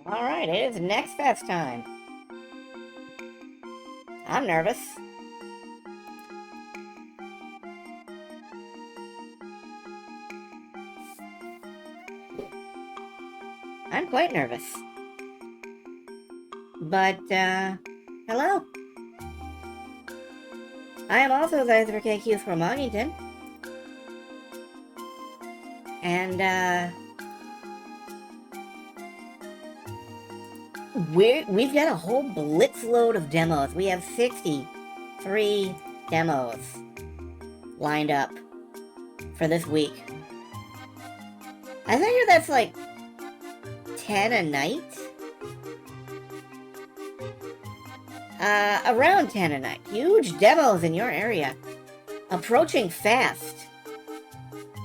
Alright, it is next fest time. I'm nervous. I'm quite nervous. But, hello. I am also the KQ from Monuton. And, we've got a whole blitz load of demos. We have 63 demos lined up for this week. I figure that's like 10 a night? Around 10 a night. Huge demos in your area. Approaching fast.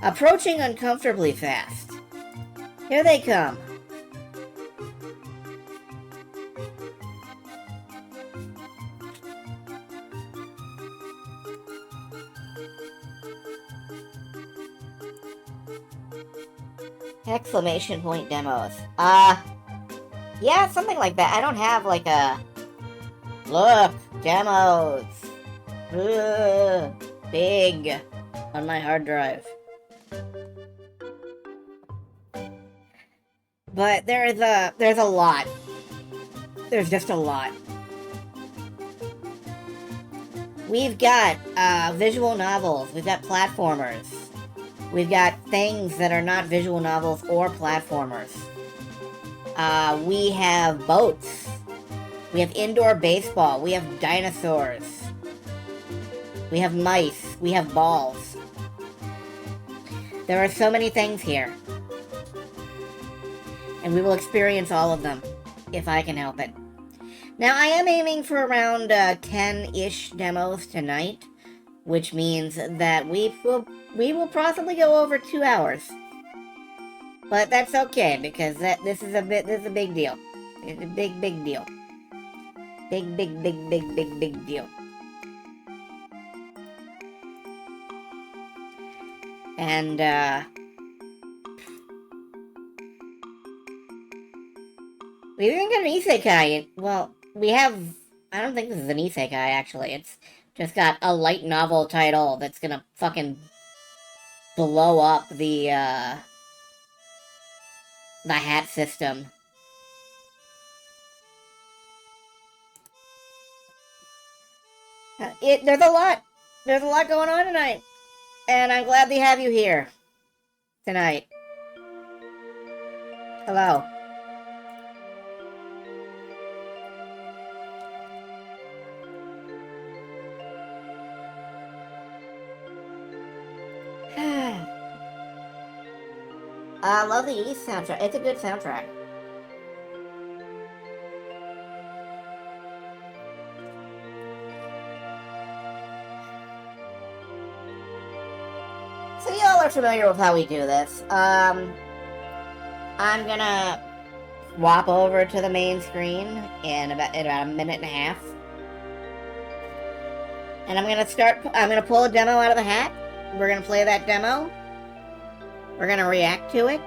Approaching uncomfortably fast. Here they come. Exclamation point demos. Yeah, something like that. I don't have like a... Look, demos. Ugh, big on my hard drive. But there's a lot. There's just a lot. We've got visual novels. We've got platformers. We've got things that are not visual novels or platformers. We have boats. We have indoor baseball. We have dinosaurs. We have mice. We have balls. There are so many things here. And we will experience all of them, if I can help it. Now, I am aiming for around 10-ish demos tonight, which means that we will possibly go over 2 hours. But that's okay, because this is a big deal. It's a big deal. Big deal. And, we even got an isekai. Well, we have... I don't think this is an isekai, actually. It's just got a light novel title that's gonna fucking blow up the hat system. There's a lot. There's a lot going on tonight. And I'm glad to have you here tonight. Hello. I love the East soundtrack. It's a good soundtrack. So y'all are familiar with how we do this. I'm gonna swap over to the main screen in about a minute and a half. And I'm gonna pull a demo out of the hat. We're gonna play that demo. We're gonna react to it.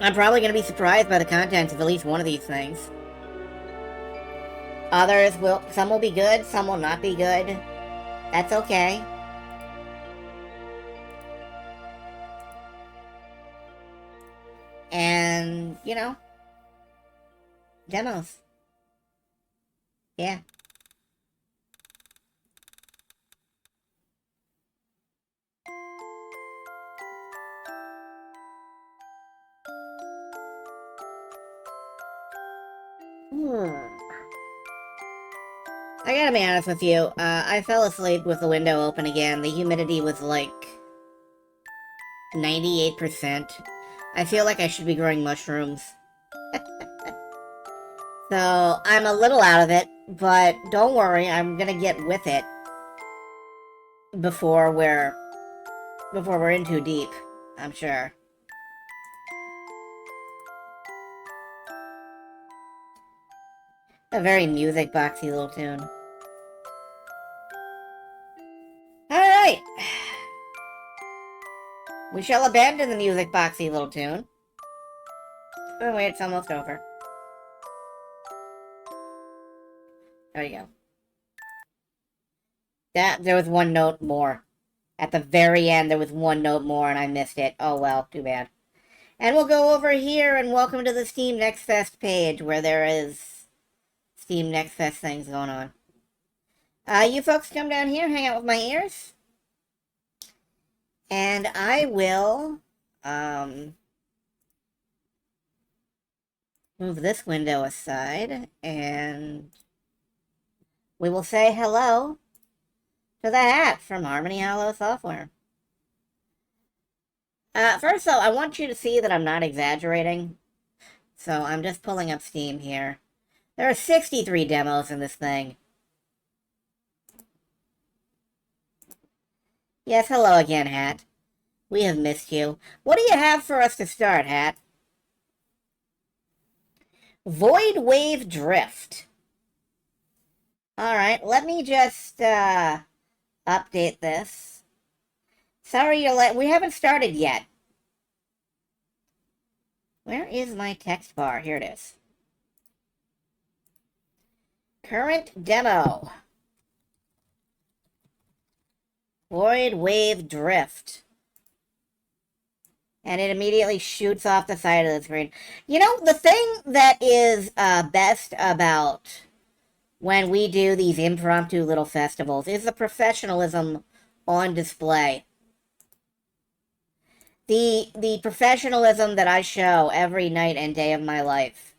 I'm probably gonna be surprised by the contents of at least one of these things. Some will be good, some will not be good. That's okay. And, you know, demos. Yeah. I gotta be honest with you, I fell asleep with the window open again. The humidity was like 98%. I feel like I should be growing mushrooms. So, I'm a little out of it, but don't worry, I'm gonna get with it before we're in too deep, I'm sure. A very music boxy little tune. Alright! We shall abandon the music boxy little tune. Oh wait, it's almost over. There you go. There was one note more. At the very end, there was one note more and I missed it. Oh well, too bad. And we'll go over here and welcome to the Steam Next Fest page where there is Steam Next Fest things going on. You folks come down here, hang out with my ears. And I will, move this window aside and we will say hello to the hat from Harmony Hollow Software. First though, I want you to see that I'm not exaggerating. So I'm just pulling up Steam here. There are 63 demos in this thing. Yes, hello again, Hat. We have missed you. What do you have for us to start, Hat? Void Wave Drift. Alright, let me just, update this. Sorry you're late. We haven't started yet. Where is my text bar? Here it is. Current demo. Void Wave Drift. And it immediately shoots off the side of the screen. You know, the thing that is best about when we do these impromptu little festivals is the professionalism on display. The professionalism that I show every night and day of my life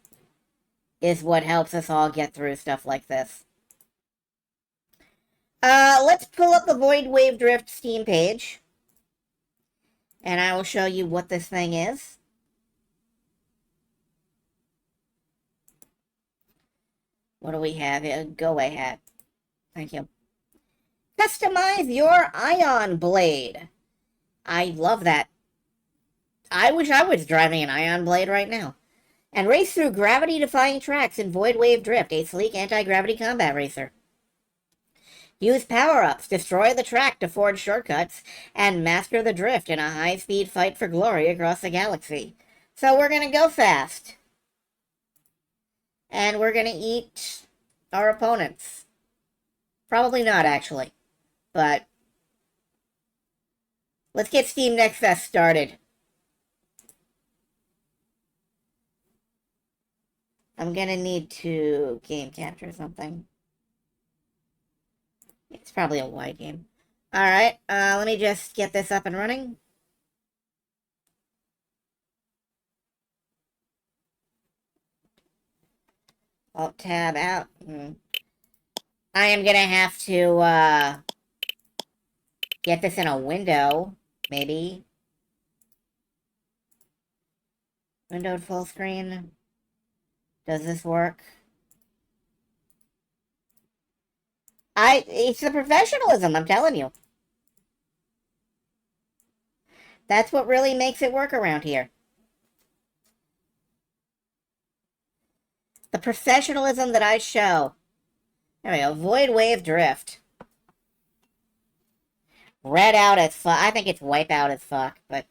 is what helps us all get through stuff like this. Let's pull up the Void Wave Drift Steam page. And I will show you what this thing is. What do we have here? Go away, Hat. Thank you. Customize your ion blade. I love that. I wish I was driving an ion blade right now. And race through gravity-defying tracks in Void Wave Drift, a sleek anti-gravity combat racer. Use power-ups, destroy the track to forge shortcuts, and master the drift in a high-speed fight for glory across the galaxy. So we're gonna go fast. And we're gonna eat our opponents. Probably not, actually. But let's get Steam Next Fest started. I'm gonna need to game capture something. It's probably a wide game. Alright, let me just get this up and running. Alt tab out. I am gonna have to, get this in a window, maybe. Windowed full screen. Does this work? It's the professionalism, I'm telling you. That's what really makes it work around here. The professionalism that I show. There we go. Void Wave Drift. Red out as fuck. I think it's wipe out as fuck, but...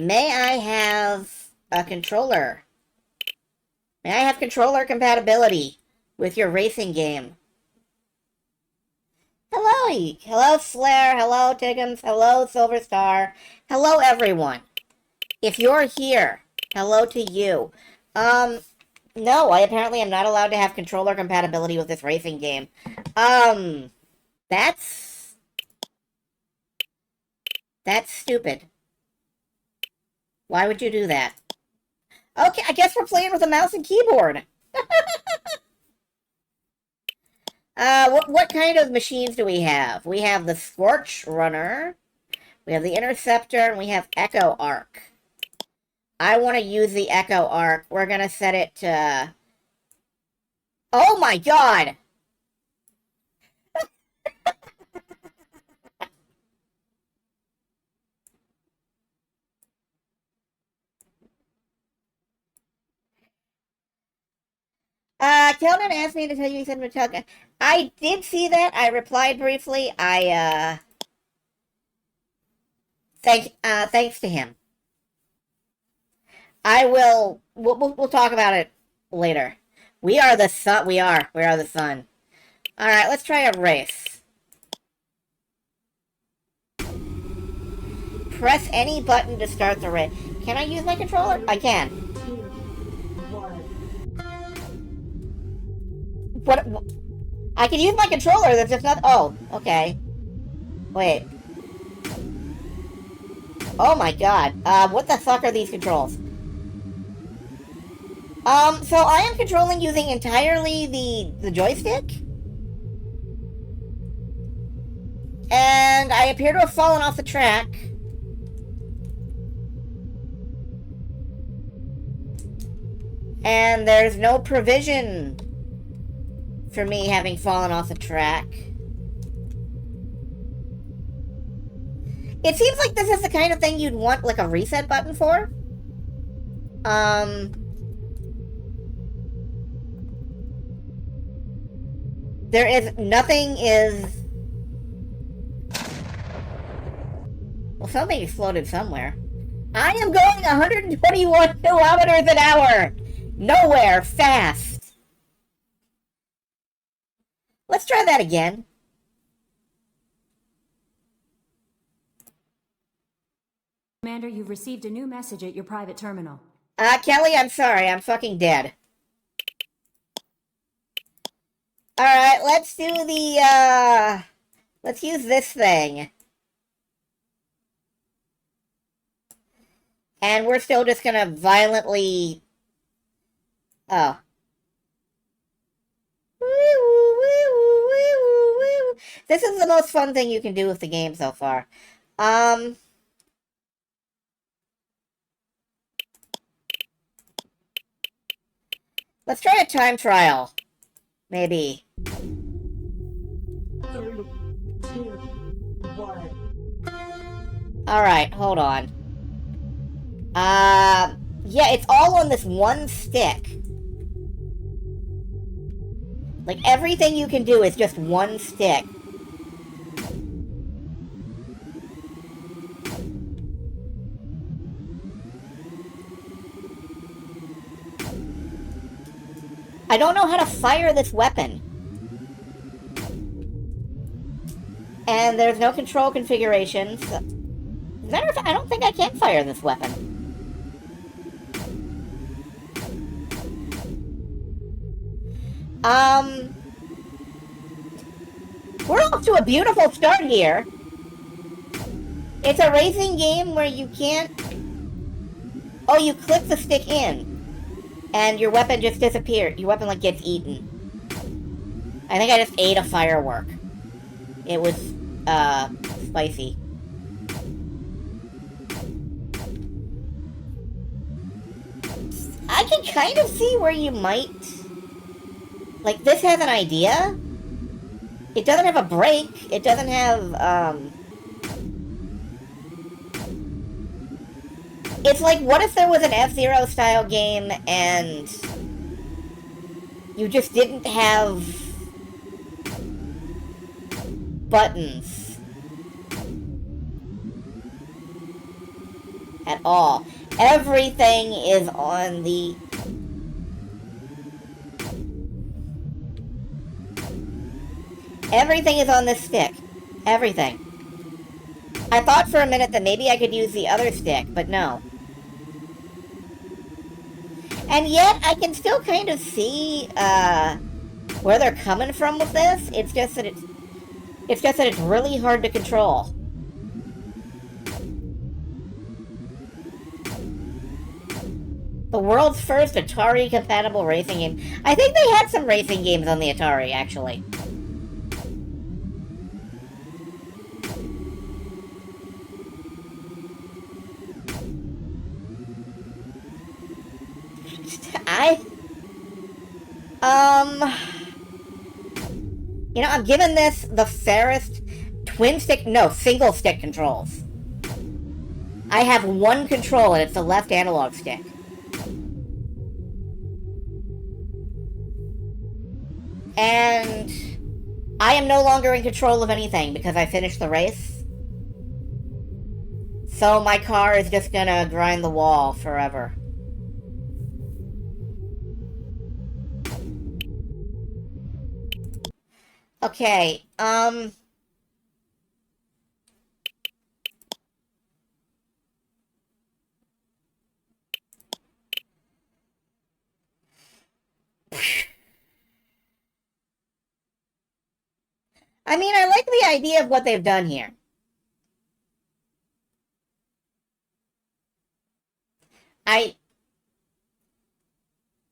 May I have a controller? May I have controller compatibility with your racing game? Hello, Eek. Hello, Slayer. Hello, Tiggums. Hello, Silver Star. Hello, everyone. If you're here, hello to you. No, I apparently am not allowed to have controller compatibility with this racing game. That's stupid. Why would you do that? Okay, I guess we're playing with a mouse and keyboard. What kind of machines do we have? We have the Scorch Runner, we have the Interceptor, and we have Echo Arc. I want to use the Echo Arc. We're gonna set it to... Oh my god! Kelvin asked me to tell you he said Metallica. I did see that. I replied briefly. I Thanks to him. We'll talk about it later. We are the sun. We are the sun. Alright, let's try a race. Press any button to start the race. Can I use my controller? I can. What? I can use my controller, that's just not... Oh, okay. Wait. Oh my god. What the fuck are these controls? So I am controlling using entirely the joystick? And I appear to have fallen off the track. And there's no provision for me having fallen off the track. It seems like this is the kind of thing you'd want, like, a reset button for. There is... Nothing is... Well, something exploded somewhere. I am going 121 kilometers an hour! Nowhere fast! Let's try that again. Commander, you've received a new message at your private terminal. Kelly, I'm sorry. I'm fucking dead. Alright, let's do the, let's use this thing. And we're still just gonna violently... Oh. This is the most fun thing you can do with the game so far. Let's try a time trial. Maybe. 3, 2, 1. Alright, hold on. Yeah, it's all on this one stick. Like, everything you can do is just one stick. I don't know how to fire this weapon. And there's no control configurations. As a matter of fact, I don't think I can fire this weapon. We're off to a beautiful start here. It's a racing game where you can't... Oh, you click the stick in. And your weapon just disappeared. Your weapon, like, gets eaten. I think I just ate a firework. It was, spicy. I can kind of see where you might... Like, this has an idea. It doesn't have a brake. It doesn't have, It's like, what if there was an F-Zero style game and you just didn't have buttons at all? Everything is on the... Everything is on this stick. Everything. I thought for a minute that maybe I could use the other stick, but no. And yet, I can still kind of see, where they're coming from with this. It's just that it's really hard to control. The world's first Atari-compatible racing game. I think they had some racing games on the Atari, actually. You know, I'm giving this the fairest single stick controls. I have one control and it's the left analog stick. And I am no longer in control of anything because I finished the race. So my car is just gonna grind the wall forever. Okay, I mean, I like the idea of what they've done here. I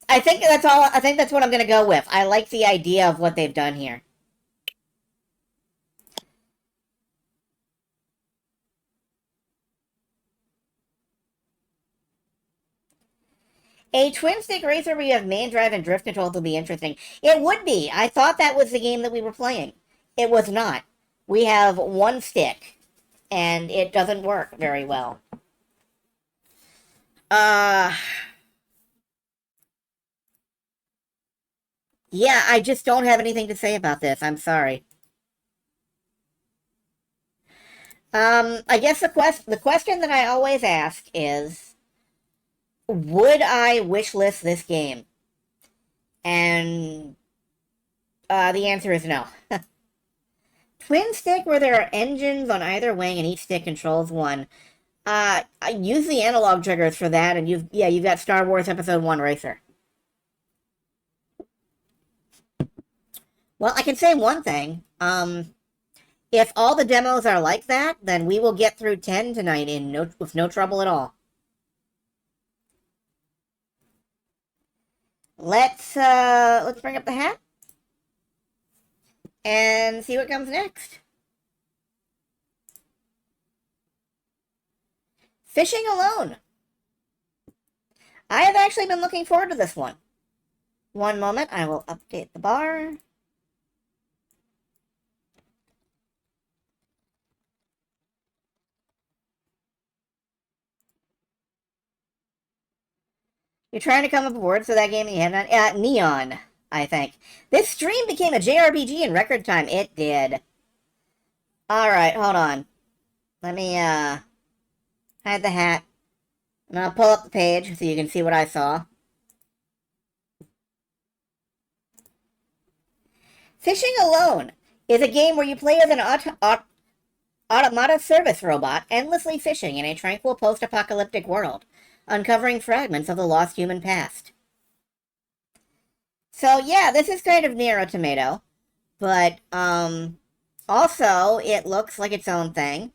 I think that's all. I think that's what I'm gonna go with. I like the idea of what they've done here. A twin stick racer where you have main drive and drift controls will be interesting. It would be. I thought that was the game that we were playing. It was not. We have one stick, and it doesn't work very well. Uh, yeah, I just don't have anything to say about this. I'm sorry. I guess the question that I always ask is, would I wishlist this game? And the answer is no. Twin stick where there are engines on either wing and each stick controls one. I use the analog triggers for that, and you've got Star Wars Episode 1 Racer. Well, I can say one thing. If all the demos are like that, then we will get through 10 tonight with no trouble at all. Let's bring up the hat and see what comes next. Fishing Alone. I have actually been looking forward to this one. One moment, I will update the bar. You're trying to come up with words for that game that you had on? Neon, I think. This stream became a JRPG in record time. It did. Alright, hold on. Let me, hide the hat. And I'll pull up the page so you can see what I saw. Fishing Alone is a game where you play as an automata service robot endlessly fishing in a tranquil post-apocalyptic world, uncovering fragments of the lost human past. So yeah, this is kind of Nier Automata, but also it looks like its own thing.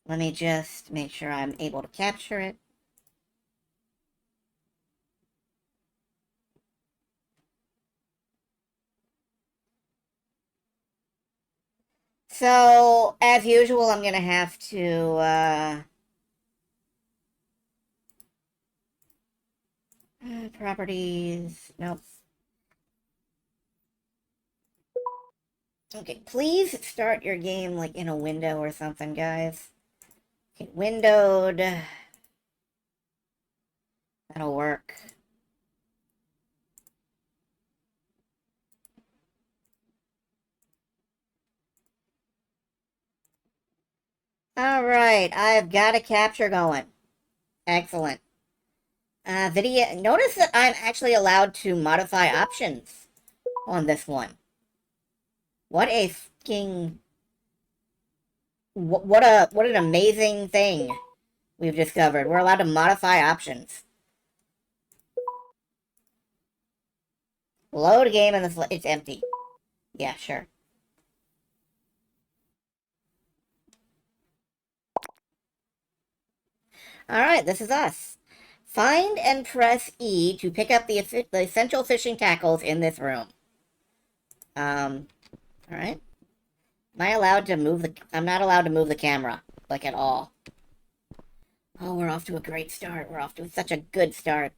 Let me just make sure I'm able to capture it. So, as usual, I'm gonna have to, properties, nope. Okay, please start your game, like, in a window or something, guys. Okay, windowed. That'll work. Alright, I've got a capture going. Excellent. Video. Notice that I'm actually allowed to modify options on this one. What a fucking... What an amazing thing we've discovered. We're allowed to modify options. Load game and it's empty. Yeah, sure. Alright, this is us. Find and press E to pick up the essential fishing tackles in this room. Alright. Am I allowed to move I'm not allowed to move the camera, like, at all. Oh, we're off to a great start. We're off to such a good start.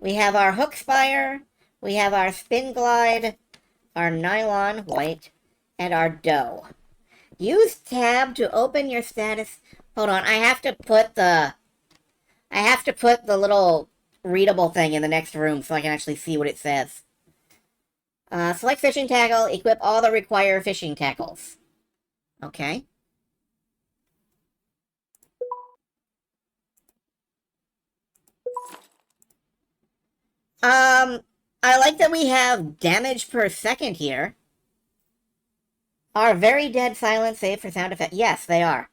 We have our hook spire, we have our spin glide, our nylon white, and our dough. Use tab to open your status. Hold on, I have to put the little readable thing in the next room so I can actually see what it says. Select fishing tackle, equip all the required fishing tackles. Okay. I like that we have damage per second here. Are very dead silent safe for sound effect? Yes, they are.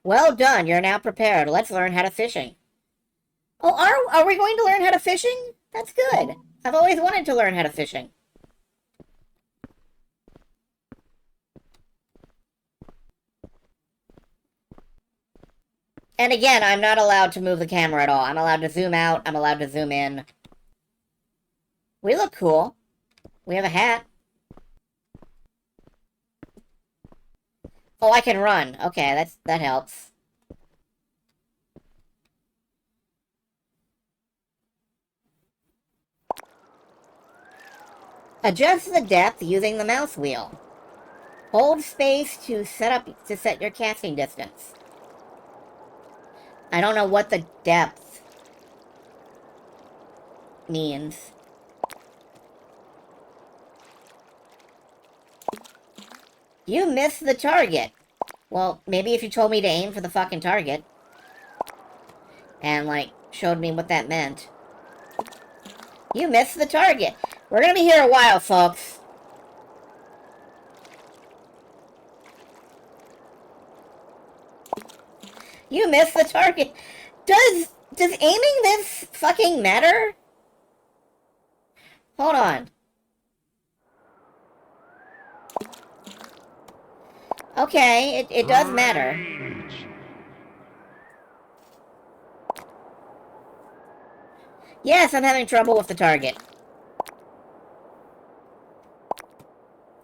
Well done, you're now prepared. Let's learn how to fishing. Oh, are we going to learn how to fishing? That's good. I've always wanted to learn how to fishing. And again, I'm not allowed to move the camera at all. I'm allowed to zoom out. I'm allowed to zoom in. We look cool. We have a hat. Oh, I can run. Okay, that helps. Adjust the depth using the mouse wheel. Hold space to set your casting distance. I don't know what the depth means. You missed the target. Well, maybe if you told me to aim for the fucking target. And, like, showed me what that meant. You missed the target. We're gonna be here a while, folks. You missed the target. Does aiming this fucking matter? Hold on. Okay, it does matter. Yes, I'm having trouble with the target.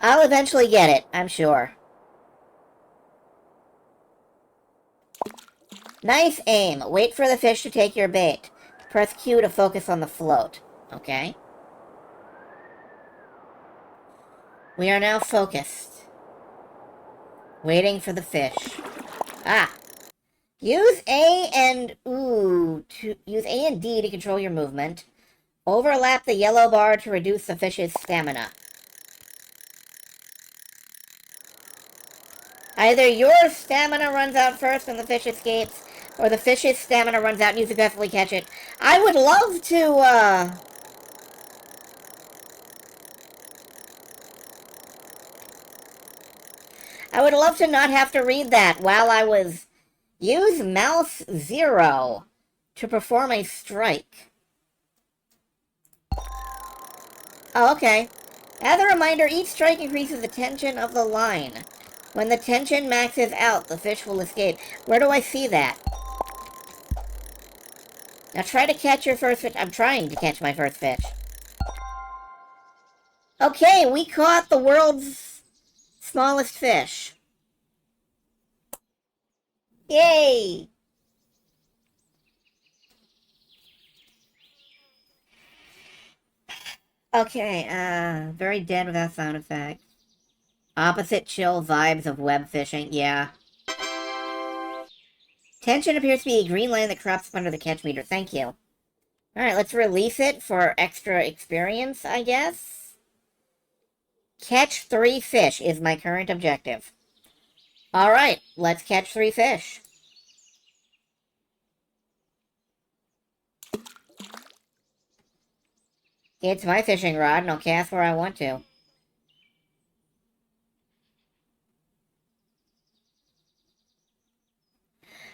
I'll eventually get it, I'm sure. Nice aim. Wait for the fish to take your bait. Press Q to focus on the float. Okay. We are now focused. Waiting for the fish. Ah! Use A and D to control your movement. Overlap the yellow bar to reduce the fish's stamina. Either your stamina runs out first and the fish escapes, or the fish's stamina runs out and you successfully catch it. I would love to, I would love to not have to read that while I was... Use mouse 0 to perform a strike. Oh, okay. As a reminder, each strike increases the tension of the line. When the tension maxes out, the fish will escape. Where do I see that? Now try to catch your first fish. I'm trying to catch my first fish. Okay, we caught the world's smallest fish. Yay! Okay, very dead without sound effects. Opposite chill vibes of web fishing, yeah. Tension appears to be a green line that crops up under the catch meter. Thank you. Alright, let's release it for extra experience, I guess. Catch 3 fish is my current objective. Alright, let's catch 3 fish. It's my fishing rod, and I'll cast where I want to.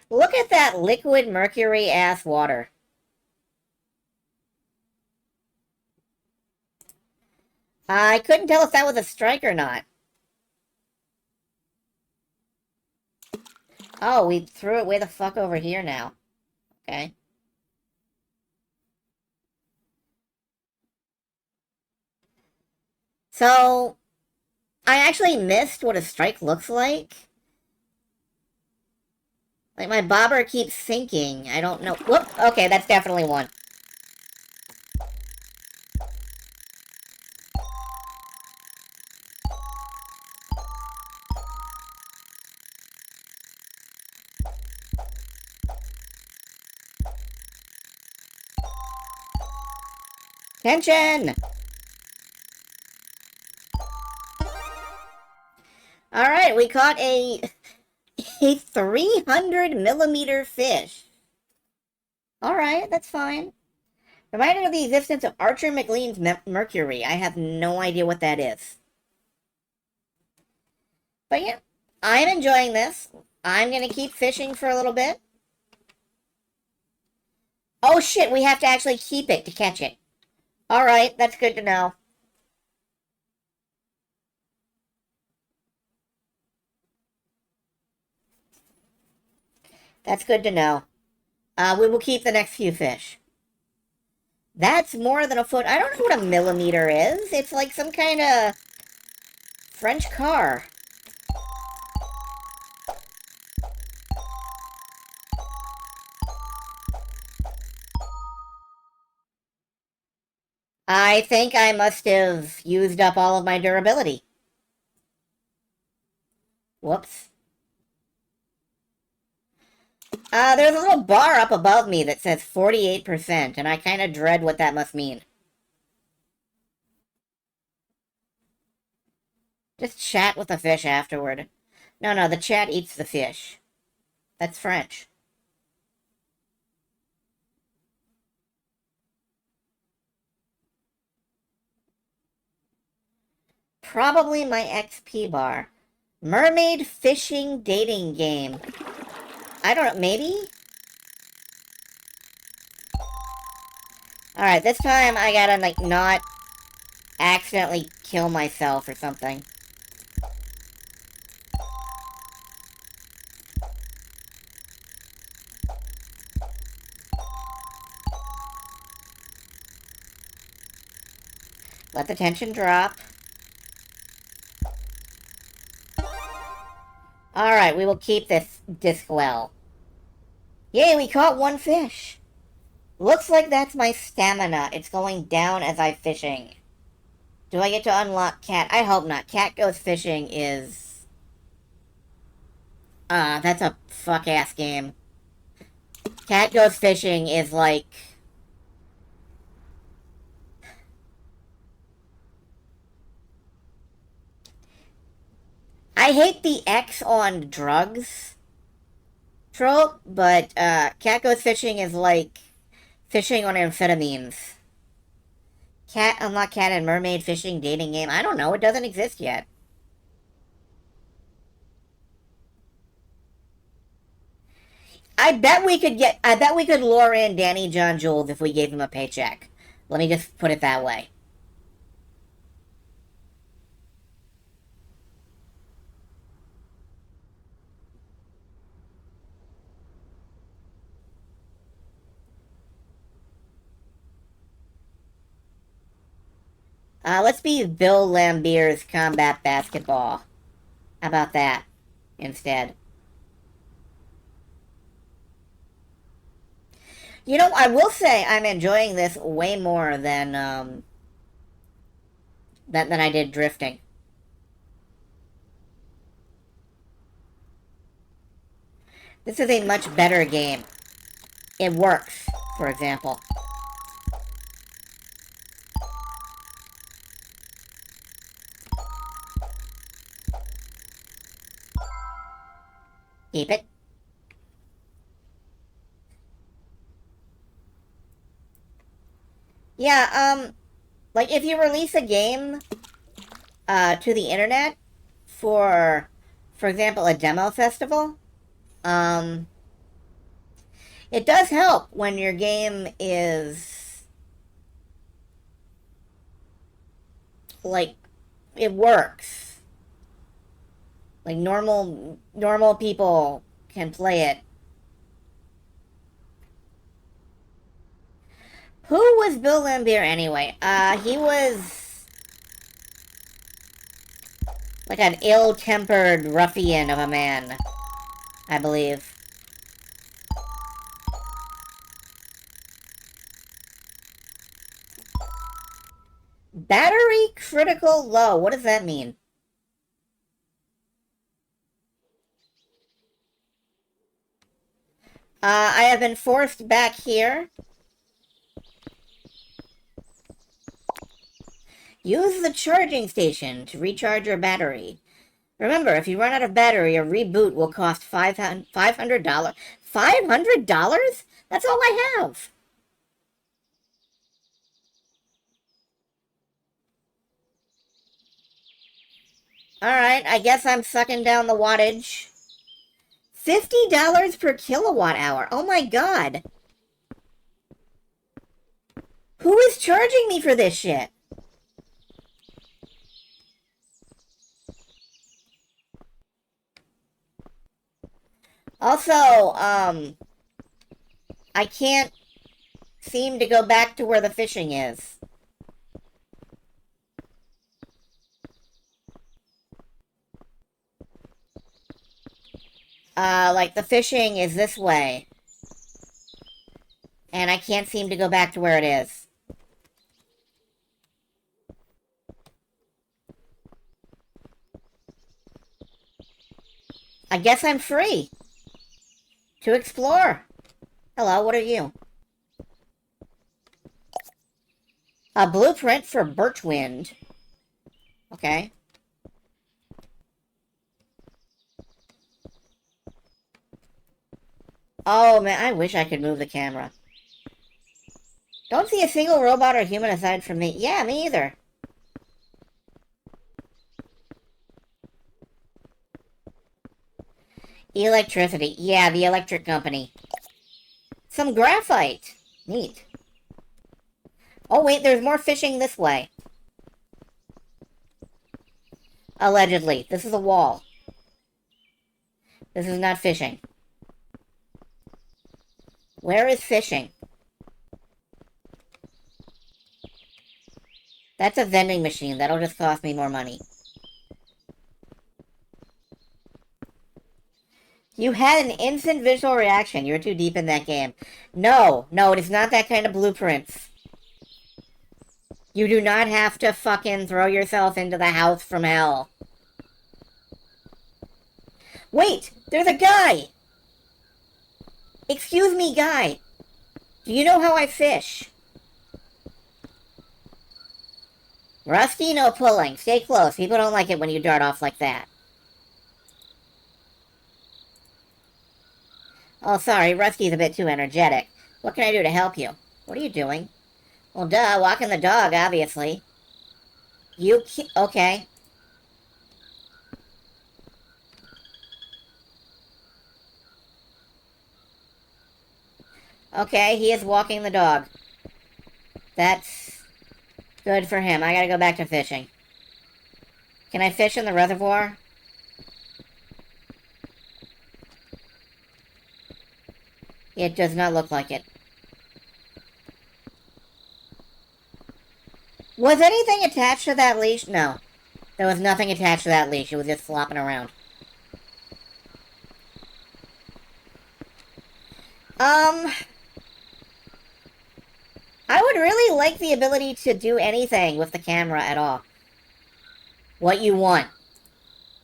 Look at that liquid mercury-ass water. I couldn't tell if that was a strike or not. Oh, we threw it way the fuck over here now. Okay. So, I actually missed what a strike looks like. Like, my bobber keeps sinking. I don't know. Whoop! Okay, that's definitely one. Tension! Alright, we caught a 300 millimeter fish. Alright, that's fine. Reminded of the existence of Archer McLean's Mercury. I have no idea what that is. But yeah, I'm enjoying this. I'm gonna keep fishing for a little bit. Oh shit, we have to actually keep it to catch it. Alright, that's good to know. That's good to know. We will keep the next few fish. That's more than a foot. I don't know what a millimeter is. It's like some kind of French car. I think I must have used up all of my durability. Whoops. There's a little bar up above me that says 48%, and I kind of dread what that must mean. Just chat with the fish afterward. No, the chat eats the fish. That's French. Probably my XP bar. Mermaid fishing dating game. I don't know, maybe? Alright, this time I gotta, like, not accidentally kill myself or something. Let the tension drop. Alright, we will keep this disc well. Yay, we caught one fish! Looks like that's my stamina. It's going down as I'm fishing. Do I get to unlock cat? I hope not. Cat goes fishing is... that's a fuck-ass game. Cat goes fishing is like... I hate the X on drugs trope, but cat goes fishing is like fishing on amphetamines. Cat unlock cat and mermaid fishing dating game. I don't know. It doesn't exist yet. I bet we could lure in Danny John Jules if we gave him a paycheck. Let me just put it that way. Let's be Bill Lambier's combat basketball. How about that instead? You know, I will say I'm enjoying this way more than than I did drifting. This is a much better game. It works, for example. Keep it. Yeah, like if you release a game to the internet for example, a demo festival, um, it does help when your game is like it works. Like normal people can play it. Who was Bill Lambier anyway? He was like an ill-tempered ruffian of a man, I believe. Battery critical low. What does that mean? I have been forced back here. Use the charging station to recharge your battery. Remember, if you run out of battery, a reboot will cost $500. $500? That's all I have. Alright, I guess I'm sucking down the wattage. $50 per kilowatt hour. Oh my god. Who is charging me for this shit? Also, I can't seem to go back to where the fishing is. Like, the fishing is this way. And I can't seem to go back to where it is. I guess I'm free to explore. Hello, what are you? A blueprint for Birchwind. Okay. Oh, man, I wish I could move the camera. Don't see a single robot or human aside from me. Yeah, me either. Electricity. Yeah, the electric company. Some graphite. Neat. Oh, wait, there's more fishing this way. Allegedly. This is a wall. This is not fishing. Where is fishing? That's a vending machine. That'll just cost me more money. You had an instant visual reaction. You're too deep in that game. No, it is not that kind of blueprints. You do not have to fucking throw yourself into the house from hell. Wait, there's a guy! Excuse me, guy. Do you know how I fish? Rusty, no pulling. Stay close. People don't like it when you dart off like that. Oh, sorry, Rusty's a bit too energetic. What can I do to help you? What are you doing? Well, duh, walking the dog, obviously. Okay. Okay, he is walking the dog. That's good for him. I gotta go back to fishing. Can I fish in the reservoir? It does not look like it. Was anything attached to that leash? No. There was nothing attached to that leash. It was just flopping around. I would really like the ability to do anything with the camera at all. What you want?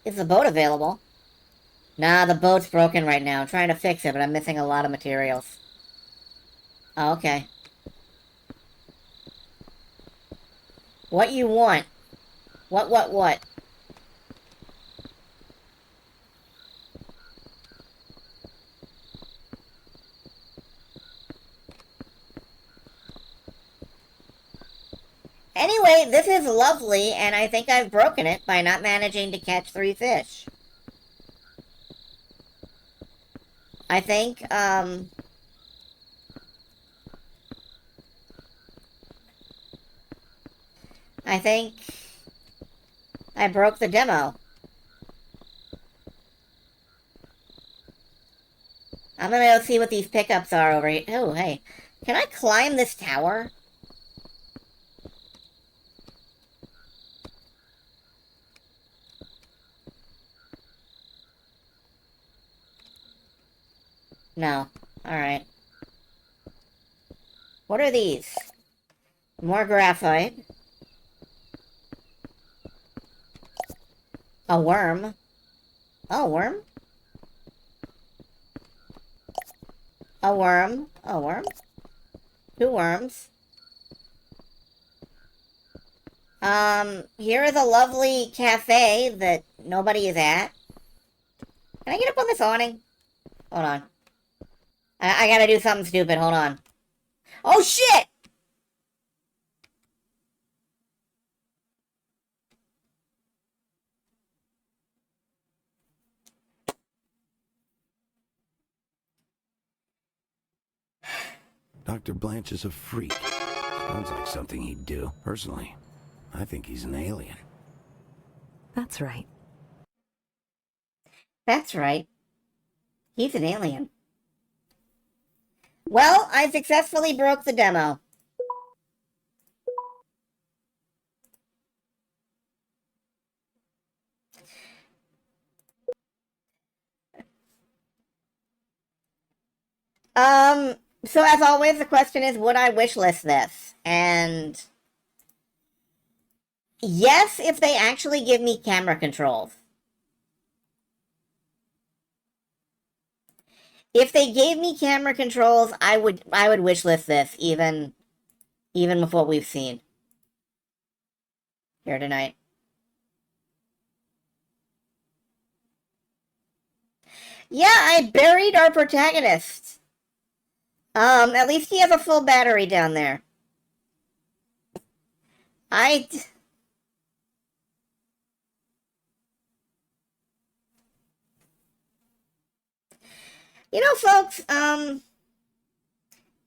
Is the boat available? Nah, the boat's broken right now. I'm trying to fix it, but I'm missing a lot of materials. Oh, okay. What you want? What? Anyway, this is lovely, and I think I've broken it by not managing to catch 3 fish. I think, I broke the demo. I'm gonna go see what these pickups are over here. Oh, hey. Can I climb this tower? No. Alright. What are these? More graphite. A worm. Oh, worm? A worm. A worm? 2 worms. Here is a lovely cafe that nobody is at. Can I get up on this awning? Hold on. I gotta do something stupid, hold on. Oh shit! Dr. Blanche is a freak. Sounds like something he'd do. Personally, I think he's an alien. That's right. That's right. He's an alien. Well, I successfully broke the demo. So as always, the question is, would I wishlist this? And yes, if they actually give me camera controls. If they gave me camera controls, I would wishlist this, even with what we've seen here tonight. Yeah, I buried our protagonist. At least he has a full battery down there. You know, folks, do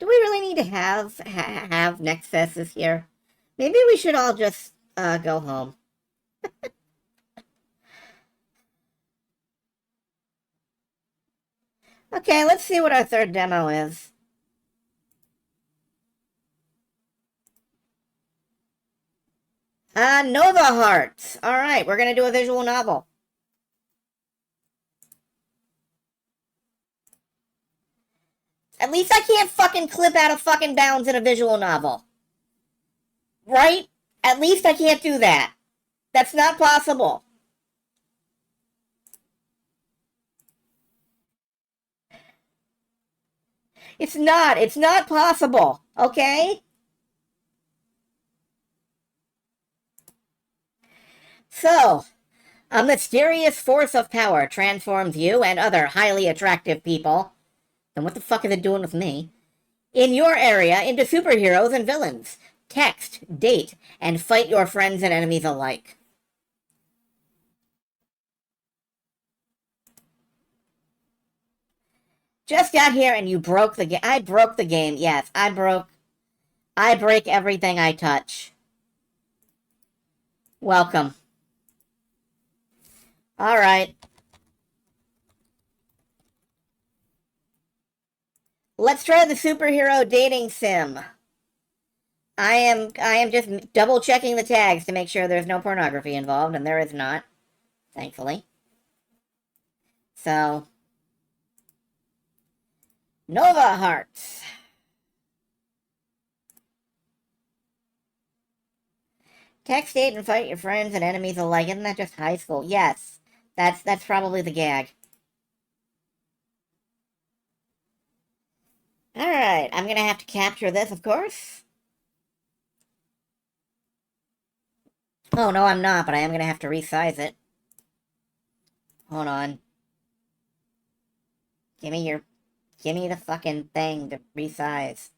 we really need to have Nexus this year? Maybe we should all just, go home. Okay, let's see what our third demo is. Nova Hearts. Alright, we're gonna do a visual novel. At least I can't fucking clip out of fucking bounds in a visual novel. Right? At least I can't do that. That's not possible. It's not possible, okay? So, a mysterious force of power transforms you and other highly attractive people, and what the fuck is it doing with me, in your area into superheroes and villains. Text, date, and fight your friends and enemies alike. Just got here and you broke the game. I broke the game, yes. I break everything I touch. Welcome. Alright. Let's try the superhero dating sim. I am just double checking the tags to make sure there's no pornography involved, and there is not, thankfully. So, Nova Hearts. Text, date, and fight your friends and enemies alike. Isn't that just high school? Yes, that's probably the gag. Alright, I'm gonna have to capture this, of course. Oh, no, I'm not, but I am gonna have to resize it. Hold on. Give me the fucking thing to resize.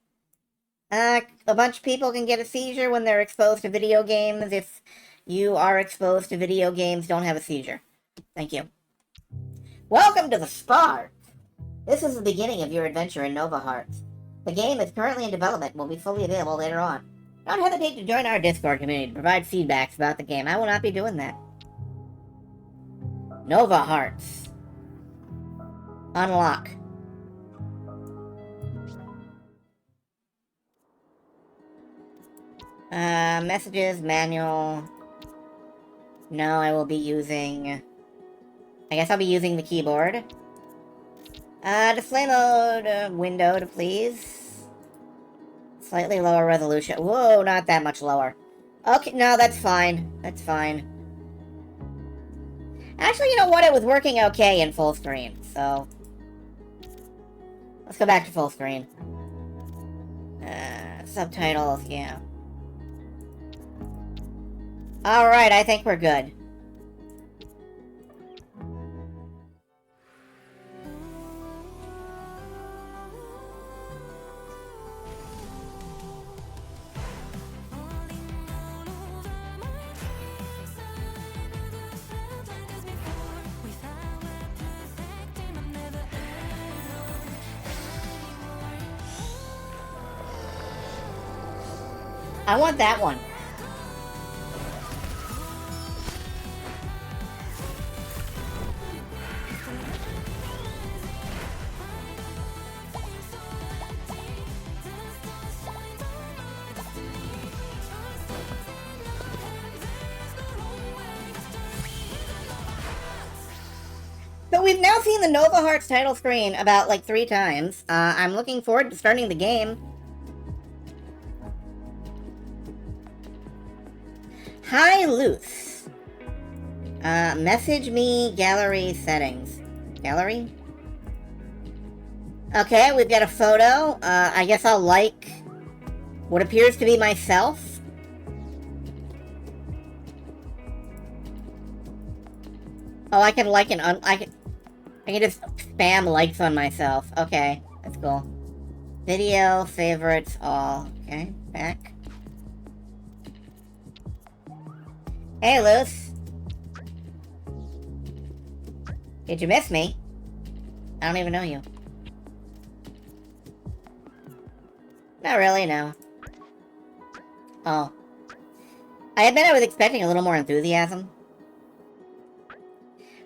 A bunch of people can get a seizure when they're exposed to video games. If you are exposed to video games, don't have a seizure. Thank you. Welcome to the Spark! This is the beginning of your adventure in Nova Hearts. The game is currently in development and will be fully available later on. Don't hesitate to join our Discord community to provide feedbacks about the game. I will not be doing that. Nova Hearts. Unlock. Messages, manual. No, I will be using... I guess I'll be using the keyboard. Display mode, window to please. Slightly lower resolution. Whoa, not that much lower. Okay, no, that's fine. That's fine. Actually, you know what? It was working okay in full screen, so... Let's go back to full screen. Subtitles, yeah. Alright, I think we're good. I want that one. So we've now seen the Nova Hearts title screen about like 3 times. I'm looking forward to starting the game. Hi, Luce. Message me gallery settings. Gallery? Okay, we've got a photo. I guess I'll like what appears to be myself. Oh, I can like I can just spam likes on myself. Okay, that's cool. Video, favorites, all. Okay, back. Hey, Luce. Did you miss me? I don't even know you. Not really, no. Oh. I admit I was expecting a little more enthusiasm.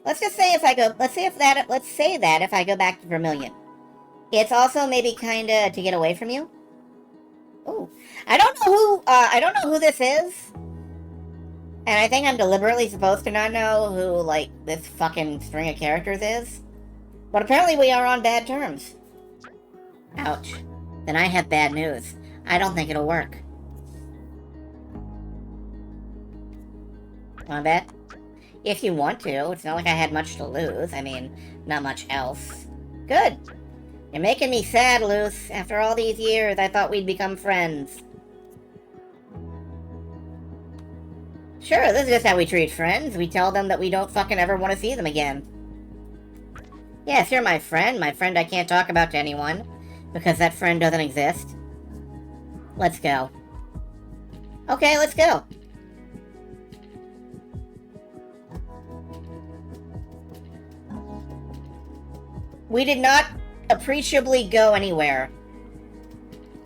Let's just say if I go, let's say that if I go back to Vermilion. It's also maybe kinda to get away from you. Ooh. I don't know who this is. And I think I'm deliberately supposed to not know who, like, this fucking string of characters is. But apparently we are on bad terms. Ouch. Then I have bad news. I don't think it'll work. Wanna bet? If you want to. It's not like I had much to lose. I mean, not much else. Good. You're making me sad, Luce. After all these years, I thought we'd become friends. Sure, this is just how we treat friends. We tell them that we don't fucking ever want to see them again. Yes, you're my friend I can't talk about to anyone, because that friend doesn't exist. Let's go. Okay, let's go. We did not appreciably go anywhere.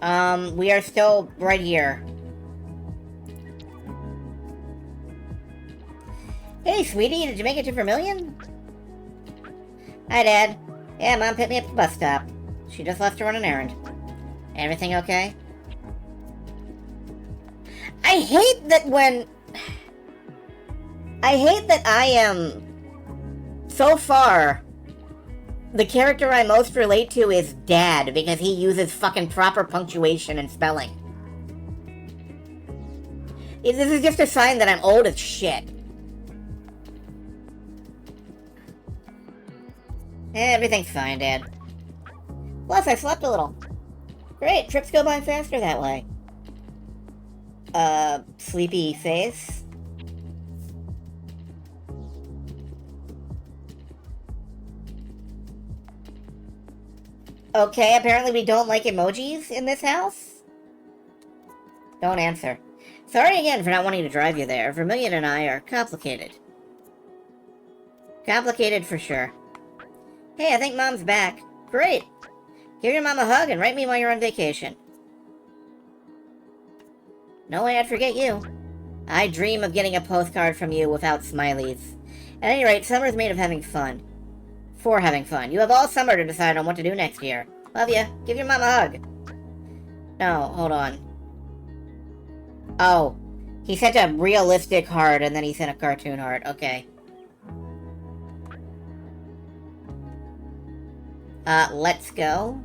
We are still right here. Hey, sweetie, did you make it to Vermilion? Hi, Dad. Yeah, Mom picked me up at the bus stop. She just left to run an errand. Everything okay? I hate that I am... So far, the character I most relate to is Dad, because he uses fucking proper punctuation and spelling. This is just a sign that I'm old as shit. Everything's fine, Dad. Plus, I slept a little. Great, trips go by faster that way. Sleepy face? Okay, apparently we don't like emojis in this house? Don't answer. Sorry again for not wanting to drive you there. Vermilion and I are complicated. Complicated for sure. Hey, I think Mom's back. Great. Give your mom a hug and write me while you're on vacation. No way I'd forget you. I dream of getting a postcard from you without smileys. At any rate, summer's made of having fun. For having fun. You have all summer to decide on what to do next year. Love ya. Give your mom a hug. No, hold on. Oh. He sent a realistic heart and then he sent a cartoon heart. Okay. Let's go.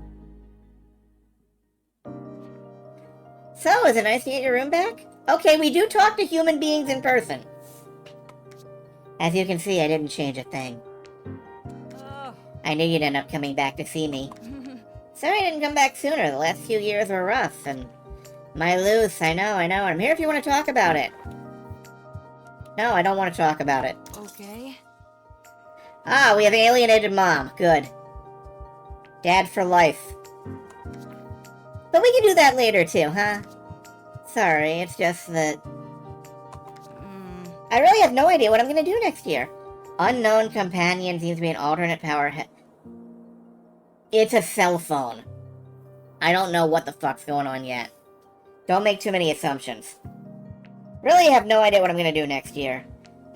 So, is it nice to get your room back? Okay, we do talk to human beings in person. As you can see, I didn't change a thing. I knew you'd end up coming back to see me. Sorry I didn't come back sooner. The last few years were rough, and... My Luce, I know, I'm here if you want to talk about it. No, I don't want to talk about it. Okay. Ah, we have alienated Mom. Good. Dad for life. But we can do that later too, huh? Sorry, it's just that... I really have no idea what I'm gonna do next year. Unknown companion seems to be an alternate power head. It's a cell phone. I don't know what the fuck's going on yet. Don't make too many assumptions. Really have no idea what I'm gonna do next year.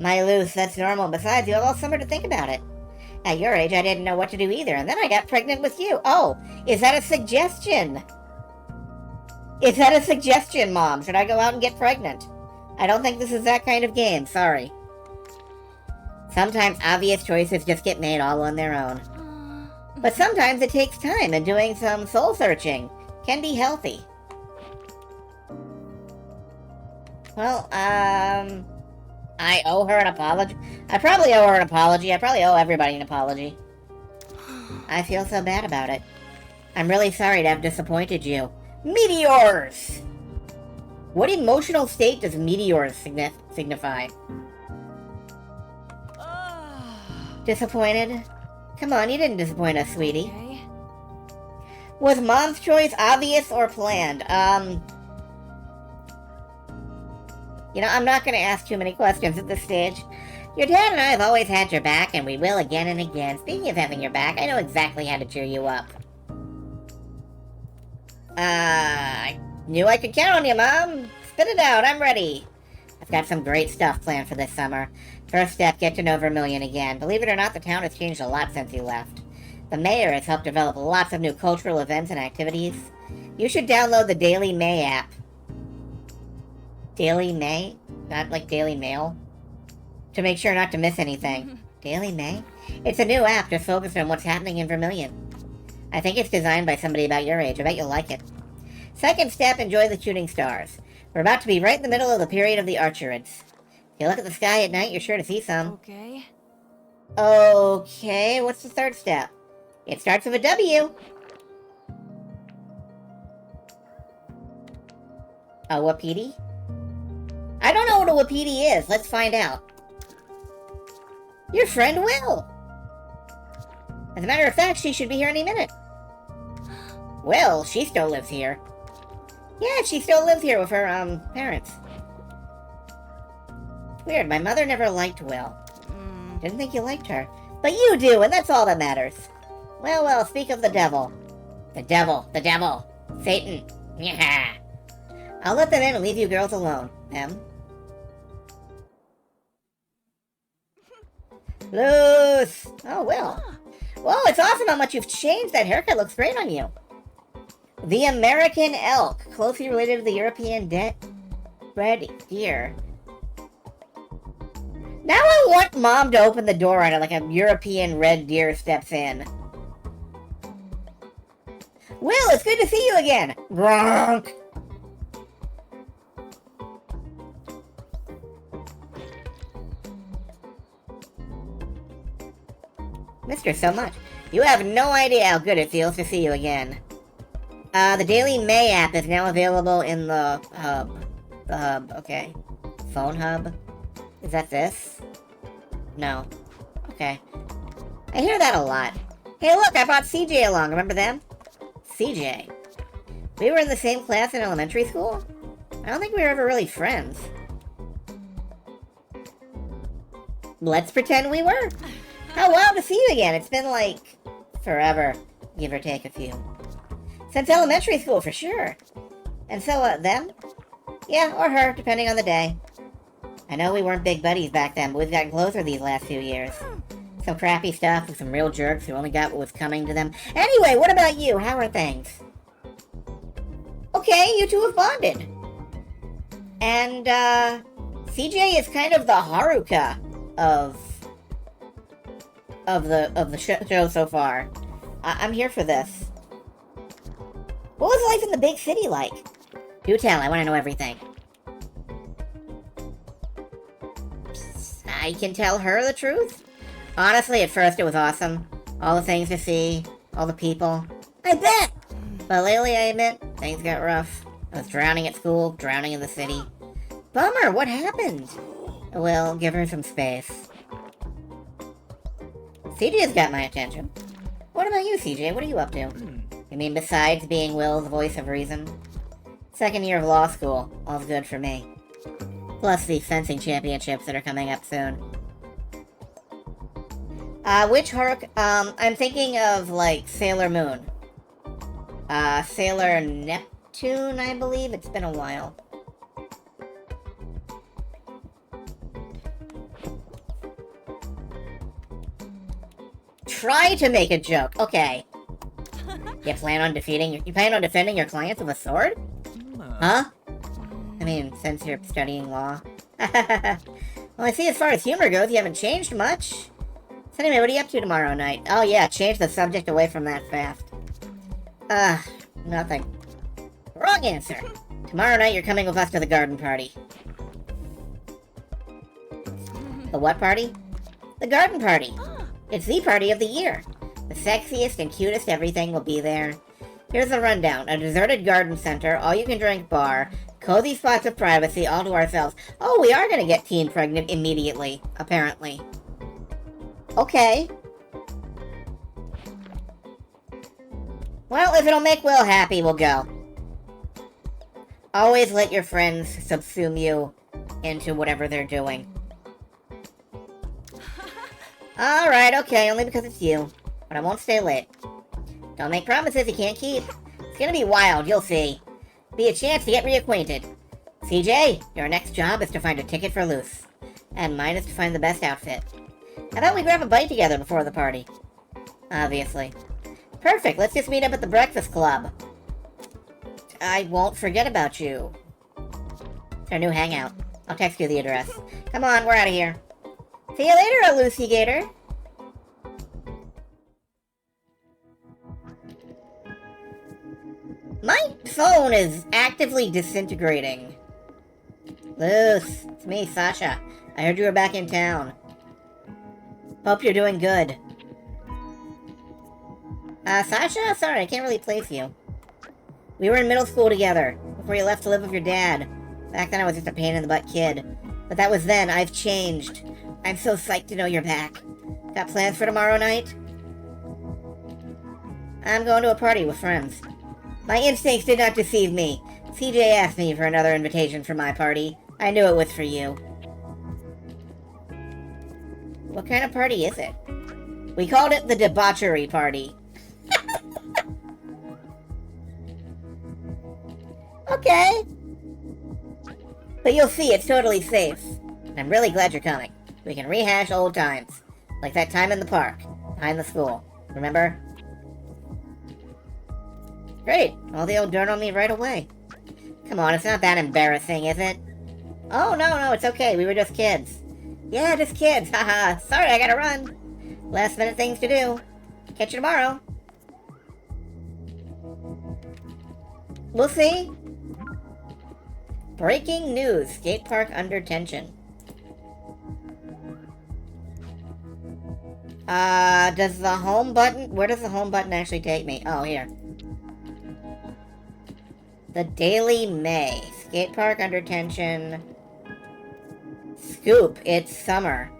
My Luce, that's normal. Besides, you have all summer to think about it. At your age, I didn't know what to do either, and then I got pregnant with you. Oh, is that a suggestion? Is that a suggestion, Mom? Should I go out and get pregnant? I don't think this is that kind of game, sorry. Sometimes obvious choices just get made all on their own. But sometimes it takes time, and doing some soul-searching can be healthy. Well, I owe her an apology. I probably owe her an apology. I probably owe everybody an apology. I feel so bad about it. I'm really sorry to have disappointed you. Meteors! What emotional state does meteors signify? Disappointed? Come on, you didn't disappoint us, sweetie. Okay. Was Mom's choice obvious or planned? You know, I'm not going to ask too many questions at this stage. Your dad and I have always had your back, and we will again and again. Speaking of having your back, I know exactly how to cheer you up. I knew I could count on you, Mom. Spit it out, I'm ready. I've got some great stuff planned for this summer. First step, get to know Vermilion again. Believe it or not, the town has changed a lot since you left. The mayor has helped develop lots of new cultural events and activities. You should download the Daily May app. Daily May? Not like Daily Mail? To make sure not to miss anything. Daily May? It's a new app just focused on what's happening in Vermilion. I think it's designed by somebody about your age. I bet you'll like it. Second step, enjoy the shooting stars. We're about to be right in the middle of the period of the Archerids. If you look at the sky at night, you're sure to see some. Okay. Okay, what's the third step? It starts with a W. A wapiti? I don't know what a wapiti is. Let's find out. Your friend Will. As a matter of fact, she should be here any minute. Will, she still lives here. Yeah, she still lives here with her, parents. Weird, my mother never liked Will. Didn't think you liked her. But you do, and that's all that matters. Well, well, speak of the devil. The devil, the devil. Satan. Yeah. I'll let them in and leave you girls alone. Em? Luce! Oh, Will. Whoa, it's awesome how much you've changed. That haircut looks great on you. The American elk, closely related to the European red deer. Now I want Mom to open the door on it like a European red deer steps in. Will, it's good to see you again. Gronk. Missed her so much. You have no idea how good it feels to see you again. The Daily May app is now available in the hub. The hub, okay. Phone hub? Is that this? No. Okay. I hear that a lot. Hey look, I brought CJ along, remember them? CJ. We were in the same class in elementary school? I don't think we were ever really friends. Let's pretend we were. How wild to see you again. It's been like forever, give or take a few. Since elementary school, for sure. And so, them? Yeah, or her, depending on the day. I know we weren't big buddies back then, but we've gotten closer these last few years. Some crappy stuff with some real jerks who only got what was coming to them. Anyway, what about you? How are things? Okay, you two have bonded. And, CJ is kind of the Haruka of the show so far. I'm here for this. What was life in the big city like? Do tell, I want to know everything. I can tell her the truth? Honestly, at first it was awesome. All the things to see, all the people. I bet! But lately, I admit, things got rough. I was drowning at school, drowning in the city. Bummer, what happened? We'll give her some space. CJ's got my attention. What about you, CJ? What are you up to? You mean besides being Will's voice of reason? Second year of law school. All's good for me. Plus the fencing championships that are coming up soon. Which Hark? I'm thinking of, like, Sailor Moon. Sailor Neptune, I believe. It's been a while. Try to make a joke. Okay. You plan on defending your clients with a sword? Huh? I mean, since you're studying law. Well, I see as far as humor goes, you haven't changed much. So anyway, what are you up to tomorrow night? Oh yeah, change the subject away from that fast. Nothing. Wrong answer. Tomorrow night you're coming with us to the garden party. The what party? The garden party. It's the party of the year. The sexiest and cutest everything will be there. Here's the rundown. A deserted garden center, all-you-can-drink bar, cozy spots of privacy, all to ourselves. Oh, we are gonna get teen pregnant immediately, apparently. Okay. Well, if it'll make Will happy, we'll go. Always let your friends subsume you into whatever they're doing. Alright, okay, only because it's you. But I won't stay late. Don't make promises you can't keep. It's gonna be wild, you'll see. Be a chance to get reacquainted. CJ, your next job is to find a ticket for Luce. And mine is to find the best outfit. How about we grab a bite together before the party? Obviously. Perfect, let's just meet up at the Breakfast Club. I won't forget about you. It's our new hangout. I'll text you the address. Come on, we're out of here. See you later, Lucy Gator. My phone is actively disintegrating. Luce, it's me, Sasha. I heard you were back in town. Hope you're doing good. Sasha? Sorry, I can't really place you. We were in middle school together, before you left to live with your dad. Back then I was just a pain-in-the-butt kid. But that was then, I've changed. I'm so psyched to know you're back. Got plans for tomorrow night? I'm going to a party with friends. My instincts did not deceive me. CJ asked me for another invitation for my party. I knew it was for you. What kind of party is it? We called it the debauchery party. Okay. But you'll see, it's totally safe. And I'm really glad you're coming. We can rehash old times. Like that time in the park, behind the school. Remember? Great. All the old dirt on me right away. Come on, it's not that embarrassing, is it? Oh, no, it's okay. We were just kids. Yeah, just kids. Haha. Sorry, I gotta run. Last minute things to do. Catch you tomorrow. We'll see. Breaking news. Skate park under tension. Does the home button... Where does the home button actually take me? Oh, here. The Daily May. Skate park under tension. Scoop. It's summer.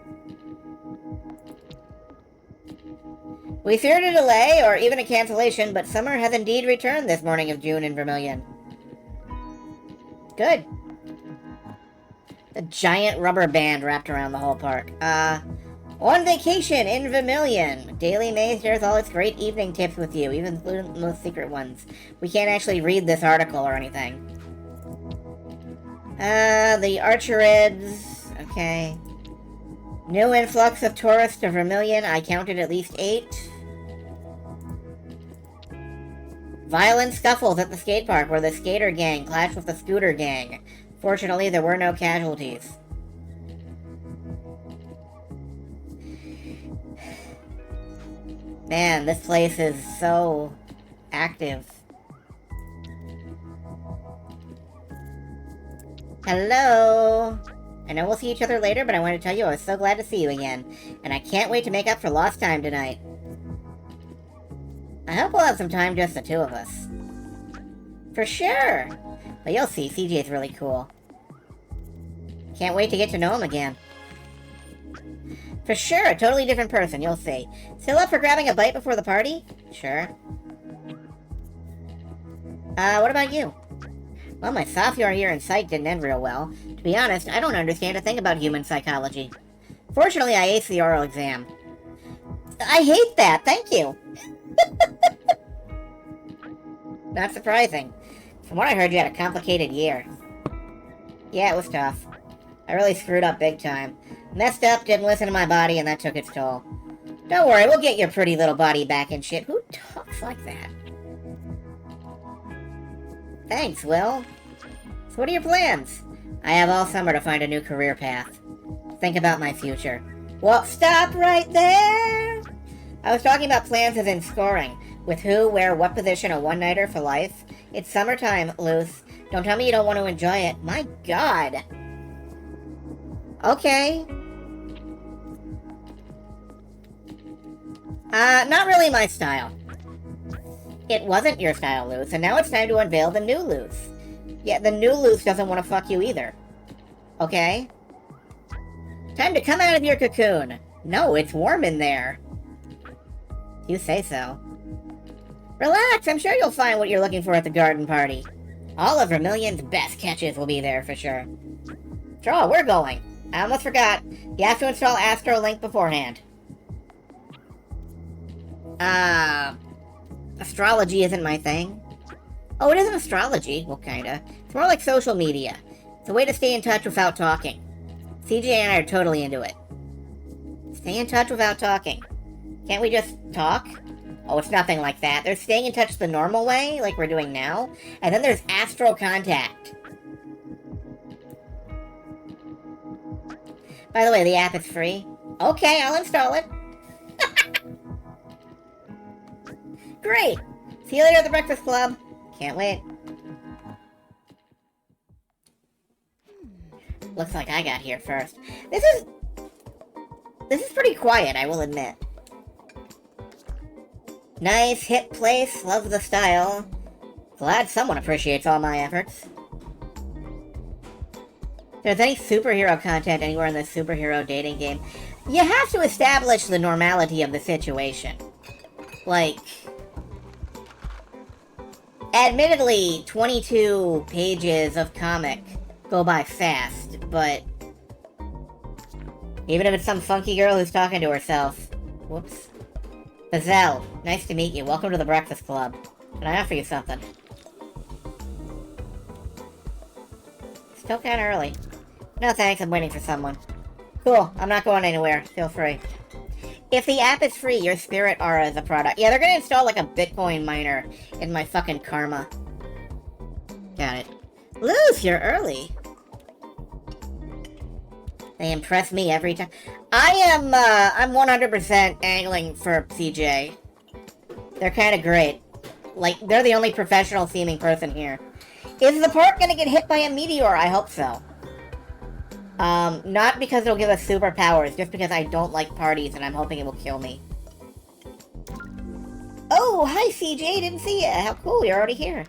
We feared a delay, or even a cancellation, but summer has indeed returned this morning of June in Vermilion. Good. The giant rubber band wrapped around the whole park. On vacation in Vermilion. Daily May shares all its great evening tips with you, even the most secret ones. We can't actually read this article or anything. The Archerids. Okay. New influx of tourists to Vermilion. I counted at least 8. Violent scuffles at the skate park where the skater gang clashed with the scooter gang. Fortunately, there were no casualties. Man, this place is so active. Hello! I know we'll see each other later, but I wanted to tell you I was so glad to see you again. And I can't wait to make up for lost time tonight. I hope we'll have some time, just the two of us. For sure! But you'll see, CJ's really cool. Can't wait to get to know him again. For sure, a totally different person, you'll see. Still up for grabbing a bite before the party? Sure. What about you? Well, my sophomore year in psych didn't end real well. To be honest, I don't understand a thing about human psychology. Fortunately, I aced the oral exam. I hate that, thank you! Not surprising. From what I heard, you had a complicated year. Yeah, it was tough. I really screwed up big time. Messed up, didn't listen to my body, and that took its toll. Don't worry, we'll get your pretty little body back and shit. Who talks like that? Thanks, Will. So what are your plans? I have all summer to find a new career path. Think about my future. Well, stop right there! I was talking about plans as in scoring. With who, where, what position, a one-nighter for life. It's summertime, Luce. Don't tell me you don't want to enjoy it. My God. Okay. Not really my style. It wasn't your style, Luce, and now it's time to unveil the new Luce. Yeah, the new Luce doesn't want to fuck you either. Okay? Time to come out of your cocoon. No, it's warm in there. You say so. Relax, I'm sure you'll find what you're looking for at the garden party. All of Vermilion's best catches will be there for sure. Draw, we're going. I almost forgot. You have to install Astro Link beforehand. Astrology isn't my thing. Oh, it isn't astrology. Well, kinda. It's more like social media. It's a way to stay in touch without talking. CJ and I are totally into it. Stay in touch without talking. Can't we just talk? Oh, it's nothing like that. There's staying in touch the normal way, like we're doing now, and then there's astro contact. By the way, the app is free. Okay, I'll install it. Great! See you later at the Breakfast Club. Can't wait. Looks like I got here first. This is pretty quiet, I will admit. Nice, hip place, love the style. Glad someone appreciates all my efforts. If there's any superhero content anywhere in this superhero dating game, you have to establish the normality of the situation. Like, admittedly, 22 pages of comic go by fast, but even if it's some funky girl who's talking to herself. Whoops. Bazelle, nice to meet you. Welcome to the Breakfast Club. Can I offer you something? Still kinda early. No thanks, I'm waiting for someone. Cool, I'm not going anywhere. Feel free. If the app is free, your spirit aura is a product. Yeah, they're gonna install like a Bitcoin miner in my fucking karma. Got it. Luce, you're early. They impress me every time. I'm 100% angling for CJ. They're kind of great. Like, they're the only professional seeming person here. Is the park gonna get hit by a meteor? I hope so. Not because it'll give us superpowers, just because I don't like parties and I'm hoping it will kill me. Oh, hi CJ, didn't see ya. How cool, you're already here.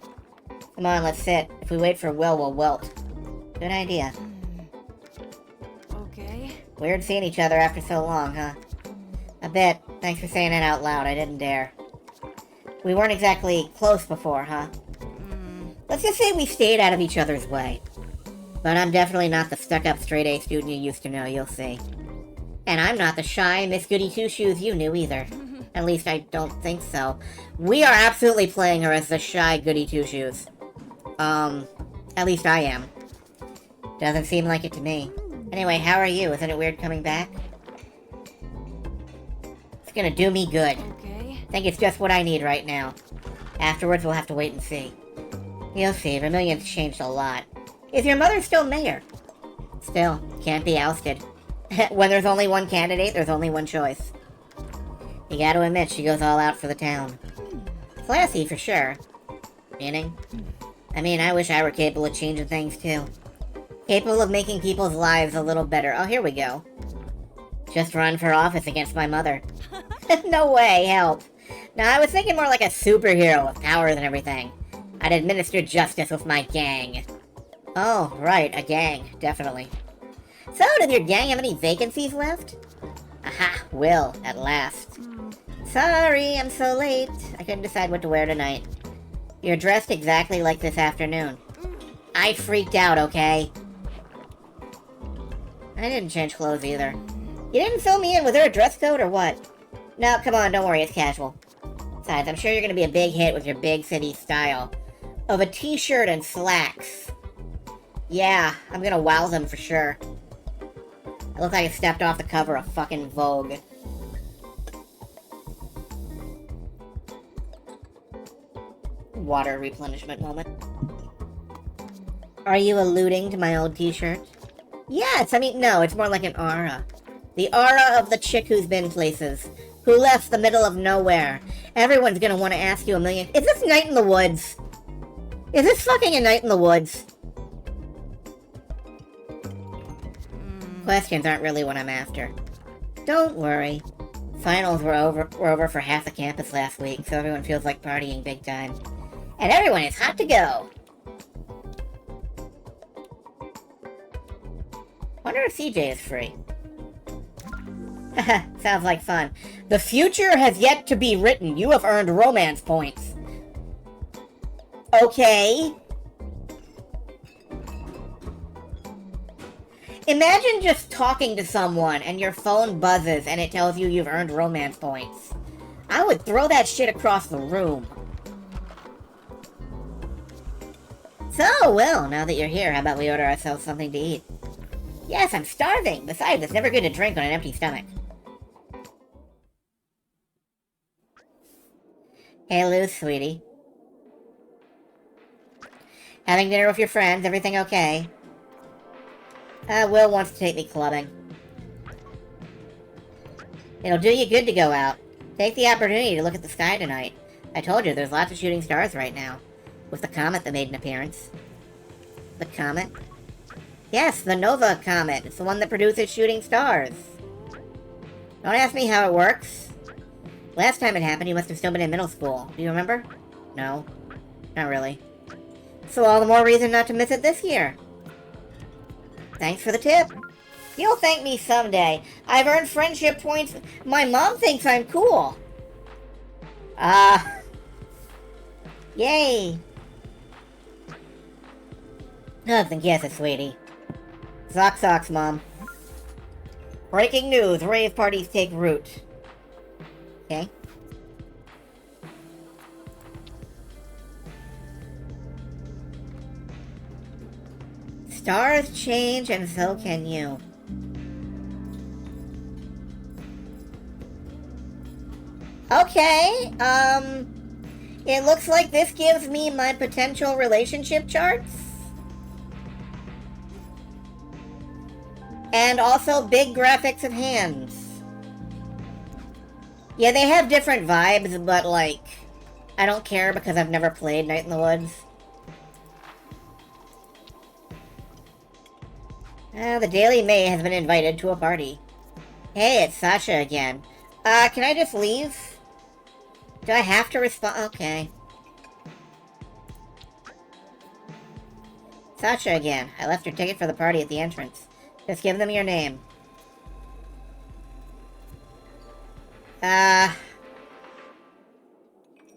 Come on, let's sit. If we wait for Will, we'll wilt. Good idea. Okay. Weird seeing each other after so long, huh? A bit. Thanks for saying it out loud, I didn't dare. We weren't exactly close before, huh? Let's just say we stayed out of each other's way. But I'm definitely not the stuck-up straight-A student you used to know, you'll see. And I'm not the shy Miss Goody-Two-Shoes you knew either. At least I don't think so. We are absolutely playing her as the shy Goody-Two-Shoes. At least I am. Doesn't seem like it to me. Anyway, how are you? Isn't it weird coming back? It's gonna do me good. Okay. Think it's just what I need right now. Afterwards, we'll have to wait and see. You'll see, Vermilion's changed a lot. Is your mother still mayor? Still, can't be ousted. When there's only one candidate, there's only one choice. You gotta admit, she goes all out for the town. Classy, for sure. Meaning? I mean, I wish I were capable of changing things, too. Capable of making people's lives a little better. Oh, here we go. Just run for office against my mother. No way, help. No, I was thinking more like a superhero with powers and everything. I'd administer justice with my gang. Oh, right, a gang, definitely. So, did your gang have any vacancies left? Will, at last. Sorry, I'm so late. I couldn't decide what to wear tonight. You're dressed exactly like this afternoon. I freaked out, okay? I didn't change clothes either. You didn't fill me in. Was there a dress code or what? No, come on, don't worry, it's casual. Besides, I'm sure you're gonna be a big hit with your big city style of a t-shirt and slacks. Yeah, I'm gonna wow them for sure. I look like I stepped off the cover of fucking Vogue. Water replenishment moment. Are you alluding to my old t-shirt? Yes, I mean, no, it's more like an aura. The aura of the chick who's been places. Who left the middle of nowhere. Everyone's gonna want to ask you a million... Is this Night in the Woods? Is this fucking a Night in the Woods? Questions aren't really what I'm after. Don't worry. Finals were over for half the campus last week, so everyone feels like partying big time. And everyone is hot to go! Wonder if CJ is free. Sounds like fun. The future has yet to be written. You have earned romance points. Okay. Imagine just talking to someone and your phone buzzes and it tells you you've earned romance points. I would throw that shit across the room. So, well, now that you're here, how about we order ourselves something to eat? Yes, I'm starving. Besides, it's never good to drink on an empty stomach. Hey, Luz, sweetie. Having dinner with your friends, everything okay? Will wants to take me clubbing. It'll do you good to go out. Take the opportunity to look at the sky tonight. I told you, there's lots of shooting stars right now. With the comet that made an appearance. The comet? Yes, the Nova Comet. It's the one that produces shooting stars. Don't ask me how it works. Last time it happened, you must have still been in middle school. Do you remember? No. Not really. So all the more reason not to miss it this year. Thanks for the tip. You'll thank me someday. I've earned friendship points. My mom thinks I'm cool. Yay. Hugs and kisses, sweetie. Socks, Mom. Breaking news. Rave parties take root. Okay. Stars change and so can you. Okay, it looks like this gives me my potential relationship charts. And also big graphics of hands. Yeah, they have different vibes, but like, I don't care because I've never played Night in the Woods. The Daily May has been invited to a party. Hey, it's Sasha again. Can I just leave? Do I have to respond? Okay. Sasha again. I left your ticket for the party at the entrance. Just give them your name.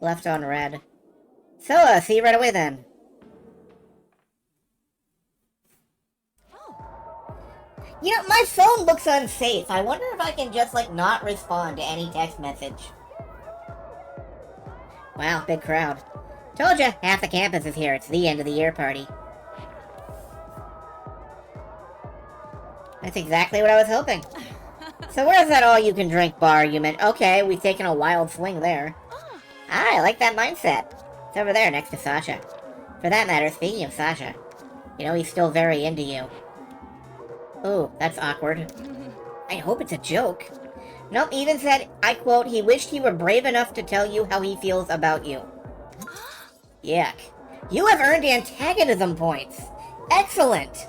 Left on red. So, see you right away then. You know, my phone looks unsafe. I wonder if I can just, like, not respond to any text message. Wow, big crowd. Told ya, half the campus is here. It's the end of the year party. That's exactly what I was hoping. So where's that all-you-can-drink bar you meant? Okay, we've taken a wild swing there. I like that mindset. It's over there next to Sasha. For that matter, speaking of Sasha, you know he's still very into you. Ooh, that's awkward. I hope it's a joke. Nope, even said, I quote, he wished he were brave enough to tell you how he feels about you. Yuck. You have earned antagonism points. Excellent.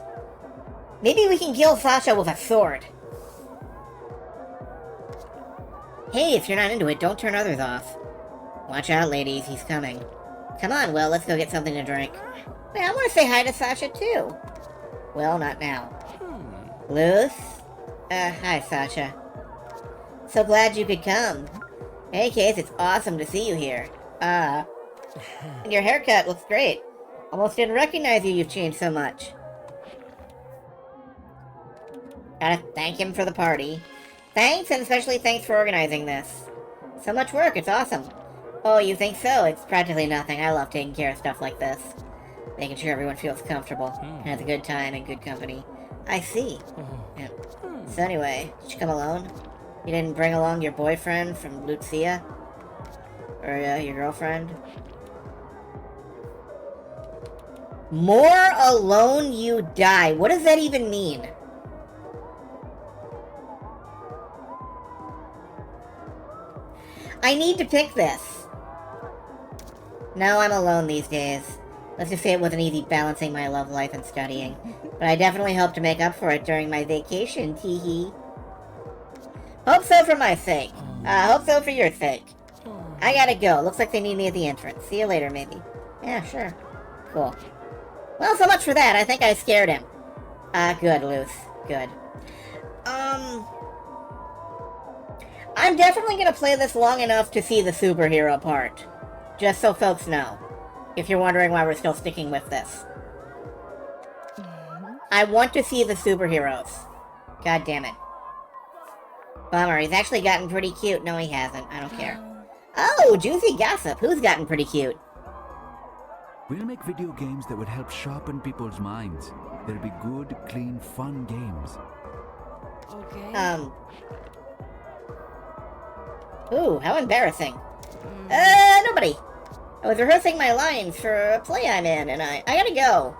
Maybe we can kill Sasha with a sword. Hey, if you're not into it, don't turn others off. Watch out, ladies, he's coming. Come on, Will, let's go get something to drink. Wait, I want to say hi to Sasha, too. Well, not now. Luz? Hi, Sasha. So glad you could come. In any case, it's awesome to see you here. And your haircut looks great. Almost didn't recognize you, you've changed so much. Gotta thank him for the party. Thanks, and especially thanks for organizing this. So much work, it's awesome. Oh, you think so? It's practically nothing. I love taking care of stuff like this. Making sure everyone feels comfortable and has a good time in good company. I see. Yeah. So anyway, did you come alone? You didn't bring along your boyfriend from Lucia? Or your girlfriend? More alone you die. What does that even mean? I need to pick this. No, I'm alone these days. Let's just say it wasn't easy balancing my love life and studying. But I definitely hope to make up for it during my vacation, tee-hee. Hope so for my sake. Hope so for your sake. I gotta go. Looks like they need me at the entrance. See you later, maybe. Yeah, sure. Cool. Well, so much for that. I think I scared him. Good, Luce. Good. I'm definitely gonna play this long enough to see the superhero part. Just so folks know. If you're wondering why we're still sticking with this. I want to see the superheroes. God damn it. Bummer, he's actually gotten pretty cute. No, he hasn't. I don't care. Oh, juicy gossip. Who's gotten pretty cute? We'll make video games that would help sharpen people's minds. They'll be good, clean, fun games. Okay. Ooh, how embarrassing. Nobody. I was rehearsing my lines for a play I'm in, and I gotta go.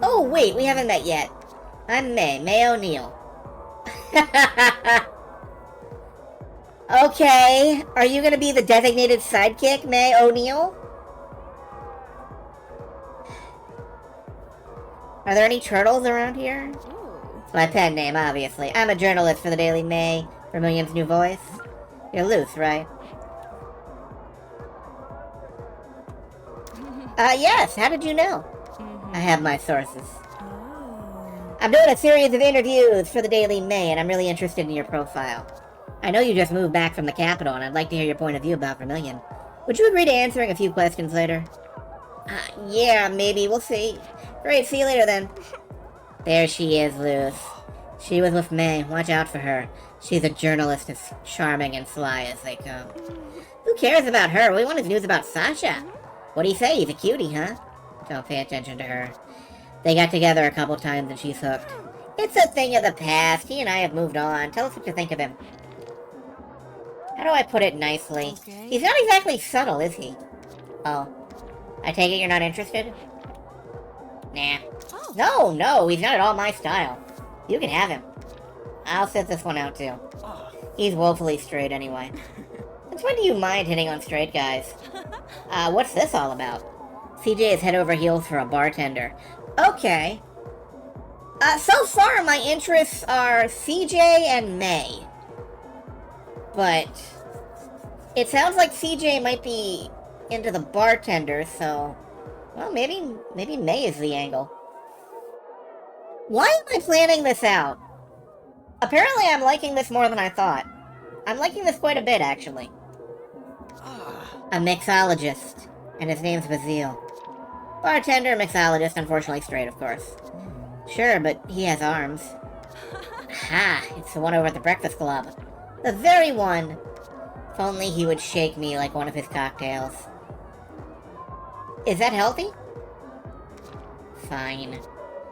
Oh, wait, we haven't met yet. I'm May O'Neill. Okay, are you gonna be the designated sidekick, May O'Neill? Are there any turtles around here? It's my pen name, obviously. I'm a journalist for the Daily May, Vermillion's new voice. You're Luce, right? Yes, how did you know? I have my sources. I'm doing a series of interviews for the Daily May, and I'm really interested in your profile. I know you just moved back from the capital, and I'd like to hear your point of view about Vermilion. Would you agree to answering a few questions later? Yeah, maybe. We'll see. Great, see you later then. There she is, Luce. She was with May. Watch out for her. She's a journalist as charming and sly as they come. Who cares about her? We wanted news about Sasha. What do you say? He's a cutie, huh? Don't pay attention to her. They got together a couple times and she's hooked. It's a thing of the past. He and I have moved on. Tell us what you think of him. How do I put it nicely? Okay. He's not exactly subtle, is he? Oh. I take it you're not interested? Nah. Oh. No, he's not at all my style. You can have him. I'll sit this one out, too. He's woefully straight, anyway. Since when do you mind hitting on straight guys? What's this all about? CJ is head over heels for a bartender. Okay. So far, my interests are CJ and May. But it sounds like CJ might be into the bartender, so... Well, maybe May is the angle. Why am I planning this out? Apparently I'm liking this more than I thought. I'm liking this quite a bit, actually. A mixologist, and his name's Basile. Bartender, mixologist, unfortunately straight, of course. Sure, but he has arms. Ha! It's the one over at the Breakfast Club. The very one! If only he would shake me like one of his cocktails. Is that healthy? Fine.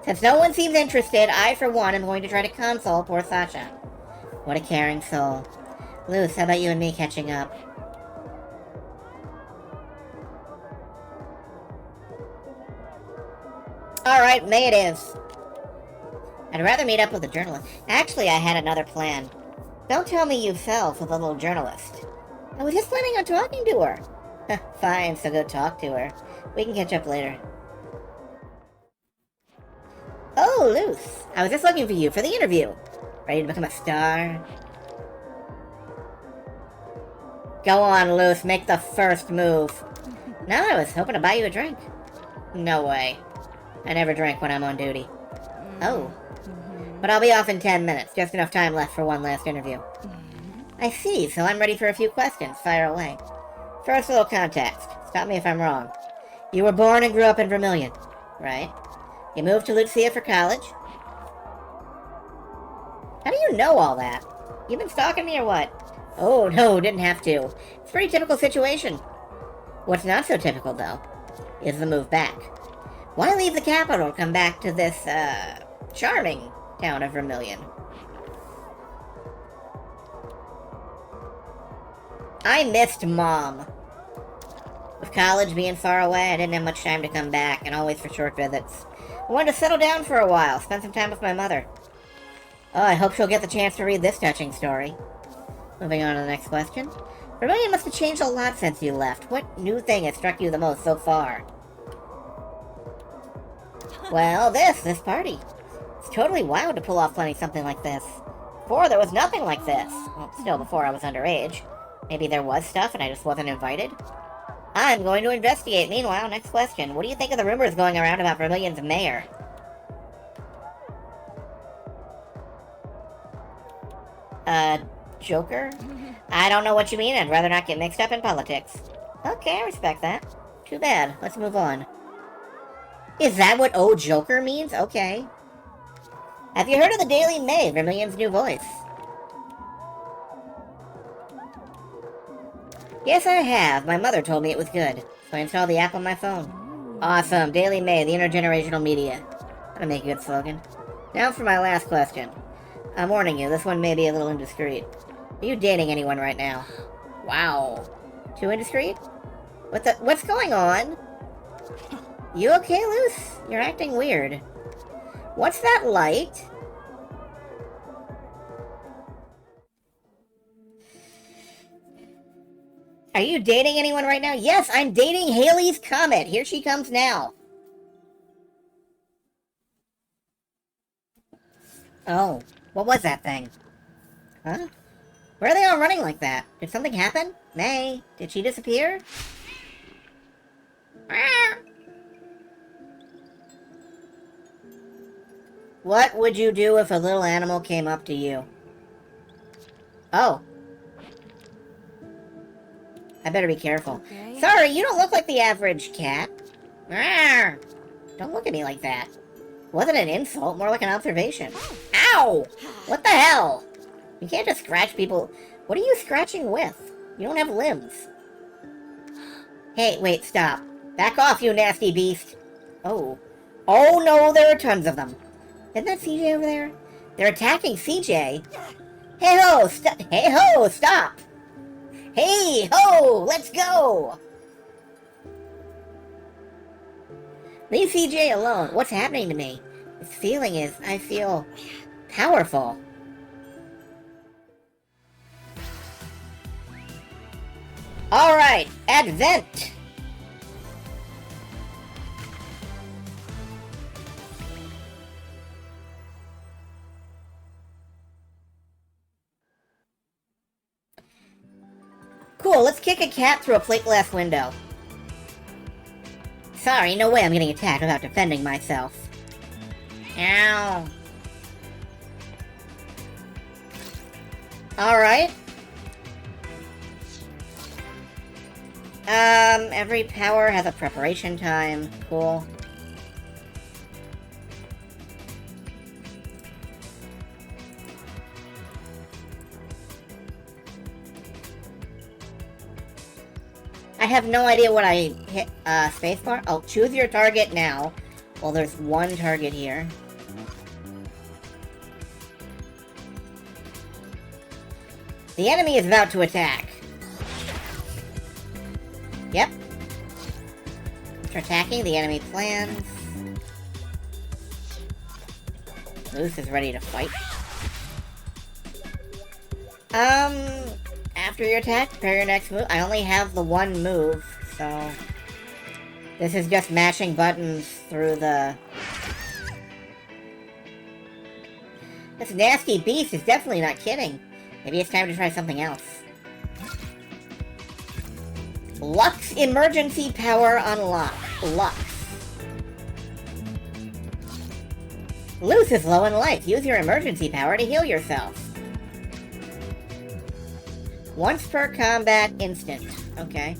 Since no one seems interested, I, for one, am going to try to console poor Sasha. What a caring soul. Luce, how about you and me catching up? Alright, May it is. I'd rather meet up with a journalist. Actually, I had another plan. Don't tell me you fell for the little journalist. I was just planning on talking to her. Fine, so go talk to her. We can catch up later. Oh, Luce. I was just looking for you for the interview. Ready to become a star? Go on, Luce. Make the first move. No, I was hoping to buy you a drink. No way. I never drink when I'm on duty. Oh. But I'll be off in 10 minutes. Just enough time left for one last interview. I see, so I'm ready for a few questions. Fire away. First, a little context. Stop me if I'm wrong. You were born and grew up in Vermilion, right? You moved to Lucia for college. How do you know all that? You been stalking me or what? Oh, no, didn't have to. It's a pretty typical situation. What's not so typical, though, is the move back. Why leave the capital to come back to this, charming town of Vermilion? I missed Mom. With college being far away, I didn't have much time to come back, and always for short visits. I wanted to settle down for a while, spend some time with my mother. Oh, I hope she'll get the chance to read this touching story. Moving on to the next question. Vermilion must have changed a lot since you left. What new thing has struck you the most so far? Well, this party. It's totally wild to pull off planning something like this. Before, there was nothing like this. Well, still before I was underage. Maybe there was stuff and I just wasn't invited? I'm going to investigate. Meanwhile, next question. What do you think of the rumors going around about Vermilion's mayor? Joker? I don't know what you mean. I'd rather not get mixed up in politics. Okay, I respect that. Too bad. Let's move on. Is that what Oh Joker means? Okay. Have you heard of the Daily May, Vermilion's new voice? Yes, I have. My mother told me it was good, so I installed the app on my phone. Awesome. Daily May, the intergenerational media. That'll make a good slogan. Now for my last question. I'm warning you, this one may be a little indiscreet. Are you dating anyone right now? Wow. Too indiscreet? What's going on? You okay, Luce? You're acting weird. What's that light? Are you dating anyone right now? Yes, I'm dating Haley's Comet. Here she comes now. Oh, what was that thing? Huh? Where are they all running like that? Did something happen? May, did she disappear? What would you do if a little animal came up to you? Oh. I better be careful. Okay. Sorry, you don't look like the average cat. Rawr! Don't look at me like that. Wasn't an insult, more like an observation. Ow! What the hell? You can't just scratch people. What are you scratching with? You don't have limbs. Hey, wait, stop. Back off, you nasty beast. Oh. Oh no, there are tons of them. Isn't that CJ over there? They're attacking CJ. Hey ho, hey ho, stop. Hey ho, let's go. Leave CJ alone. What's happening to me? This feeling is, I feel powerful. Alright, Advent! Cool, let's kick a cat through a plate glass window. Sorry, no way I'm getting attacked without defending myself. Ow. Alright. Every power has a preparation time. Cool. I have no idea what I hit, spacebar. Oh, choose your target now. Well, there's one target here. The enemy is about to attack. Yep. After attacking, the enemy plans. Luce is ready to fight. After your attack, prepare your next move. I only have the one move, so... This is just mashing buttons through the... This nasty beast is definitely not kidding. Maybe it's time to try something else. Lux emergency power unlock. Lux. Luce is low in life. Use your emergency power to heal yourself. Once per combat instant. Okay.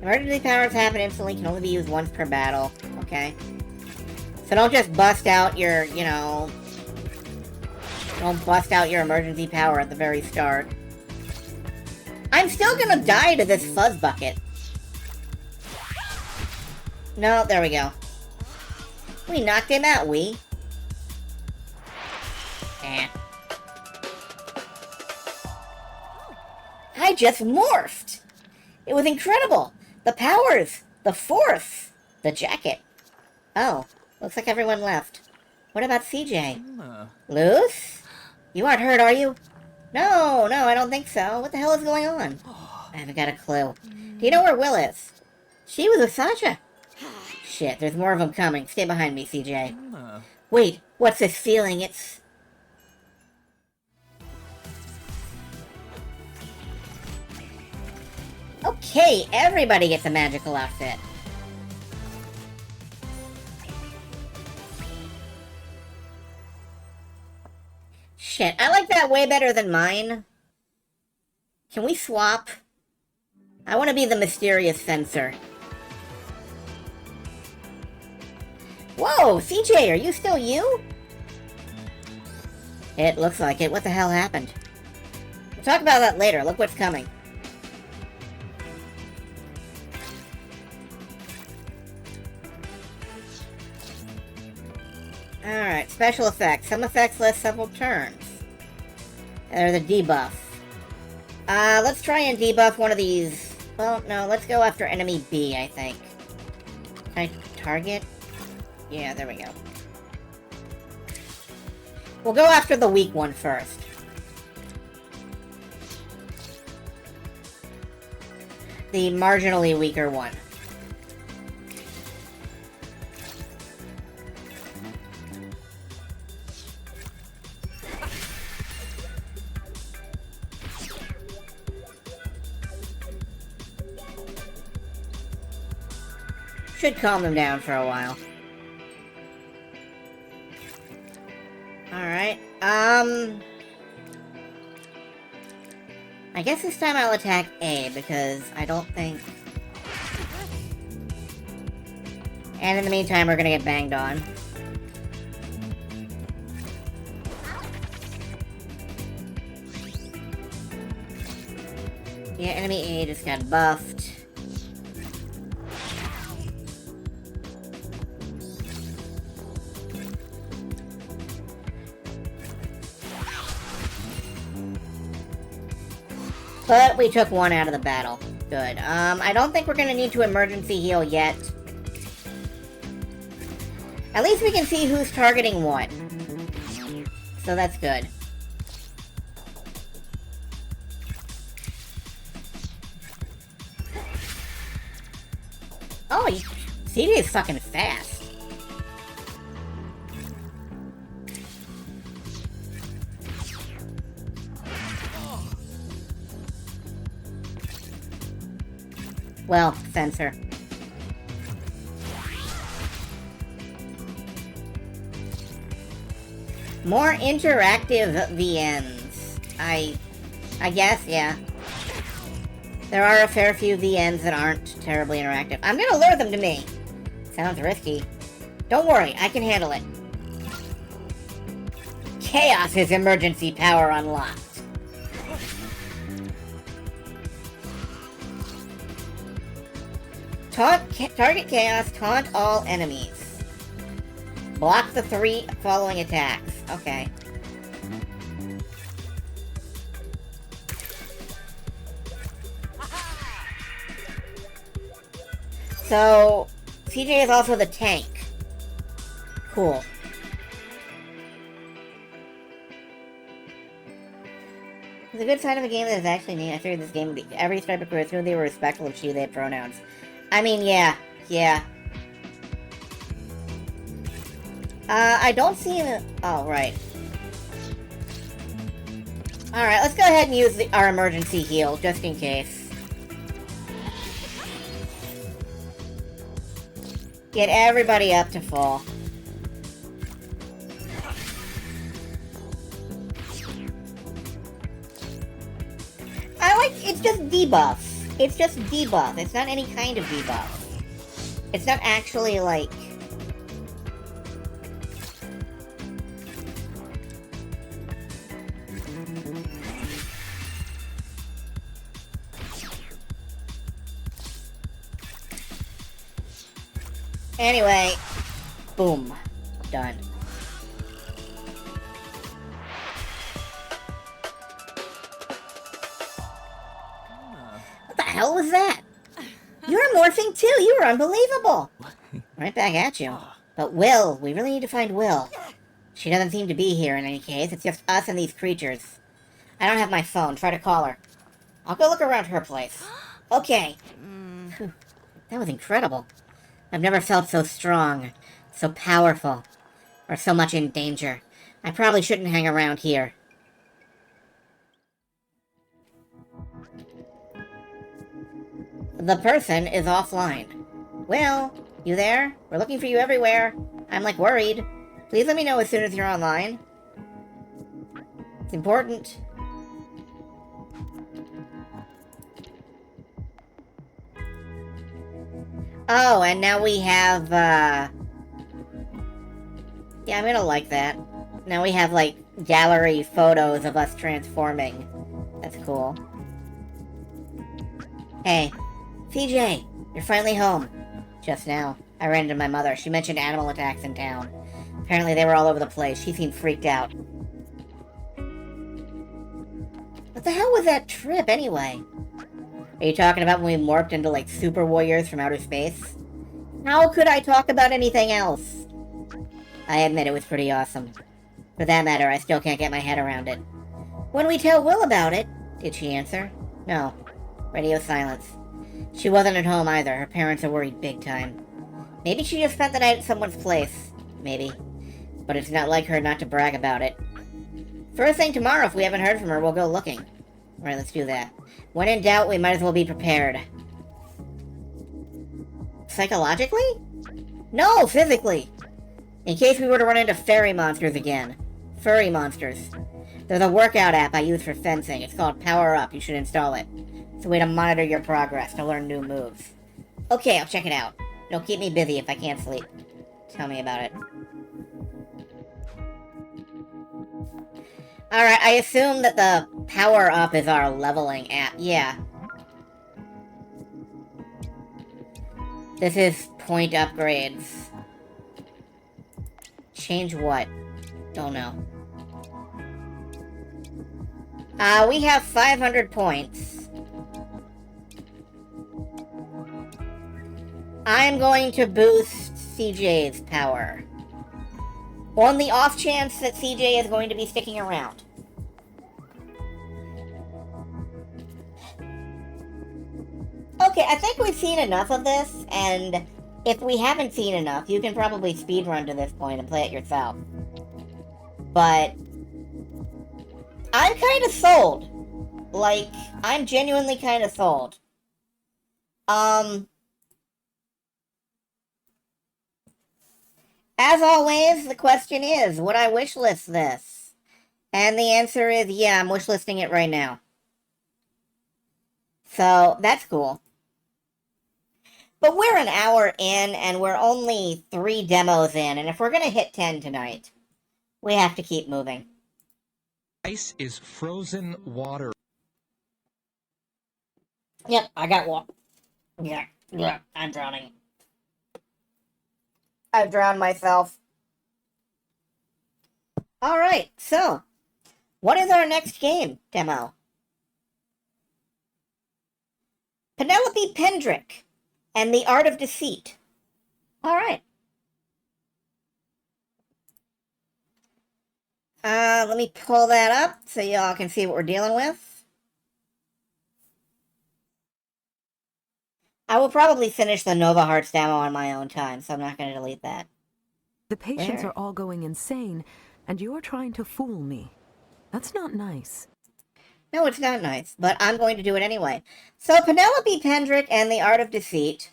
Emergency powers happen instantly, can only be used once per battle. Okay. So don't just bust out your, you know... Don't bust out your emergency power at the very start. I'm still gonna die to this fuzz bucket. No, there we go. We knocked him out, Eh. I just morphed! It was incredible! The powers! The force! The jacket. Oh, looks like everyone left. What about CJ? Luce? You aren't hurt, are you? No, I don't think so. What the hell is going on? I haven't got a clue. Do you know where Will is? She was with Sasha. Shit, there's more of them coming. Stay behind me, CJ. Wait, what's this feeling? It's... Okay, everybody gets a magical outfit. Shit, I like that way better than mine. Can we swap? I want to be the mysterious fencer. Whoa, CJ, are you still you? It looks like it. What the hell happened? We'll talk about that later. Look what's coming. Alright, special effects. Some effects last several turns. There's a debuff. Let's try and debuff one of these. Well, no, let's go after enemy B, I think. Can I target? Yeah, there we go. We'll go after the weak one first. The marginally weaker one. Should calm them down for a while. Alright, I guess this time I'll attack A, because I don't think... And in the meantime, we're gonna get banged on. Yeah, enemy A just got buffed. But we took one out of the battle. Good. I don't think we're gonna need to emergency heal yet. At least we can see who's targeting what. So that's good. Oh, CD is fucking fast. Well, censor. More interactive VNs. I guess, yeah. There are a fair few VNs that aren't terribly interactive. I'm gonna lure them to me. Sounds risky. Don't worry, I can handle it. Chaos's emergency power unlocked. Target Chaos, taunt all enemies. Block the 3 following attacks. Okay. So, CJ is also the tank. Cool. It's a good sign of a game that is actually neat. I figured this game would be every striper crew, as they were respectful of she, they had pronouns. I mean, yeah. I don't see the... Oh, right. Alright, let's go ahead and use our emergency heal, just in case. Get everybody up to full. it's just debuffs. It's just debuff. It's not any kind of debuff. It's not actually, like... Anyway, boom. Done. What the hell was that? You're morphing too! You were unbelievable! Right back at you. But Will, we really need to find Will. She doesn't seem to be here in any case. It's just us and these creatures. I don't have my phone. Try to call her. I'll go look around her place. Okay. Phew. That was incredible. I've never felt so strong, so powerful, or so much in danger. I probably shouldn't hang around here. The person is offline. Will, you there? We're looking for you everywhere. I'm, like, worried. Please let me know as soon as you're online. It's important. Oh, and now we have, yeah, I'm gonna like that. Now we have, like, gallery photos of us transforming. That's cool. Hey, CJ, you're finally home. Just now. I ran into my mother. She mentioned animal attacks in town. Apparently they were all over the place. She seemed freaked out. What the hell was that trip, anyway? Are you talking about when we morphed into, like, super warriors from outer space? How could I talk about anything else? I admit it was pretty awesome. For that matter, I still can't get my head around it. When we tell Will about it, did she answer? No. Radio silence. She wasn't at home either. Her parents are worried big time. Maybe she just spent the night at someone's place. Maybe. But it's not like her not to brag about it. First thing tomorrow, if we haven't heard from her, we'll go looking. Alright, let's do that. When in doubt, we might as well be prepared. Psychologically? No, physically! In case we were to run into fairy monsters again. Furry monsters. There's a workout app I use for fencing. It's called Power Up. You should install it. It's a way to monitor your progress, to learn new moves. Okay, I'll check it out. It'll keep me busy if I can't sleep. Tell me about it. Alright, I assume that the Power Up is our leveling app. Yeah. This is point upgrades. Change what? Don't know. We have 500 points. I'm going to boost CJ's power. On the off chance that CJ is going to be sticking around. Okay, I think we've seen enough of this, and if we haven't seen enough, you can probably speedrun to this point and play it yourself. But I'm kind of sold. Like, I'm genuinely kind of sold. As always, the question is, would I wishlist this? And the answer is, yeah, I'm wishlisting it right now. So, that's cool. But we're an hour in, and we're only 3 demos in, and if we're gonna hit 10 tonight, we have to keep moving. Ice is frozen water. Yep, I got one. Yeah, I'm drowning. I've drowned myself. Alright, so, what is our next game demo? Penelope Pendrick and the Art of Deceit. Alright. Let me pull that up so y'all can see what we're dealing with. I will probably finish the Nova Hearts demo on my own time, so I'm not going to delete that. The patients Where? are all going insane, and you're trying to fool me. That's not nice. No, it's not nice, but I'm going to do it anyway. So, Penelope Pendrick and the Art of Deceit.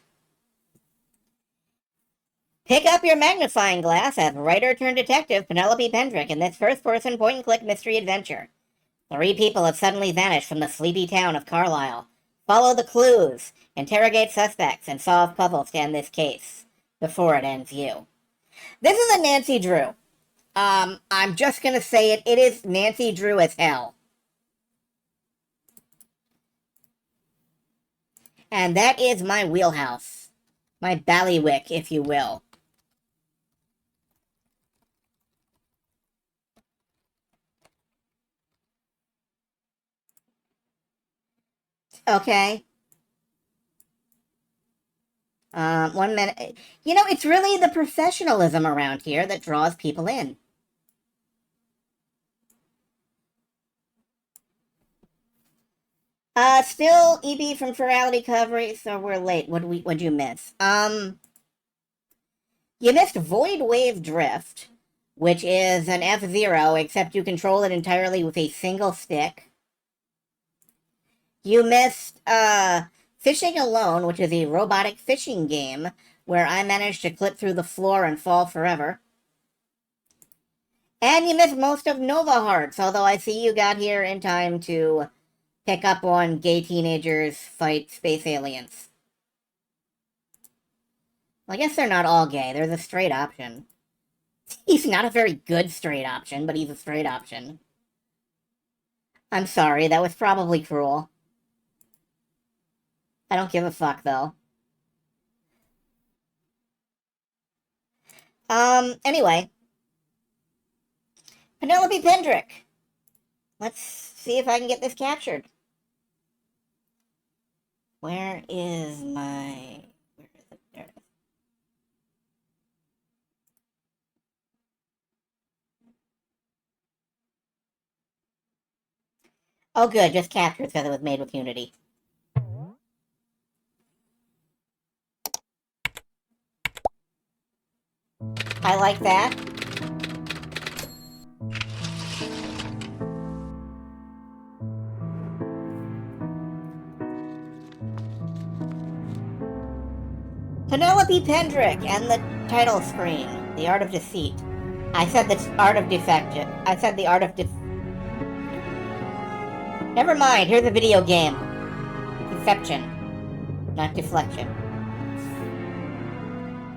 Pick up your magnifying glass as writer-turned-detective Penelope Pendrick in this first-person point-and-click mystery adventure. 3 people have suddenly vanished from the sleepy town of Carlisle. Follow the clues, interrogate suspects, and solve puzzles to end this case before it ends you. This is a Nancy Drew. I'm just gonna say it. It is Nancy Drew as hell. And that is my wheelhouse. My ballywick, if you will. Okay. 1 minute. You know, it's really the professionalism around here that draws people in. Still EB from Ferality Recovery, so we're late. What'd you miss? You missed Void Wave Drift, which is an F-Zero, except you control it entirely with a single stick. You missed, Fishing Alone, which is a robotic fishing game, where I managed to clip through the floor and fall forever. And you missed most of Nova Hearts, although I see you got here in time to pick up on gay teenagers fight space aliens. Well, I guess they're not all gay. There's a straight option. He's not a very good straight option, but he's a straight option. I'm sorry, that was probably cruel. I don't give a fuck, though. Anyway. Penelope Pendrick. Let's see if I can get this captured. Where is my... Where is it? There it is. Oh, good. Just captured because it was made with Unity. I like that. Penelope Pendrick and the title screen. The Art of Deceit. I said the Art of Defection. I said the Art of Never mind, here's a video game. Deception. Not deflection.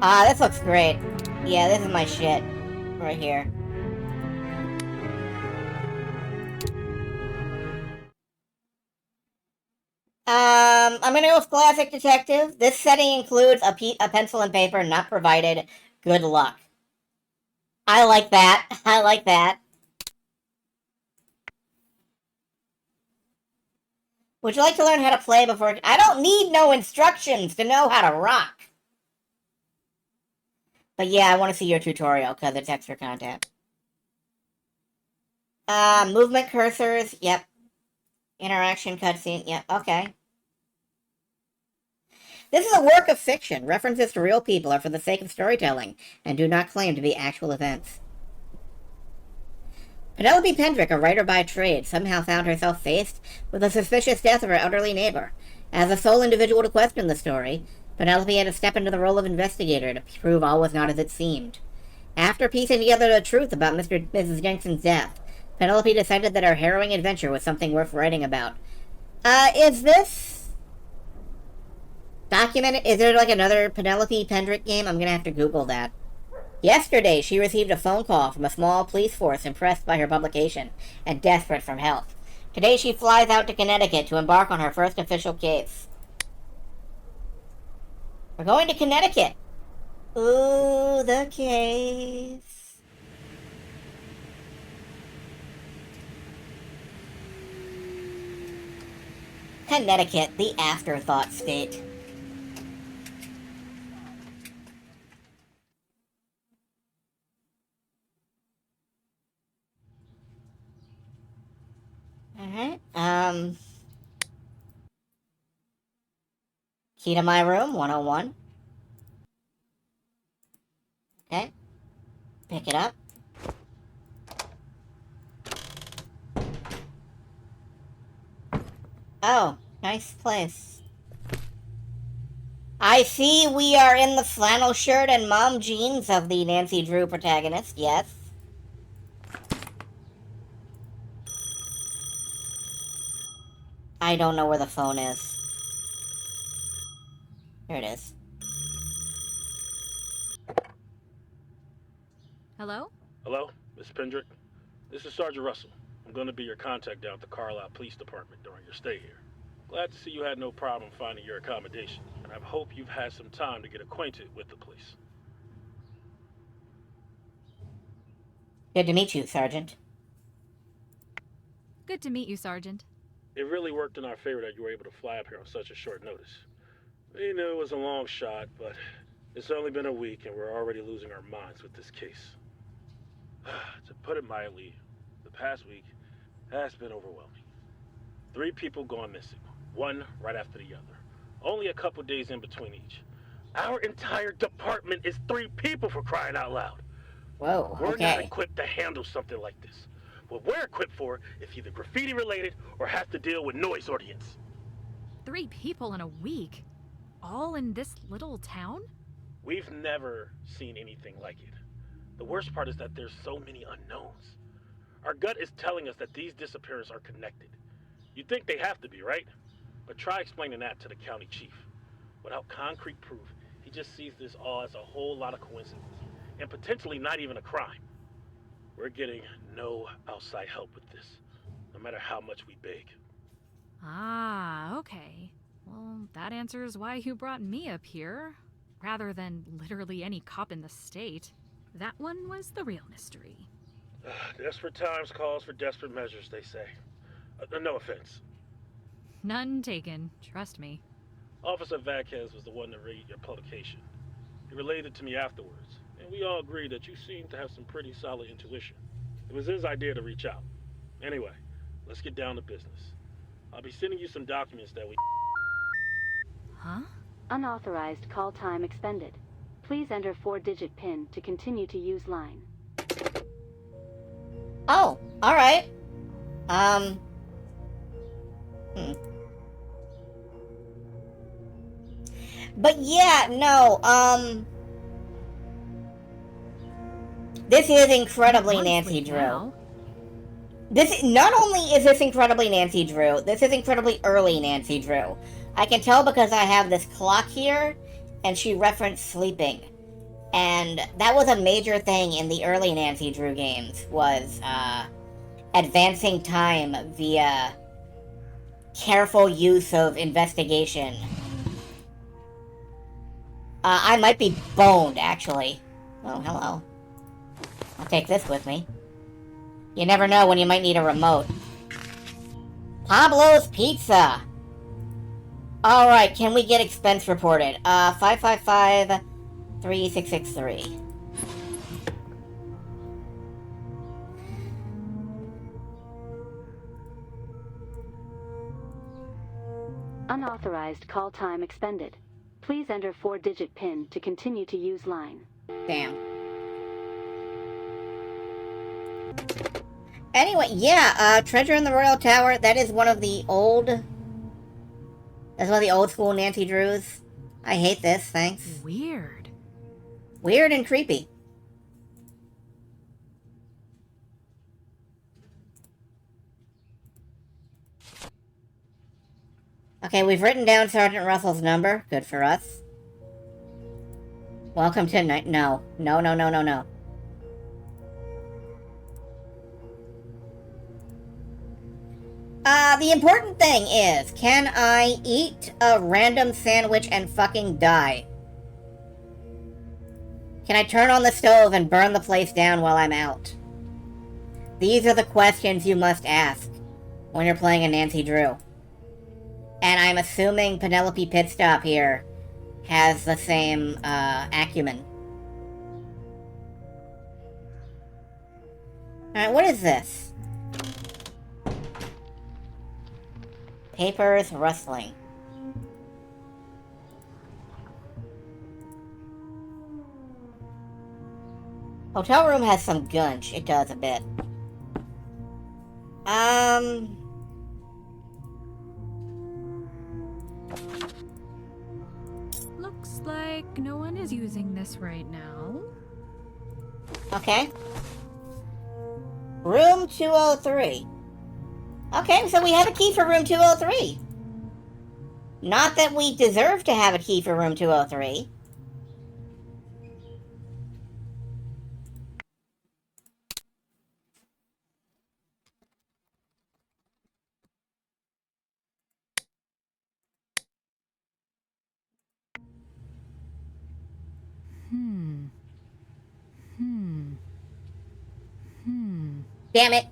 Ah, this looks great. Yeah, this is my shit. Right here. I'm gonna go with Classic Detective. This setting includes a pencil and paper not provided. Good luck. I like that. I like that. Would you like to learn how to play before... I don't need no instructions to know how to rock. But yeah, I want to see your tutorial, because it's extra content. Movement cursors, yep. Interaction cutscene, yep, okay. This is a work of fiction. References to real people are for the sake of storytelling, and do not claim to be actual events. Penelope Pendrick, a writer by trade, somehow found herself faced with the suspicious death of her elderly neighbor. As the sole individual to question the story, Penelope had to step into the role of investigator to prove all was not as it seemed. After piecing together the truth about Mrs. Jenkins's death, Penelope decided that her harrowing adventure was something worth writing about. Is this documented? Is there like another Penelope Pendrick game? I'm gonna have to Google that. Yesterday, she received a phone call from a small police force impressed by her publication and desperate for help. Today, she flies out to Connecticut to embark on her first official case. We're going to Connecticut. Ooh, the case. Connecticut, the afterthought state. Alright, key to my room, 101. Okay. Pick it up. Oh, nice place. I see we are in the flannel shirt and mom jeans of the Nancy Drew protagonist, yes. I don't know where the phone is. Here it is. Hello? Hello, Miss Pendrick. This is Sergeant Russell. I'm going to be your contact down at the Carlisle Police Department during your stay here. Glad to see you had no problem finding your accommodation, and I hope you've had some time to get acquainted with the police. Good to meet you, Sergeant. Good to meet you, Sergeant. It really worked in our favor that you were able to fly up here on such a short notice. We knew it was a long shot, but it's only been a week and we're already losing our minds with this case. To put it mildly, the past week has been overwhelming. 3 people gone missing, one right after the other. Only a couple days in between each. Our entire department is 3 people, for crying out loud. Whoa, We're okay. not equipped to handle something like this. What we're equipped for is either graffiti related or have to deal with noise ordinance. 3 people in a week? All in this little town? We've never seen anything like it. The worst part is that there's so many unknowns. Our gut is telling us that these disappearances are connected. You'd think they have to be, right? But try explaining that to the county chief. Without concrete proof, he just sees this all as a whole lot of coincidences, and potentially not even a crime. We're getting no outside help with this, no matter how much we beg. Ah, okay. Well, that answers why you brought me up here, rather than literally any cop in the state. That one was the real mystery. Desperate times calls for desperate measures, they say. No offense. None taken, trust me. Officer Vasquez was the one to read your publication. He relayed it to me afterwards, and we all agreed that you seemed to have some pretty solid intuition. It was his idea to reach out. Anyway, let's get down to business. I'll be sending you some documents that we... Huh? Unauthorized call time expended. Please enter 4-digit PIN to continue to use line. Oh, alright. But yeah, no, this is incredibly Nancy Drew. Now. Not only is this incredibly Nancy Drew, this is incredibly early Nancy Drew. I can tell because I have this clock here, and she referenced sleeping. And that was a major thing in the early Nancy Drew games, was, advancing time via careful use of investigation. I might be boned, actually. Oh, hello. I'll take this with me. You never know when you might need a remote. Pablo's Pizza! Alright, can we get expense reported? 555-3663. Unauthorized call time expended. Please enter 4-digit PIN to continue to use line. Damn. Anyway, yeah, Treasure in the Royal Tower, that is one of the old... That's one of the old school Nancy Drews. I hate this, thanks. Weird. Weird and creepy. Okay, we've written down Sergeant Russell's number. Good for us. Welcome to night. No. No, no, no, no, no. The important thing is, can I eat a random sandwich and fucking die? Can I turn on the stove and burn the place down while I'm out? These are the questions you must ask when you're playing a Nancy Drew. And I'm assuming Penelope Pitstop here has the same, acumen. Alright, what is this? Papers rustling. Hotel room has some gunch. It does a bit. Looks like no one is using this right now. Okay. Room 203. Okay, so we have a key for room 203. Not that we deserve to have a key for room 203. Damn it.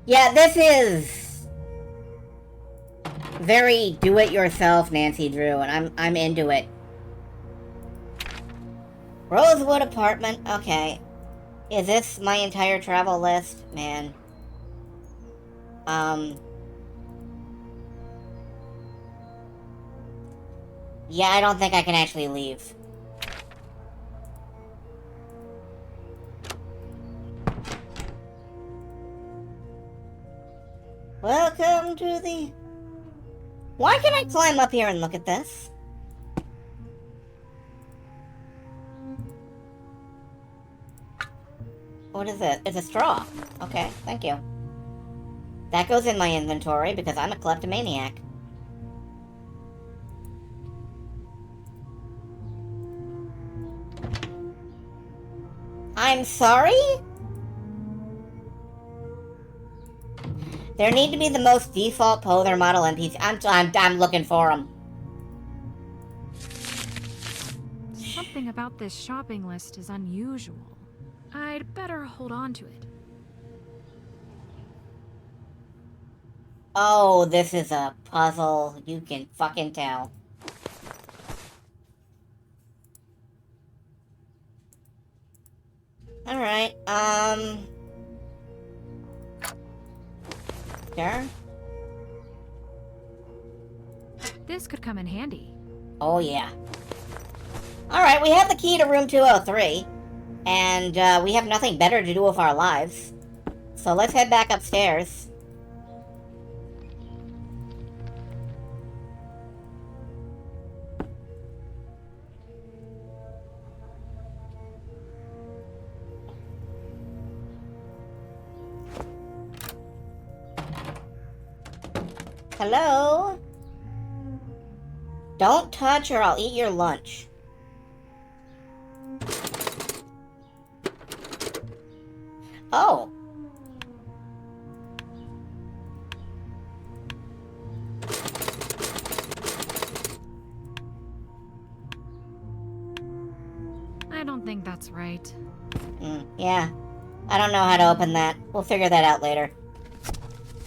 Yeah, this is very do-it-yourself, Nancy Drew, and I'm into it. Rosewood apartment. Okay. Is this my entire travel list? Man. Yeah, I don't think I can actually leave. Welcome to the... Why can I climb up here and look at this? What is it? It's a straw. Okay, thank you. That goes in my inventory because I'm a kleptomaniac. I'm sorry? There need to be the most default polar model NPC. I'm looking for them. Something about this shopping list is unusual. I'd better hold on to it. Oh, this is a puzzle. You can fucking tell. Alright, Sure. This could come in handy. Oh, yeah. Alright, we have the key to room 203. And, we have nothing better to do with our lives. So let's head back upstairs. Hello? Don't touch or I'll eat your lunch. Oh. I don't think that's right. Yeah. I don't know how to open that. We'll figure that out later.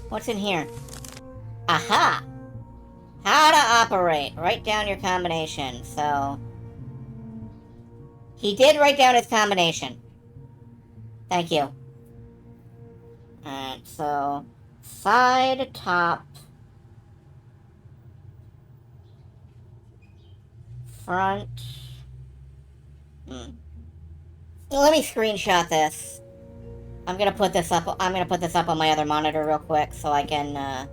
What's in here? Aha! How to operate. Write down your combination. So... He did write down his combination. Thank you. Alright, so... Side, top... Front... Let me screenshot this. I'm gonna put this up on my other monitor real quick so I can,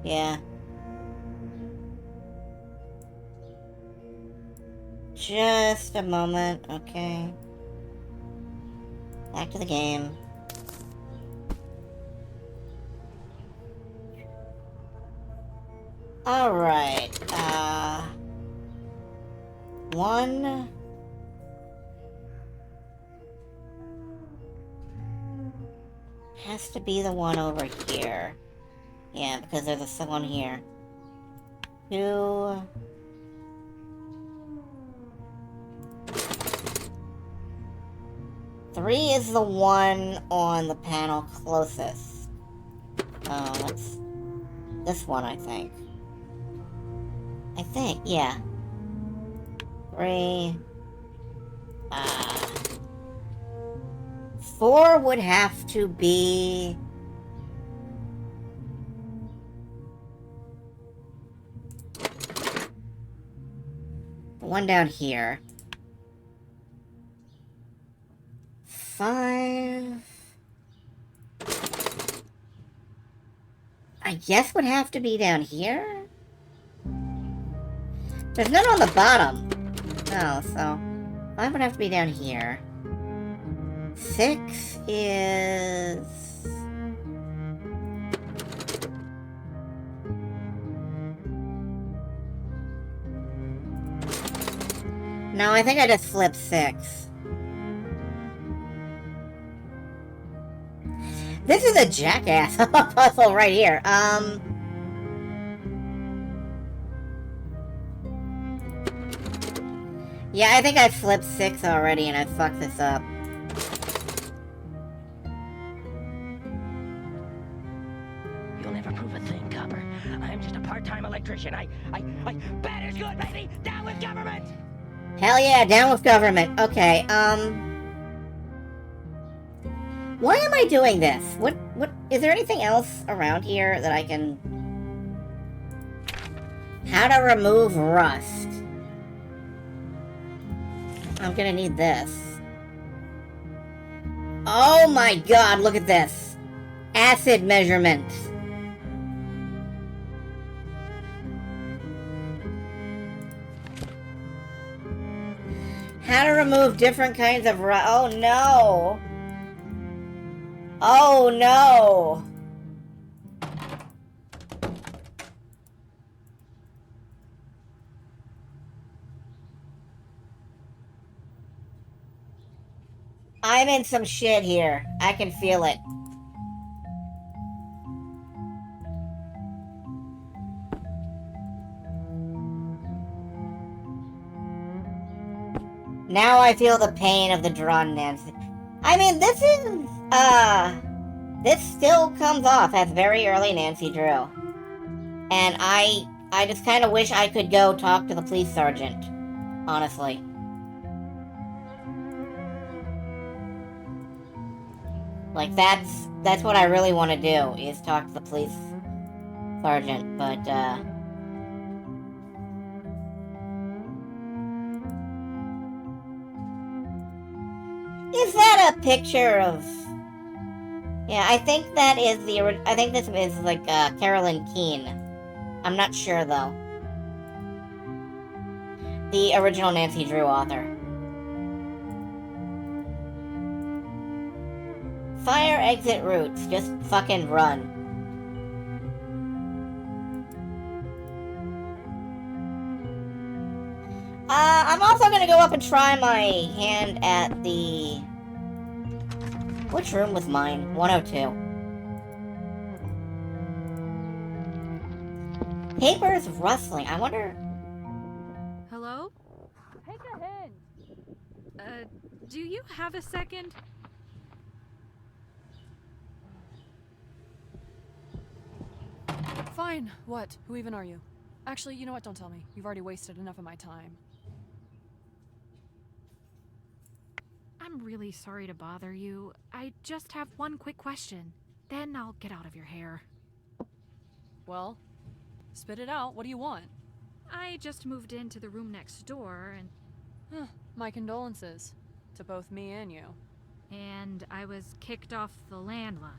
Yeah. Just a moment, okay. Back to the game. Alright, one... Has to be the one over here. Yeah, because there's one here. 2... Three is the one on the panel closest. Oh, that's this one, I think. Yeah. 3... 4 would have to be... the one down here. 5... I guess would have to be down here? There's none on the bottom. Oh, so 5 would have to be down here. 6 is... No, I think I just flipped 6. This is a jackass puzzle right here. Yeah, I think I flipped 6 already and I fucked this up. You'll never prove a thing, Copper. I'm just a part-time electrician. Bad is good, baby! Down with government! Hell yeah, down with government. Okay, why am I doing this? What, is there anything else around here that I can... How to remove rust. I'm gonna need this. Oh my god, look at this. Acid measurement. How to remove different kinds of rust. Oh no. Oh no! I'm in some shit here. I can feel it. Now I feel the pain of the drawn Nancy. I mean, this is, this still comes off as very early Nancy Drew. And I just kind of wish I could go talk to the police sergeant. Honestly. Like, that's what I really want to do, is talk to the police sergeant, but, Is that a picture of... Yeah, I think that is I think this is, like, Carolyn Keene. I'm not sure, though. The original Nancy Drew author. Fire exit routes. Just fucking run. I'm also gonna go up and try my hand at the... Which room was mine? 102. Papers rustling. I wonder... Hello? Take a hint! Do you have a second? Fine. What? Who even are you? Actually, you know what? Don't tell me. You've already wasted enough of my time. I'm really sorry to bother you. I just have one quick question. Then I'll get out of your hair. Well, spit it out. What do you want? I just moved into the room next door and... My condolences. To both me and you. And I was kicked off the landline.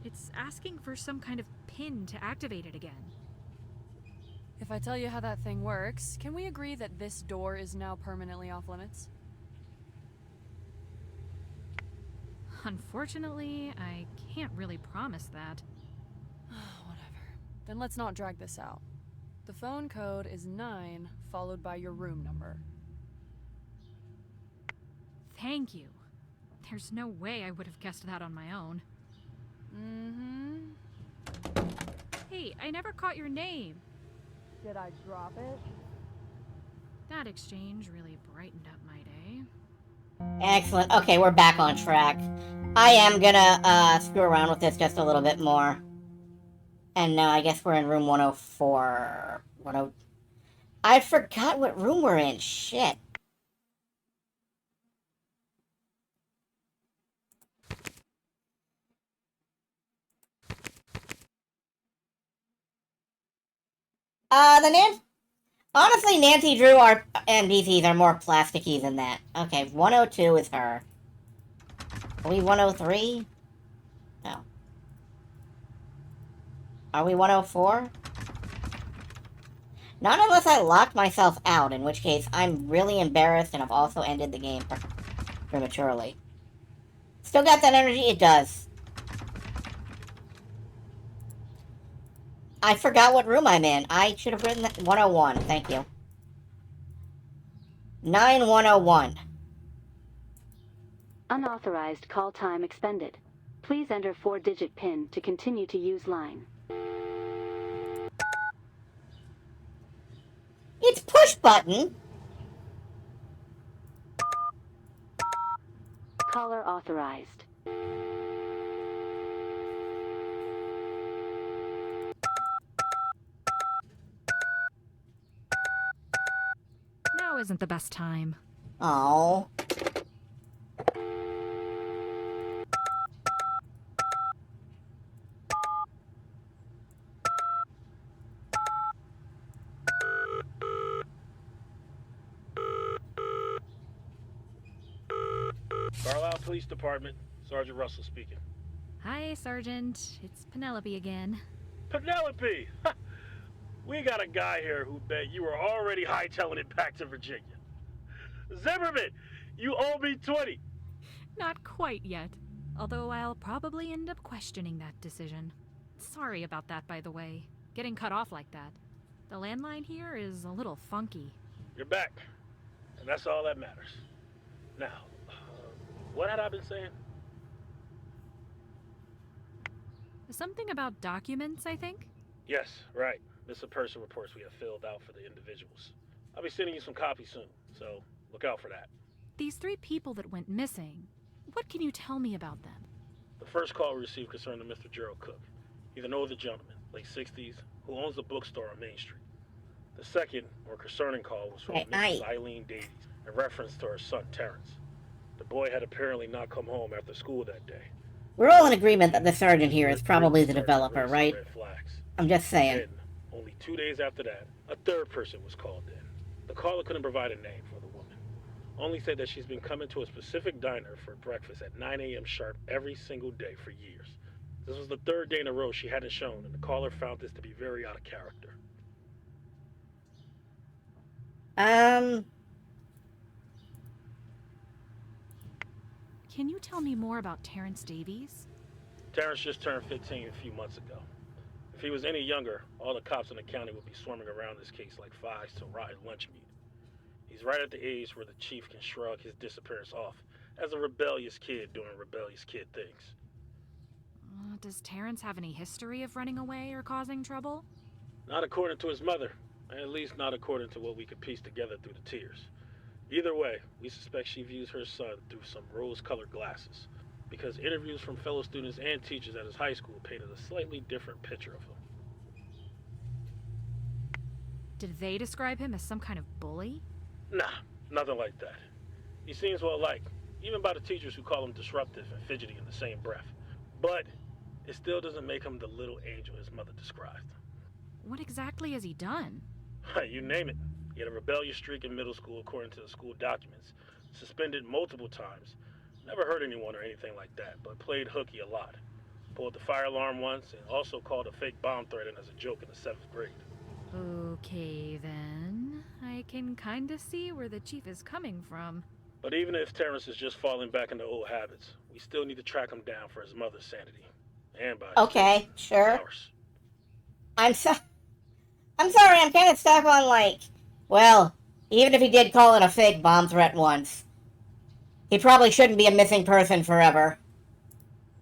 It's asking for some kind of pin to activate it again. If I tell you how that thing works, can we agree that this door is now permanently off limits? Unfortunately, I can't really promise that. Whatever. Then let's not drag this out. The phone code is 9, followed by your room number. Thank you. There's no way I would have guessed that on my own. Mm-hmm. Hey, I never caught your name. Did I drop it? That exchange really brightened up my day. Excellent. Okay, we're back on track. I am gonna, screw around with this just a little bit more. And now I guess we're in room 104. I forgot what room we're in. Shit. Honestly, Nancy Drew NPCs are more plasticky than that. Okay, 102 is her. Are we 103? No. Are we 104? Not unless I locked myself out, in which case I'm really embarrassed and I've also ended the game prematurely. Still got that energy? It does. I forgot what room I'm in. I should have written that. 101, thank you. 9101. Unauthorized call time expended. Please enter 4-digit PIN to continue to use line. It's push button. Caller authorized. Now isn't the best time. Oh. Carlisle Police Department, Sergeant Russell speaking. Hi, Sergeant. It's Penelope again. Penelope! We got a guy here who bet you were already hightailing it back to Virginia. Zimmerman, you owe me 20. Not quite yet, although I'll probably end up questioning that decision. Sorry about that, by the way. Getting cut off like that. The landline here is a little funky. You're back, and that's all that matters. Now, what had I been saying? Something about documents, I think? Yes, right. Missing person reports we have filled out for the individuals. I'll be sending you some copies soon, so look out for that. These 3 people that went missing, what can you tell me about them? The first call we received concerned a Mr. Gerald Cook. He's an older gentleman, late 60s, who owns a bookstore on Main Street. The second, more concerning call was from Mrs. Eileen Davies, in reference to her son, Terrence. The boy had apparently not come home after school that day. We're all in agreement that the sergeant here is probably the developer, right? I'm just saying. Then, only 2 days after that, a third person was called in. The caller couldn't provide a name for the woman. Only said that she's been coming to a specific diner for breakfast at 9 a.m. sharp every single day for years. This was the 3rd day in a row she hadn't shown, and the caller found this to be very out of character. Can you tell me more about Terrence Davies? Terrence just turned 15 a few months ago. If he was any younger, all the cops in the county would be swarming around this case like flies to a rotten lunch meat. He's right at the age where the chief can shrug his disappearance off as a rebellious kid doing rebellious kid things. Does Terrence have any history of running away or causing trouble? Not according to his mother, at least not according to what we could piece together through the tears. Either way, we suspect she views her son through some rose-colored glasses, because interviews from fellow students and teachers at his high school painted a slightly different picture of him. Did they describe him as some kind of bully? Nah, nothing like that. He seems well-liked, even by the teachers who call him disruptive and fidgety in the same breath. But it still doesn't make him the little angel his mother described. What exactly has he done? You name it. He had a rebellious streak in middle school according to the school documents, suspended multiple times, never hurt anyone or anything like that, but played hooky a lot. Pulled the fire alarm once and also called a fake bomb threat in as a joke in the 7th grade. Okay then, I can kinda see where the chief is coming from. But even if Terrence is just falling back into old habits, we still need to track him down for his mother's sanity. And by okay, sure. Ours. I'm sorry, I'm kind of stuck on, like, well, even if he did call it a fake bomb threat once, he probably shouldn't be a missing person forever.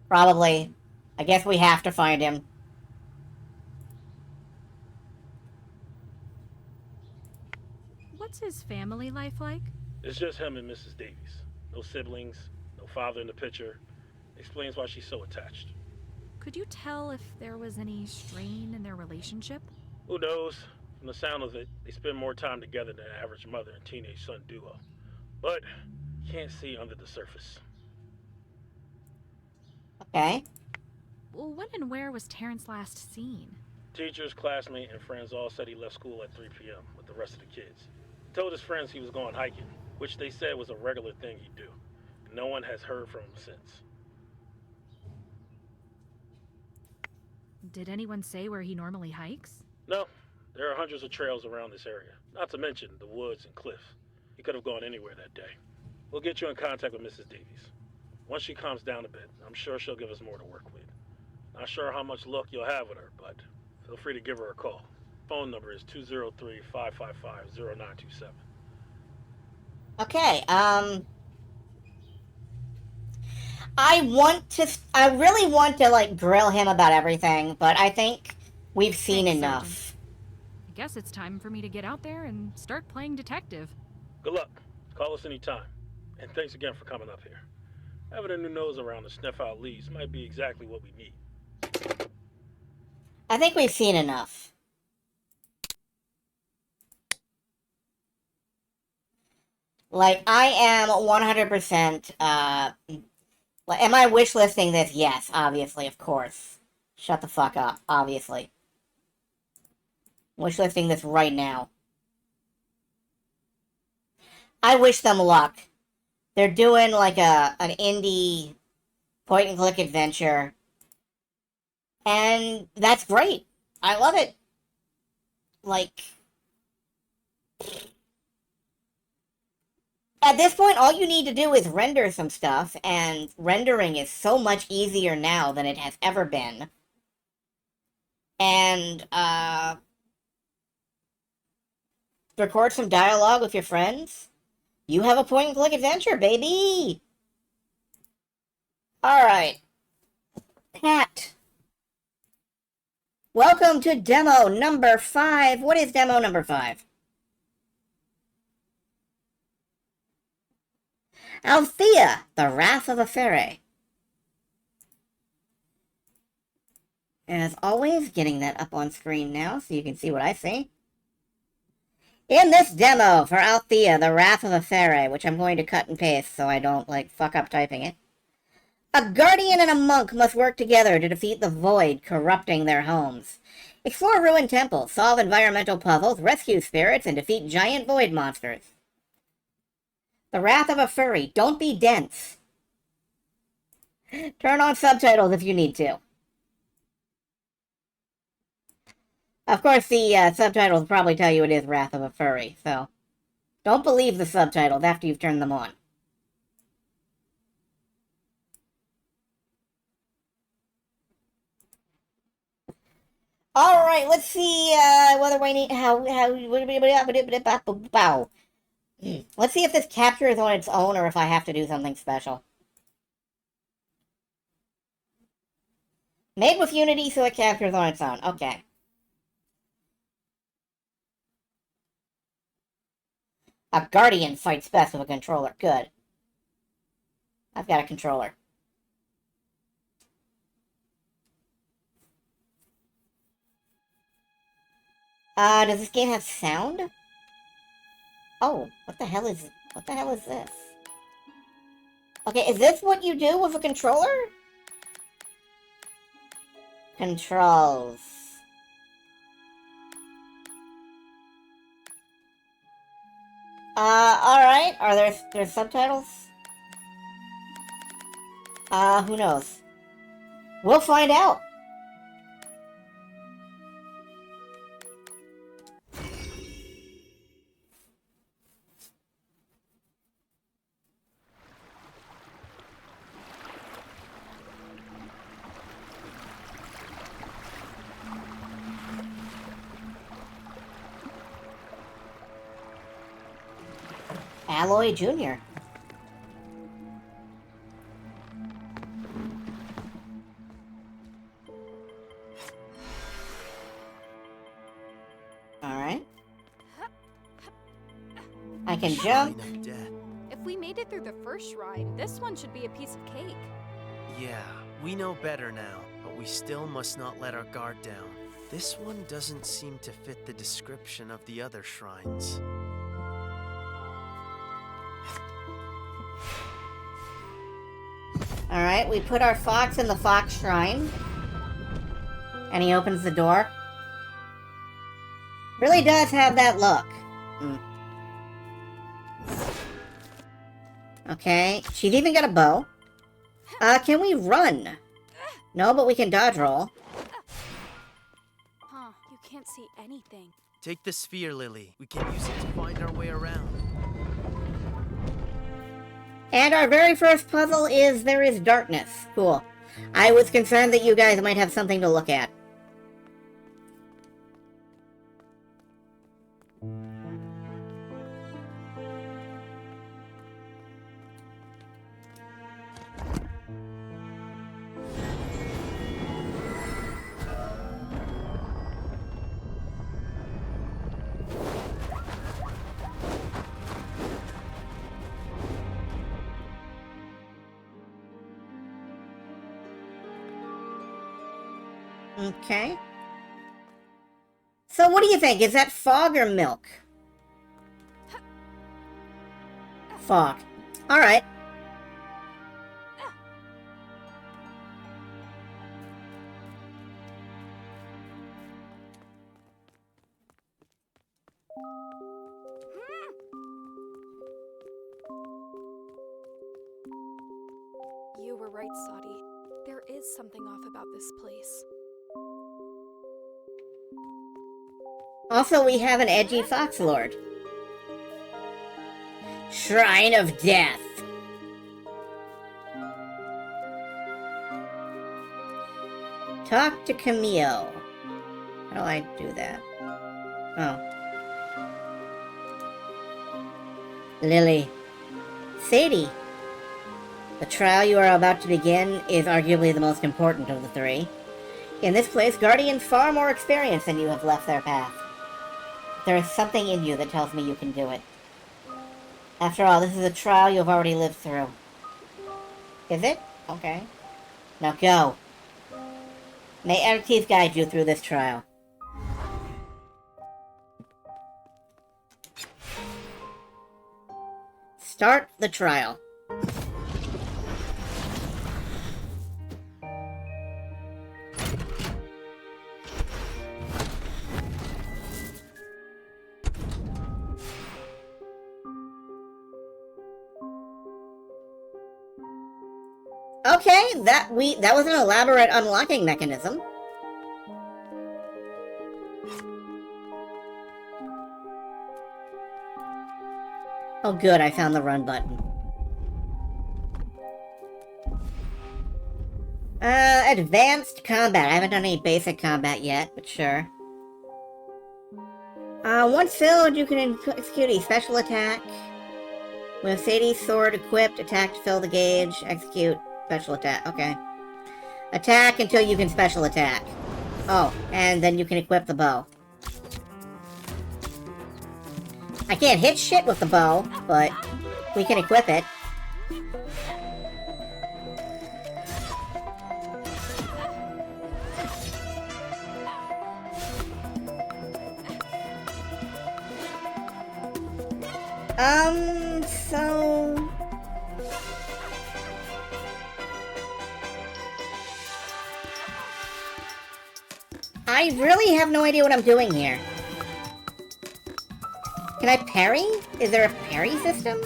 Probably. I guess we have to find him. What's his family life like? It's just him and Mrs. Davies. No siblings, no father in the picture. Explains why she's so attached. Could you tell if there was any strain in their relationship? Who knows? From the sound of it, they spend more time together than an average mother and teenage son duo. But can't see under the surface. Okay. Well, when and where was Terrence last seen? Teachers, classmates, and friends all said he left school at 3 p.m. with the rest of the kids. He told his friends he was going hiking, which they said was a regular thing he'd do. No one has heard from him since. Did anyone say where he normally hikes? No, There are hundreds of trails around this area, not to mention the woods and cliffs. He could have gone anywhere that day. We'll get you in contact with Mrs. Davies. Once she calms down a bit, I'm sure she'll give us more to work with. Not sure how much luck you'll have with her, but feel free to give her a call. Phone number is 203-555-0927. Okay, I really want to, like, grill him about everything, but I think we've seen Thanks, enough. Sergeant. I guess it's time for me to get out there and start playing detective. Good luck. Call us anytime. And thanks again for coming up here. Having a new nose around to sniff out leads might be exactly what we need. I think we've seen enough. Like, I am 100%, am I wishlisting this? Yes, obviously, of course. Shut the fuck up, obviously. Wishlisting this right now. I wish them luck. They're doing, like, an indie point-and-click adventure. And that's great. I love it. Like... At this point, all you need to do is render some stuff, and rendering is so much easier now than it has ever been. And, record some dialogue with your friends. You have a point-and-click adventure, baby! Alright. Pat. Welcome to demo number 5. What is demo number 5? Altheia, the Wrath of Aferi. And as always, getting that up on screen now so you can see what I see. In this demo for Altheia, the Wrath of Aferi, which I'm going to cut and paste so I don't, like, fuck up typing it. A guardian and a monk must work together to defeat the void corrupting their homes. Explore ruined temples, solve environmental puzzles, rescue spirits, and defeat giant void monsters. The Wrath of Aferi. Don't be dense. Turn on subtitles if you need to. Of course, the subtitles probably tell you it is Wrath of Aferi, so don't believe the subtitles after you've turned them on. All right, let's see whether we need Let's see if this captures on its own or if I have to do something special. Made with Unity so it captures on its own. Okay. A guardian fights best with a controller. Good. I've got a controller. Does this game have sound? Oh, what the hell is this? Okay, is this what you do with a controller? Controls. Alright. Are there subtitles? Who knows? We'll find out. Alloy Jr. Alright. I can jump. If we made it through the first shrine, this one should be a piece of cake. Yeah, we know better now, but we still must not let our guard down. This one doesn't seem to fit the description of the other shrines. Alright, we put our fox in the fox shrine. And he opens the door. Really does have that look. Okay, she's even got a bow. Can we run? No, but we can dodge roll. Huh, you can't see anything. Take the sphere, Lily. We can use it to find our way around. And our very first puzzle is there is darkness. Cool. I was concerned that you guys might have something to look at. Okay. So what do you think? Is that fog or milk? Fog. Alright. You were right, Sadi. There is something off about this place. Also, we have an edgy Fox Lord. Shrine of Death. Talk to Camille. How do I do that? Oh. Lily. Sadie. The trial you are about to begin is arguably the most important of the three. In this place, Guardians far more experienced than you have left their path. There is something in you that tells me you can do it. After all, this is a trial you have already lived through. Is it? Okay. Now go. May Everdeep guide you through this trial. Start the trial. Okay, that was an elaborate unlocking mechanism. Oh good, I found the run button. Advanced combat. I haven't done any basic combat yet, but sure. Once filled, you can execute a special attack. With Sadie's sword equipped, attack to fill the gauge, execute special attack. Okay. Attack until you can special attack. Oh, and then you can equip the bow. I can't hit shit with the bow, but we can equip it. So... I really have no idea what I'm doing here. Can I parry? Is there a parry system?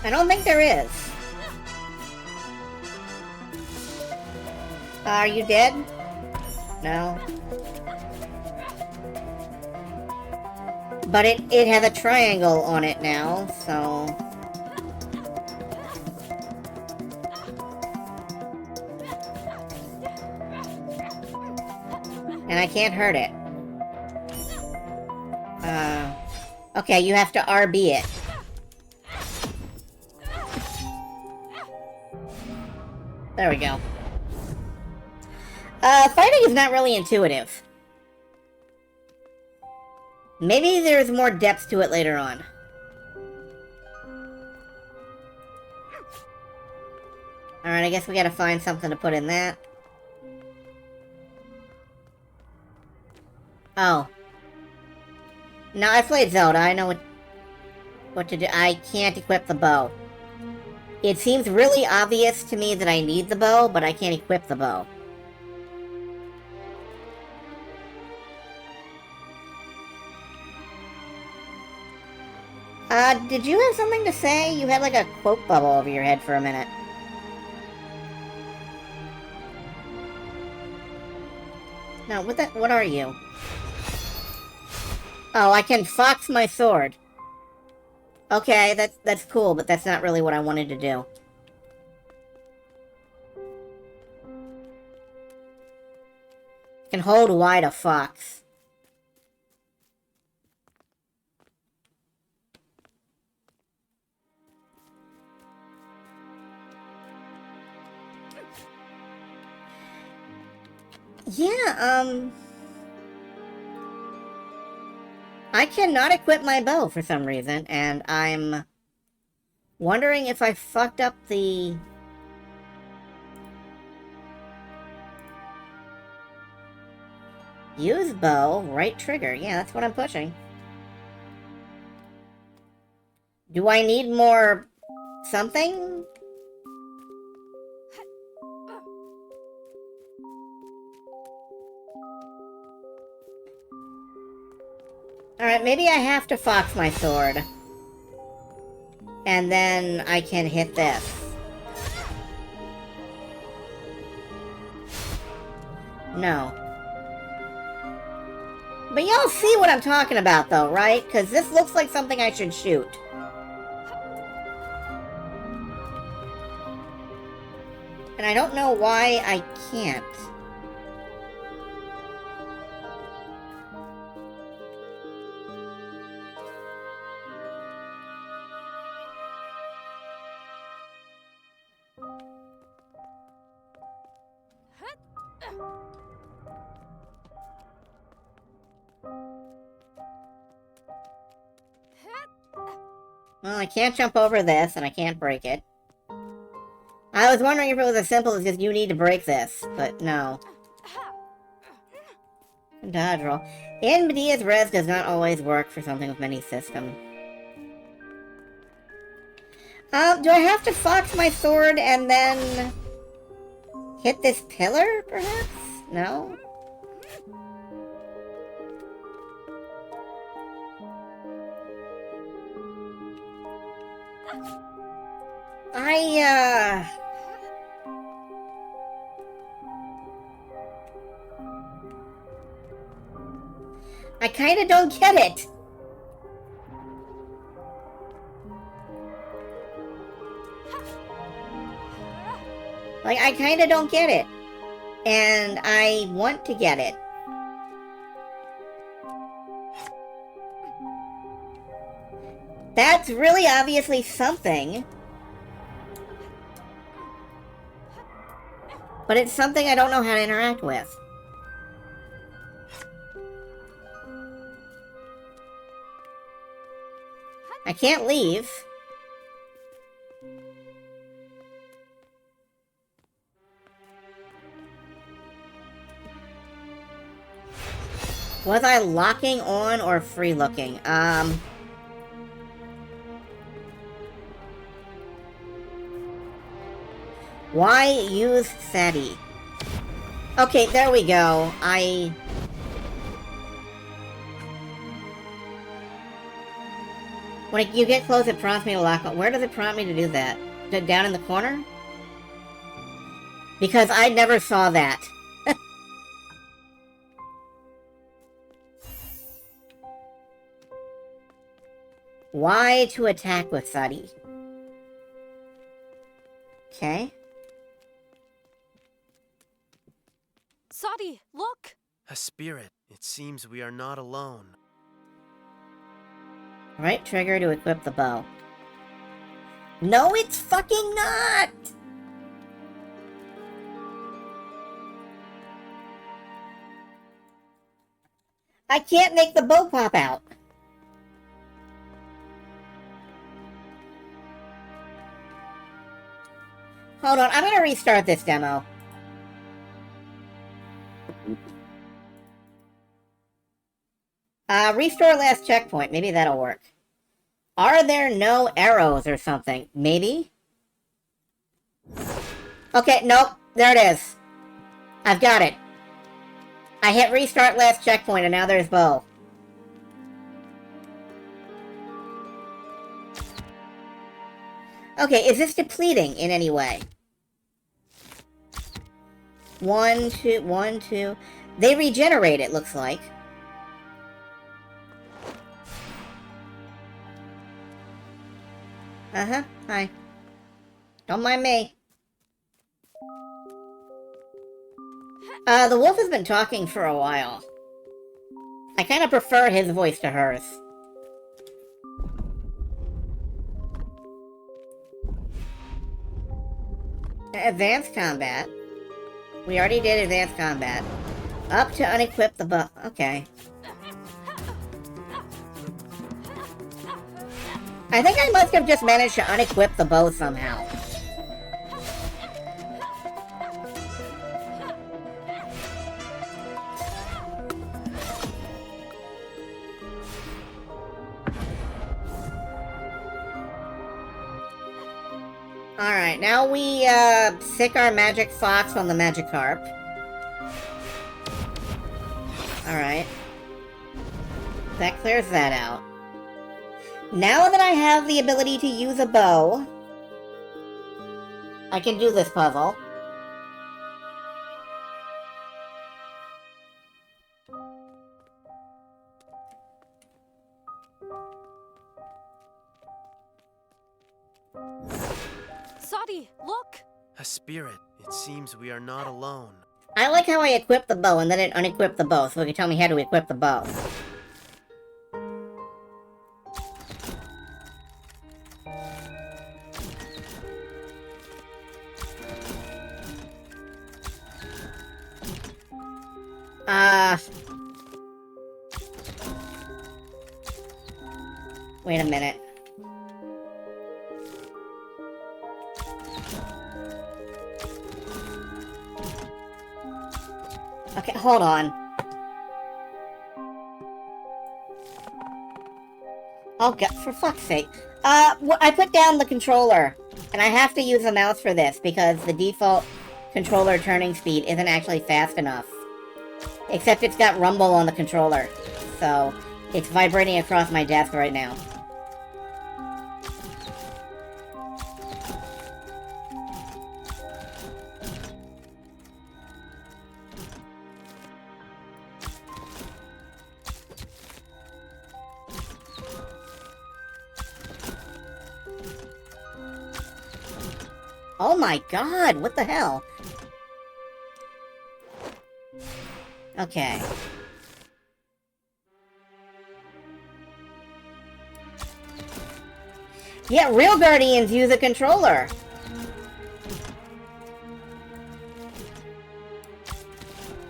I don't think there is. Are you dead? No. But it has a triangle on it now, so... And I can't hurt it. Okay, you have to RB it. There we go. Fighting is not really intuitive. Maybe there's more depth to it later on. Alright, I guess we gotta find something to put in that. Oh. No, I played Zelda. I know what to do. I can't equip the bow. It seems really obvious to me that I need the bow, but I can't equip the bow. Did you have something to say? You had like a quote bubble over your head for a minute. No, what are you? Oh, I can fox my sword. Okay, that's cool, but that's not really what I wanted to do. I can hold Y to fox. Yeah, I cannot equip my bow for some reason, and I'm wondering if I fucked up the... Use bow, right trigger. Yeah, that's what I'm pushing. Do I need more... something? Alright, maybe I have to fox my sword. And then I can hit this. No. But y'all see what I'm talking about, though, right? Because this looks like something I should shoot. And I don't know why I can't. Well, I can't jump over this, and I can't break it. I was wondering if it was as simple as just you need to break this, but no. Dodge roll. NVIDIA's res does not always work for something with many systems. Do I have to fox my sword and then hit this pillar, perhaps? No? I kinda don't get it. Like, I kinda don't get it. And I want to get it. That's really obviously something. But it's something I don't know how to interact with. I can't leave. Was I locking on or free looking? Why use SATI? Okay, there we go. When you get close, it prompts me to lock on. Where does it prompt me to do that? Down in the corner? Because I never saw that. Why to attack with SATI? Okay. Sadi, look! A spirit. It seems we are not alone. Right trigger to equip the bow. No, it's fucking not! I can't make the bow pop out. Hold on, I'm gonna restart this demo. Restore last checkpoint. Maybe that'll work. Are there no arrows or something? Maybe? Okay, nope. There it is. I've got it. I hit restart last checkpoint and now there's bow. Okay, is this depleting in any way? 1, 2, 1, 2. They regenerate, it looks like. Uh-huh, hi. Don't mind me. The wolf has been talking for a while. I kind of prefer his voice to hers. Advanced combat. We already did advanced combat. Up to unequip the bow. Okay. I think I must have just managed to unequip the bow somehow. Alright, now we, sick our magic fox on the Magikarp. Alright. That clears that out. Now that I have the ability to use a bow, I can do this puzzle. Sadi, look! A spirit. It seems we are not alone. I like how I equip the bow and then it unequipped the bow, so it can tell me how to equip the bow. Wait a minute. Okay, hold on. Oh god, for fuck's sake. I put down the controller, and I have to use the mouse for this, because the default controller turning speed isn't actually fast enough. Except it's got rumble on the controller, so it's vibrating across my desk right now. Oh my god, what the hell? Okay. Yeah, real Guardians use a controller.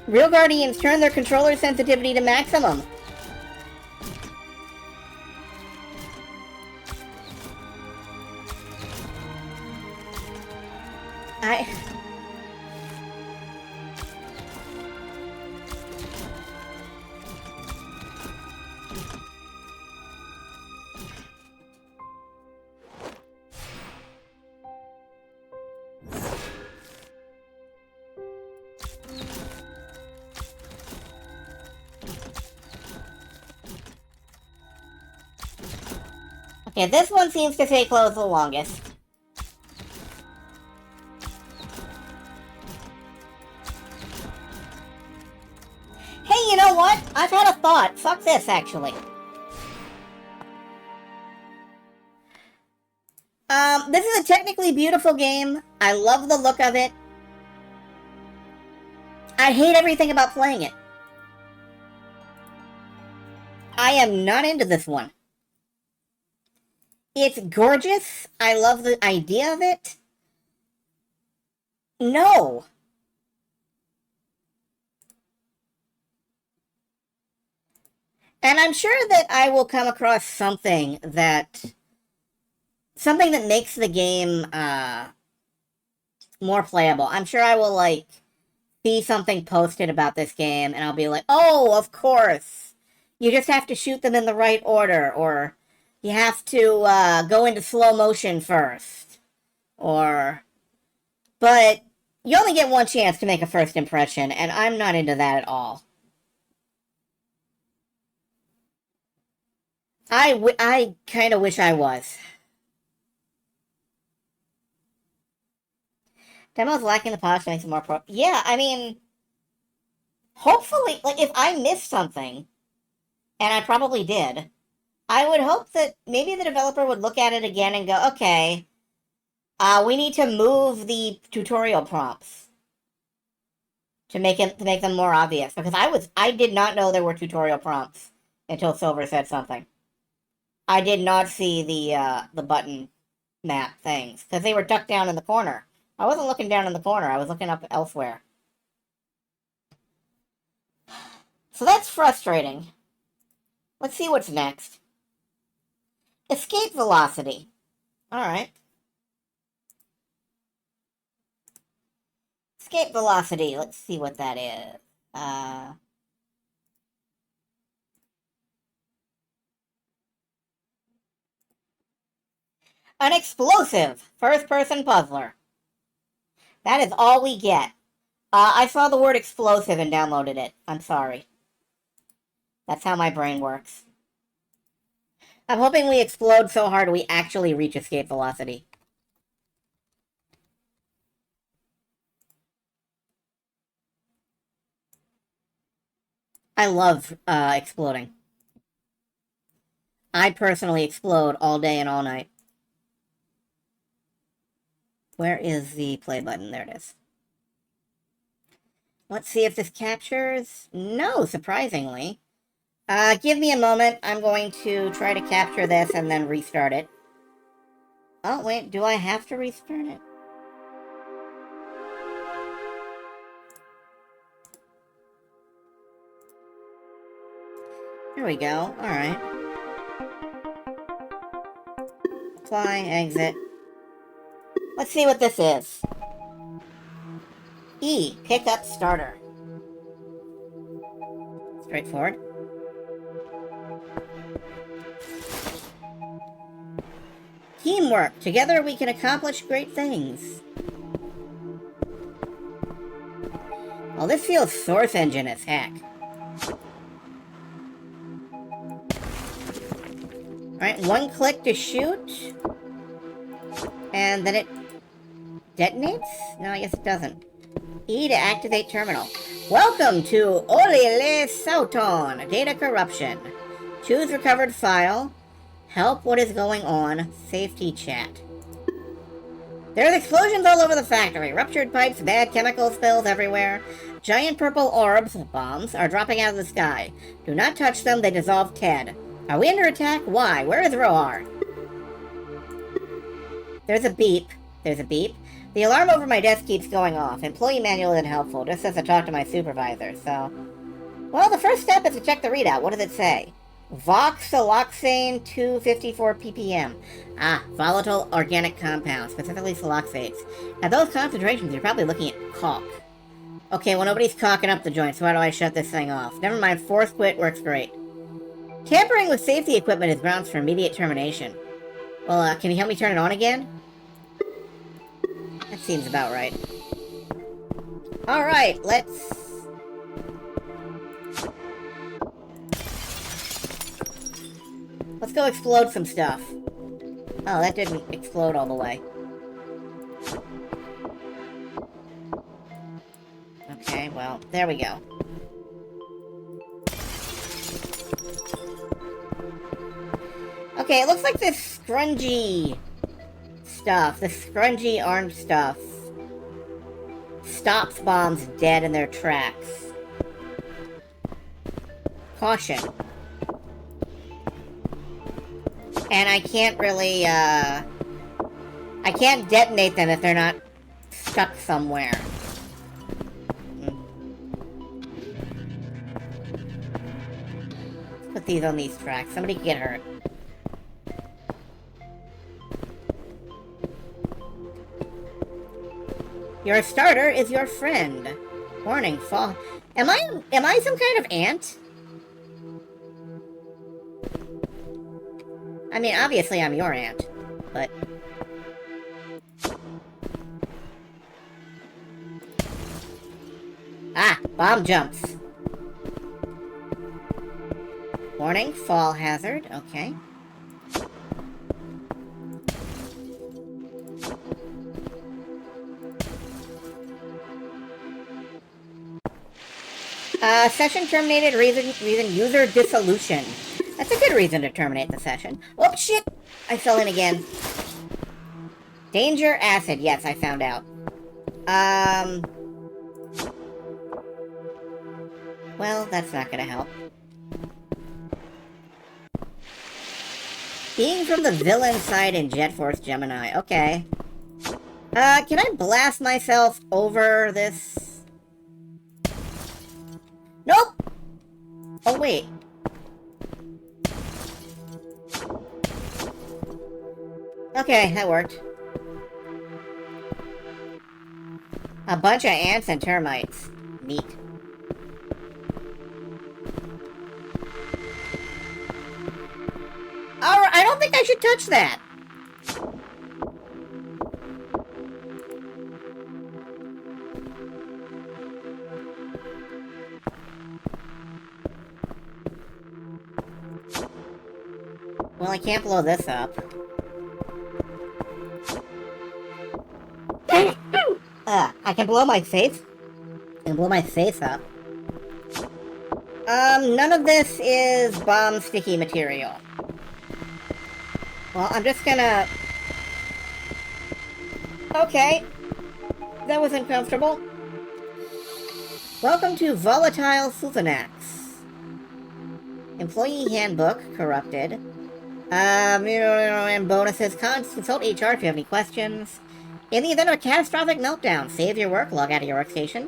Real Guardians turn their controller sensitivity to maximum. Okay, this one seems to stay closed the longest. Hey, you know what? I've had a thought. Fuck this, actually. This is a technically beautiful game. I love the look of it. I hate everything about playing it. I am not into this one. It's gorgeous. I love the idea of it. No. And I'm sure that I will come across something that makes the game, more playable. I'm sure I will, like, see something posted about this game, and I'll be like, oh, of course. You just have to shoot them in the right order, or you have to, go into slow motion first. But you only get one chance to make a first impression, and I'm not into that at all. I kind of wish I was. Demo's lacking the polish to make some more pro. Yeah, I mean, hopefully, like, if I missed something, and I probably did, I would hope that maybe the developer would look at it again and go, okay, we need to move the tutorial prompts to make them more obvious, because I did not know there were tutorial prompts until Silver said something. I did not see the button map things, because they were ducked down in the corner. I wasn't looking down in the corner, I was looking up elsewhere. So that's frustrating. Let's see what's next. Escape velocity. Alright. Escape velocity, let's see what that is. An explosive first-person puzzler. That is all we get. I saw the word explosive and downloaded it. I'm sorry. That's how my brain works. I'm hoping we explode so hard we actually reach escape velocity. I love exploding. I personally explode all day and all night. Where is the play button? There it is. Let's see if this captures. No, surprisingly. Give me a moment. I'm going to try to capture this and then restart it. Oh, wait. Do I have to restart it? Here we go. Alright. Apply, exit. Let's see what this is. E, pick up starter. Straightforward. Teamwork. Together we can accomplish great things. Well, this feels Source Engine as heck. Alright, one click to shoot. And then it detonates? No, I guess it doesn't. E to activate terminal. Welcome to Olile Sauton. Data corruption. Choose recovered file. Help what is going on. Safety chat. There's explosions all over the factory. Ruptured pipes, bad chemical spills everywhere. Giant purple orbs, bombs, are dropping out of the sky. Do not touch them, they dissolve Ted. Are we under attack? Why? Where is Roar? There's a beep. There's a beep. The alarm over my desk keeps going off. Employee manual isn't helpful. Just says to talk to my supervisor, so... Well, the first step is to check the readout. What does it say? Voxaloxane 254 ppm. Ah, volatile organic compound, specifically siloxates. At those concentrations, you're probably looking at caulk. Okay, well, nobody's caulking up the joint, so how do I shut this thing off? Never mind, force quit works great. Tampering with safety equipment is grounds for immediate termination. Well, can you help me turn it on again? That seems about right. Alright, let's... Let's go explode some stuff. Oh, that didn't explode all the way. Okay, well, there we go. Okay, it looks like this scrungy stuff, this scrungy armed stuff, stops bombs dead in their tracks. Caution. And I can't really, I can't detonate them if they're not stuck somewhere. Let's put these on these tracks. Somebody could get hurt. Your starter is your friend. Warning, fall. Am I some kind of ant? I mean, obviously I'm your aunt, but... Ah! Bomb jumps! Warning, fall hazard, okay. Session terminated, reason user dissolution. That's a good reason to terminate the session. Oh, shit! I fell in again. Danger acid. Yes, I found out. Well, that's not gonna help. Being from the villain side in Jet Force Gemini. Okay. Can I blast myself over this? Nope! Oh, wait. Okay, that worked. A bunch of ants and termites. Neat. Alright, I don't think I should touch that. Well, I can't blow this up. I can blow my face. I can blow my face up. None of this is bomb sticky material. Well, I'm just gonna... Okay. That was uncomfortable. Welcome to Volatile Sulfanax. Employee handbook, corrupted. And bonuses. Consult HR if you have any questions. In the event of a catastrophic meltdown, save your work, log out of your workstation.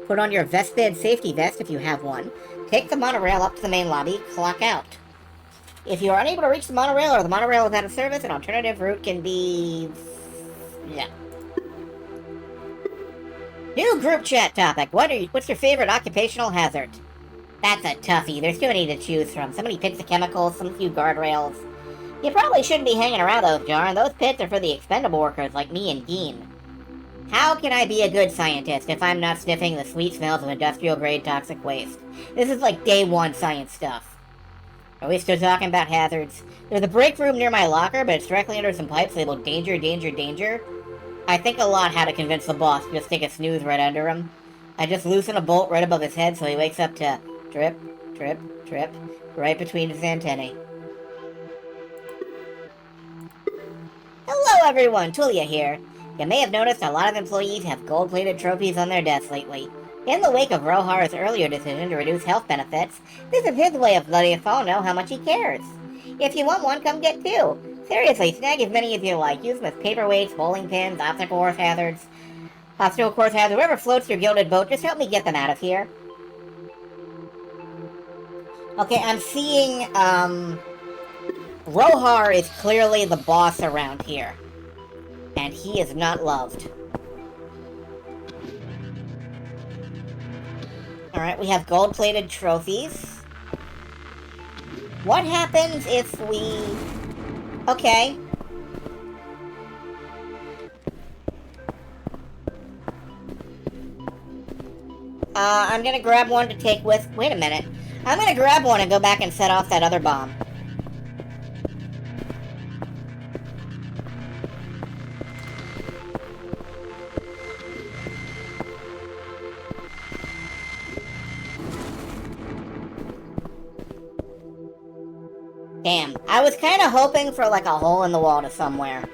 Put on your vest bed safety vest if you have one. Take the monorail up to the main lobby, clock out. If you are unable to reach the monorail or the monorail is out of service, an alternative route can be... yeah. New group chat topic. What's your favorite occupational hazard? That's a toughie. There's too many to choose from. So many pits of chemicals, some few guardrails. You probably shouldn't be hanging around those, Jar. Those pits are for the expendable workers like me and Geen. How can I be a good scientist if I'm not sniffing the sweet smells of industrial-grade toxic waste? This is like day one science stuff. Are we still talking about hazards? There's a break room near my locker, but it's directly under some pipes labeled danger, danger, danger. I think a lot how to convince the boss to just stick a snooze right under him. I just loosen a bolt right above his head so he wakes up to drip, drip, drip, right between his antennae. Hello everyone, Tulia here. You may have noticed a lot of employees have gold-plated trophies on their desks lately. In the wake of Rohar's earlier decision to reduce health benefits, this is his way of letting us all know how much he cares. If you want one, come get two. Seriously, snag as many as you like. Use them as paperweights, bowling pins, obstacle course hazards, whoever floats your gilded boat, just help me get them out of here. Okay, I'm seeing, Rohar is clearly the boss around here. And he is not loved. Alright, we have gold-plated trophies. What happens if we... Okay. I'm gonna grab one to take with... Wait a minute. I'm gonna grab one and go back and set off that other bomb. Damn, I was kind of hoping for like a hole in the wall to somewhere.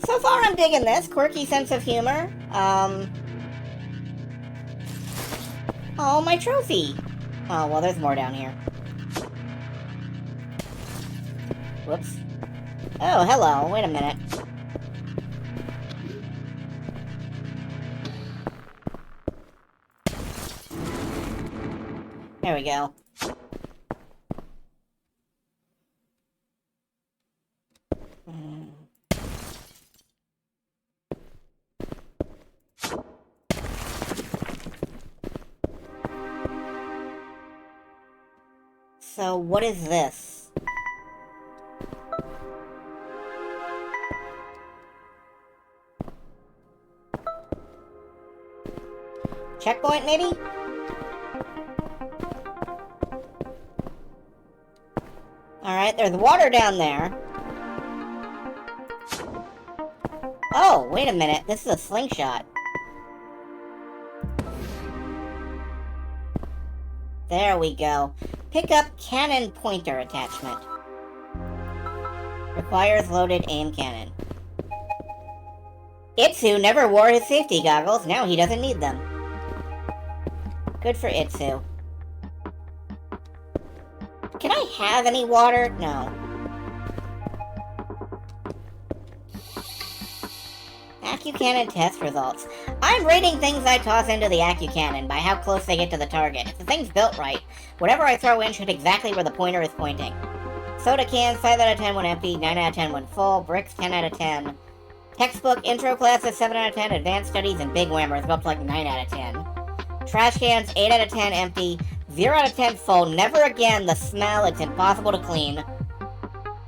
So far I'm digging this. Quirky sense of humor. Oh, my trophy! Oh, well there's more down here. Whoops. Oh, hello. Wait a minute. There we go. So, what is this? Checkpoint, maybe? Alright, there's water down there. Oh, wait a minute. This is a slingshot. There we go. Pick up cannon pointer attachment. Requires loaded aim cannon. Itsu never wore his safety goggles, now he doesn't need them. Good for Itsu. Can I have any water? No. Accu-cannon test results. I'm rating things I toss into the Accu-cannon by how close they get to the target. If the thing's built right, whatever I throw in should hit exactly where the pointer is pointing. Soda cans, 5 out of 10 when empty, 9 out of 10 when full, bricks, 10 out of 10. Textbook, intro classes, 7 out of 10, advanced studies, and big whammers go up to like 9 out of 10. Trash cans, 8 out of 10 empty, 0 out of 10 full, never again, the smell, it's impossible to clean.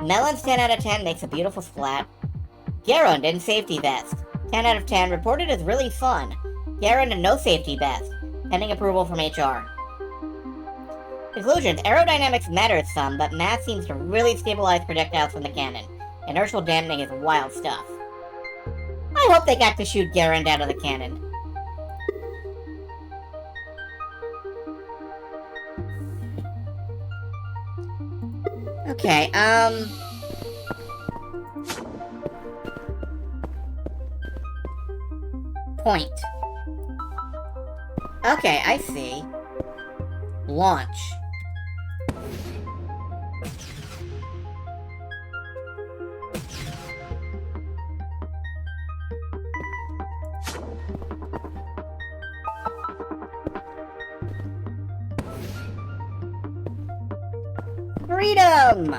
Melons, 10 out of 10, makes a beautiful splat. Garand in safety vest, 10 out of 10, reported as really fun. Garand in no safety vest, pending approval from HR. Conclusions, aerodynamics matters some, but math seems to really stabilize projectiles from the cannon. Inertial dampening is wild stuff. I hope they got to shoot Garand out of the cannon. Okay, point. Okay, I see. Launch. Freedom!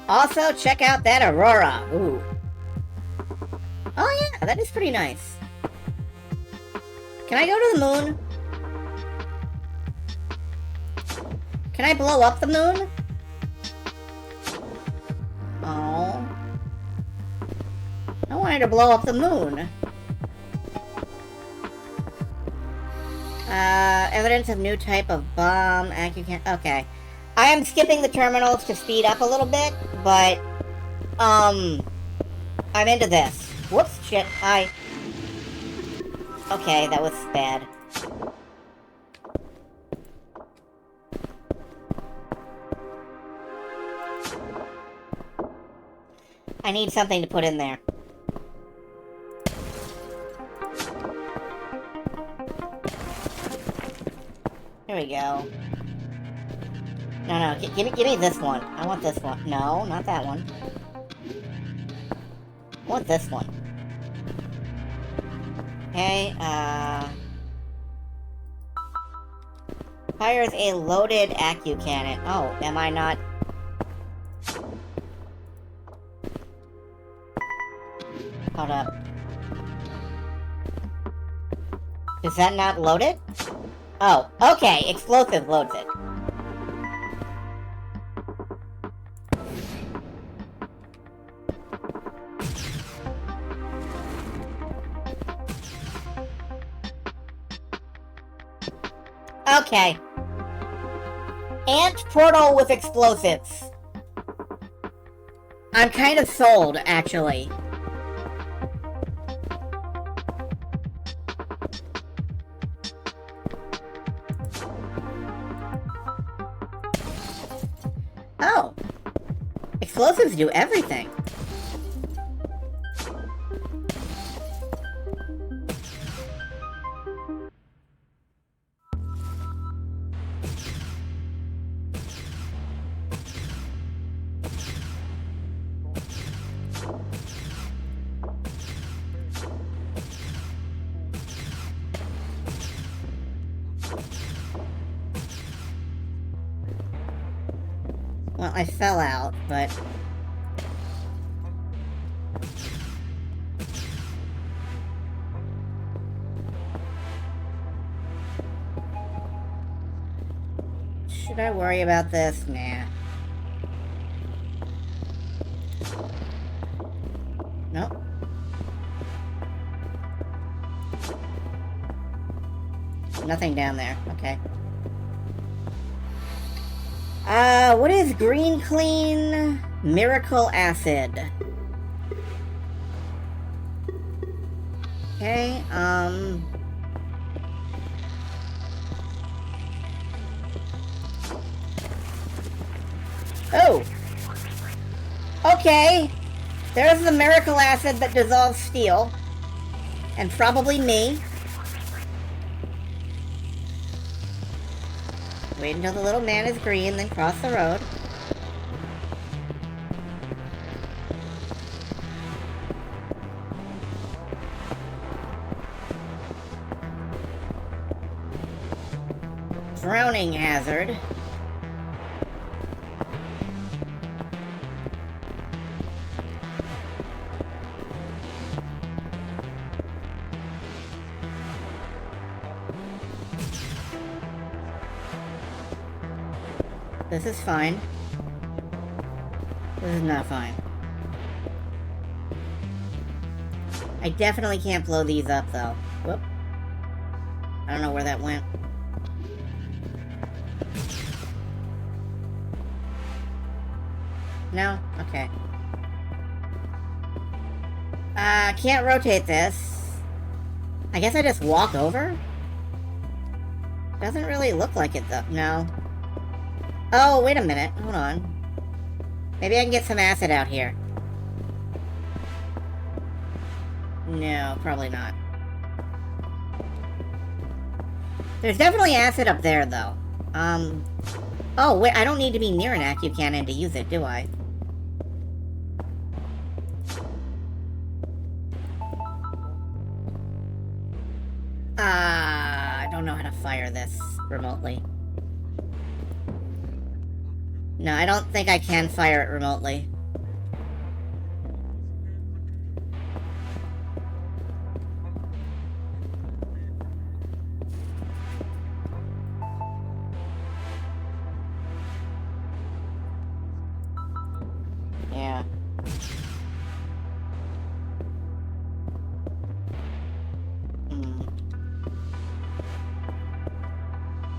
Also, check out that Aurora. Ooh. Oh yeah, that is pretty nice. Can I go to the moon? Can I blow up the moon? Oh. I wanted to blow up the moon. Evidence of new type of bomb. Okay. I am skipping the terminals to speed up a little bit, but, I'm into this. Whoops, shit, okay, that was bad. I need something to put in there. Here we go. No, give me this one. I want this one. No, not that one. I want this one. Okay, fires a loaded Accu-cannon. Oh, am I not? Hold up. Is that not loaded? Oh, okay, explosive loads it. Okay. Ant portal with explosives. I'm kind of sold, actually. Oh. Explosives do everything. Well, I fell out, but... Should I worry about this? Nah. Nope. Nothing down there. Okay. What is green clean miracle acid? Okay, Oh! Okay! There's the miracle acid that dissolves steel. And probably me. Wait until the little man is green, then cross the road. Drowning hazard. This is fine. This is not fine. I definitely can't blow these up, though. Whoop. I don't know where that went. No? Okay. Can't rotate this. I guess I just walk over? Doesn't really look like it, though. No. Oh, wait a minute. Hold on. Maybe I can get some acid out here. No, probably not. There's definitely acid up there, though. Oh, wait, I don't need to be near an AccuCannon to use it, do I? I don't know how to fire this remotely. No, I don't think I can fire it remotely. Yeah.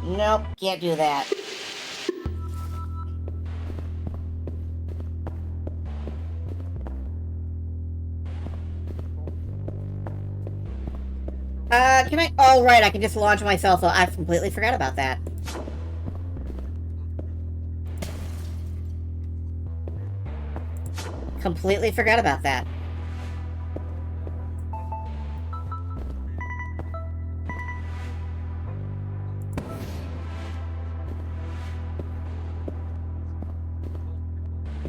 Nope, can't do that. Can I? Oh, right, I can just launch myself. I completely forgot about that. Completely forgot about that.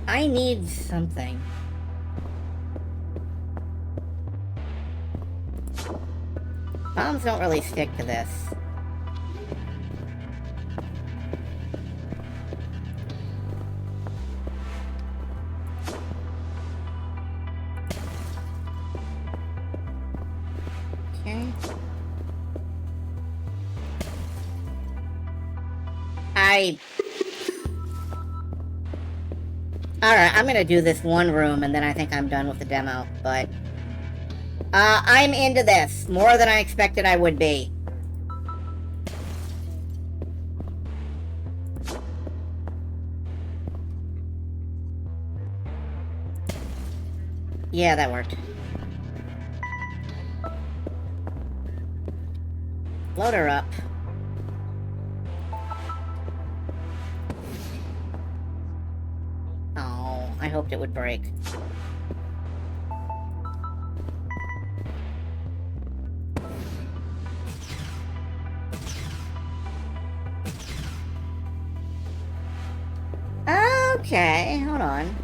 I need something. Bombs don't really stick to this. Okay. Alright, I'm gonna do this one room and then I think I'm done with the demo, but... I'm into this. More than I expected I would be. Yeah, that worked. Load her up. Oh, I hoped it would break. Okay, hold on.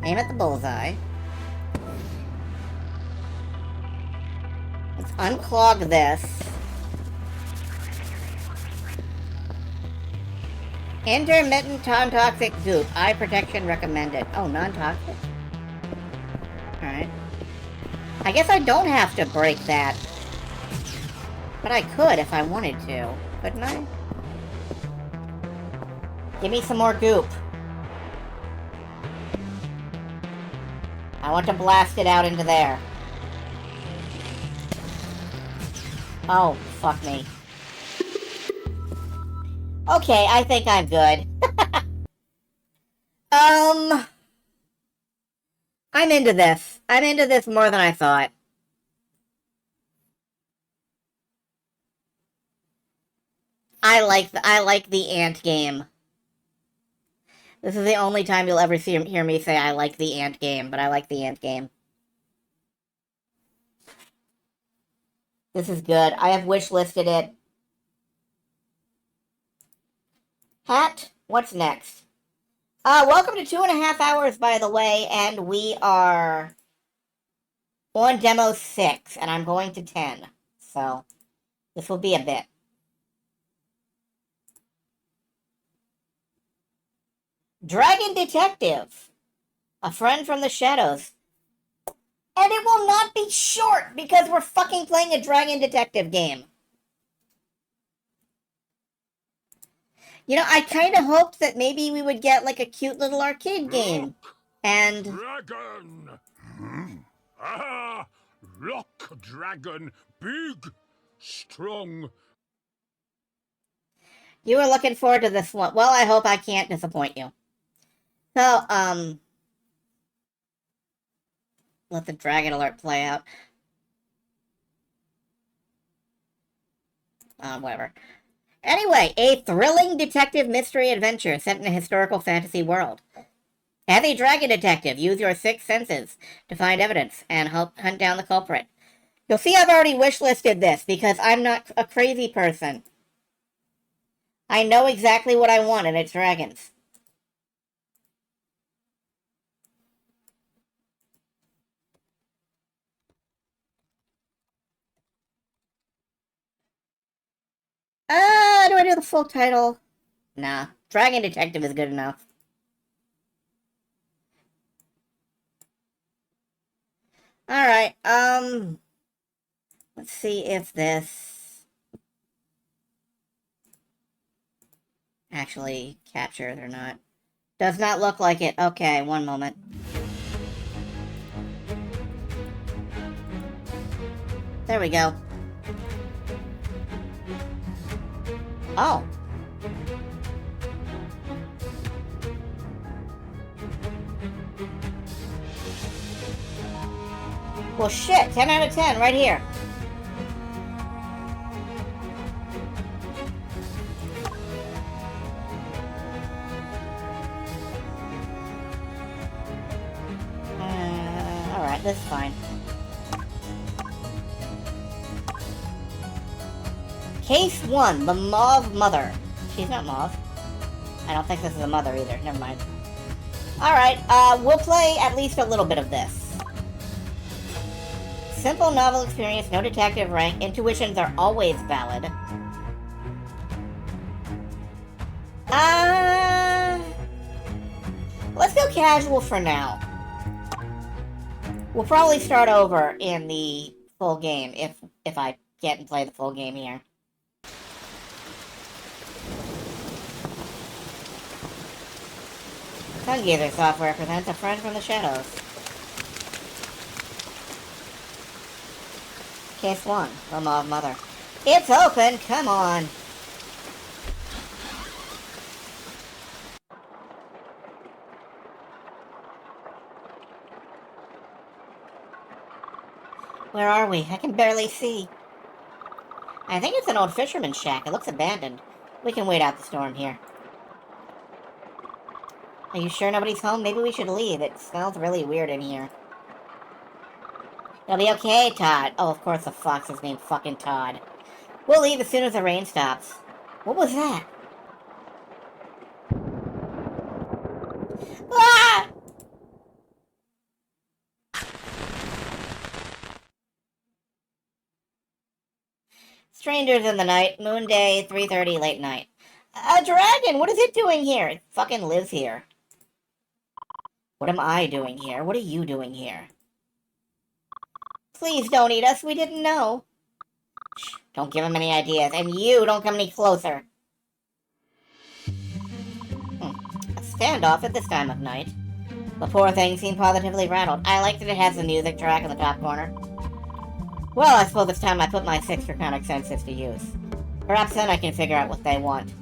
Aim at the bullseye. Let's unclog this. Intermittent non-toxic goop. Eye protection recommended. Oh, non-toxic? Alright. I guess I don't have to break that. But I could if I wanted to. Couldn't I? Give me some more goop. I want to blast it out into there. Oh, fuck me. Okay, I think I'm good. I'm into this. I'm into this more than I thought. I like the ant game. This is the only time you'll ever hear me say I like the ant game, but I like the ant game. This is good. I have wishlisted it. Hat, what's next? Welcome to 2.5 hours, by the way, and we are on demo 6, and I'm going to 10. So, this will be a bit. Dragon Detective. A friend from the shadows. And it will not be short, because we're fucking playing a Dragon Detective game. You know, I kind of hoped that maybe we would get, like, a cute little arcade game. And... Dragon! Ah! Look, dragon! Big! Strong! You were looking forward to this one. Well, I hope I can't disappoint you. So, let the dragon alert play out. Whatever. Anyway, a thrilling detective mystery adventure set in a historical fantasy world. As a dragon detective, use your 6 senses to find evidence and hunt down the culprit. You'll see I've already wishlisted this because I'm not a crazy person. I know exactly what I want, and it's dragons. Do I do the full title? Nah. Dragon Detective is good enough. Alright, let's see if this actually captured or not. Does not look like it. Okay, one moment. There we go. Oh. Well, shit. 10 out of 10 right here. Alright, this is fine. Case 1, the Mauve Mother. She's not Mauve. I don't think this is a mother either. Never mind. Alright, we'll play at least a little bit of this. Simple novel experience, no detective rank, intuitions are always valid. Let's go casual for now. We'll probably start over in the full game if I can't play the full game here. Sungazer software presents a friend from the shadows. Case 1, the Mauve Mother. It's open, come on! Where are we? I can barely see. I think it's an old fisherman's shack. It looks abandoned. We can wait out the storm here. Are you sure nobody's home? Maybe we should leave. It smells really weird in here. It'll be okay, Todd. Oh, of course the fox is named fucking Todd. We'll leave as soon as the rain stops. What was that? Ah! Strangers in the night. Moon day, 3:30, late night. A dragon! What is it doing here? It fucking lives here. What am I doing here? What are you doing here? Please don't eat us. We didn't know. Shh, don't give him any ideas. And you don't come any closer. A standoff at this time of night. The poor thing seemed positively rattled. I like that it has the music track in the top corner. Well, I suppose it's time I put my 6 draconic senses to use. Perhaps then I can figure out what they want.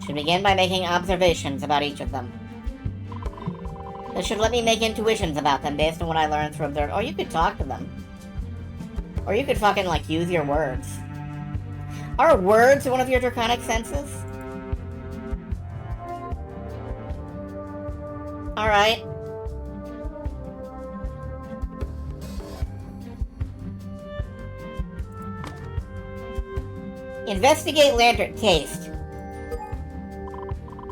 Should begin by making observations about each of them. This should let me make intuitions about them based on what I learned through observe. Or you could talk to them. Or you could fucking, like, use your words. Are words one of your draconic senses? Alright. Investigate lantern. Taste.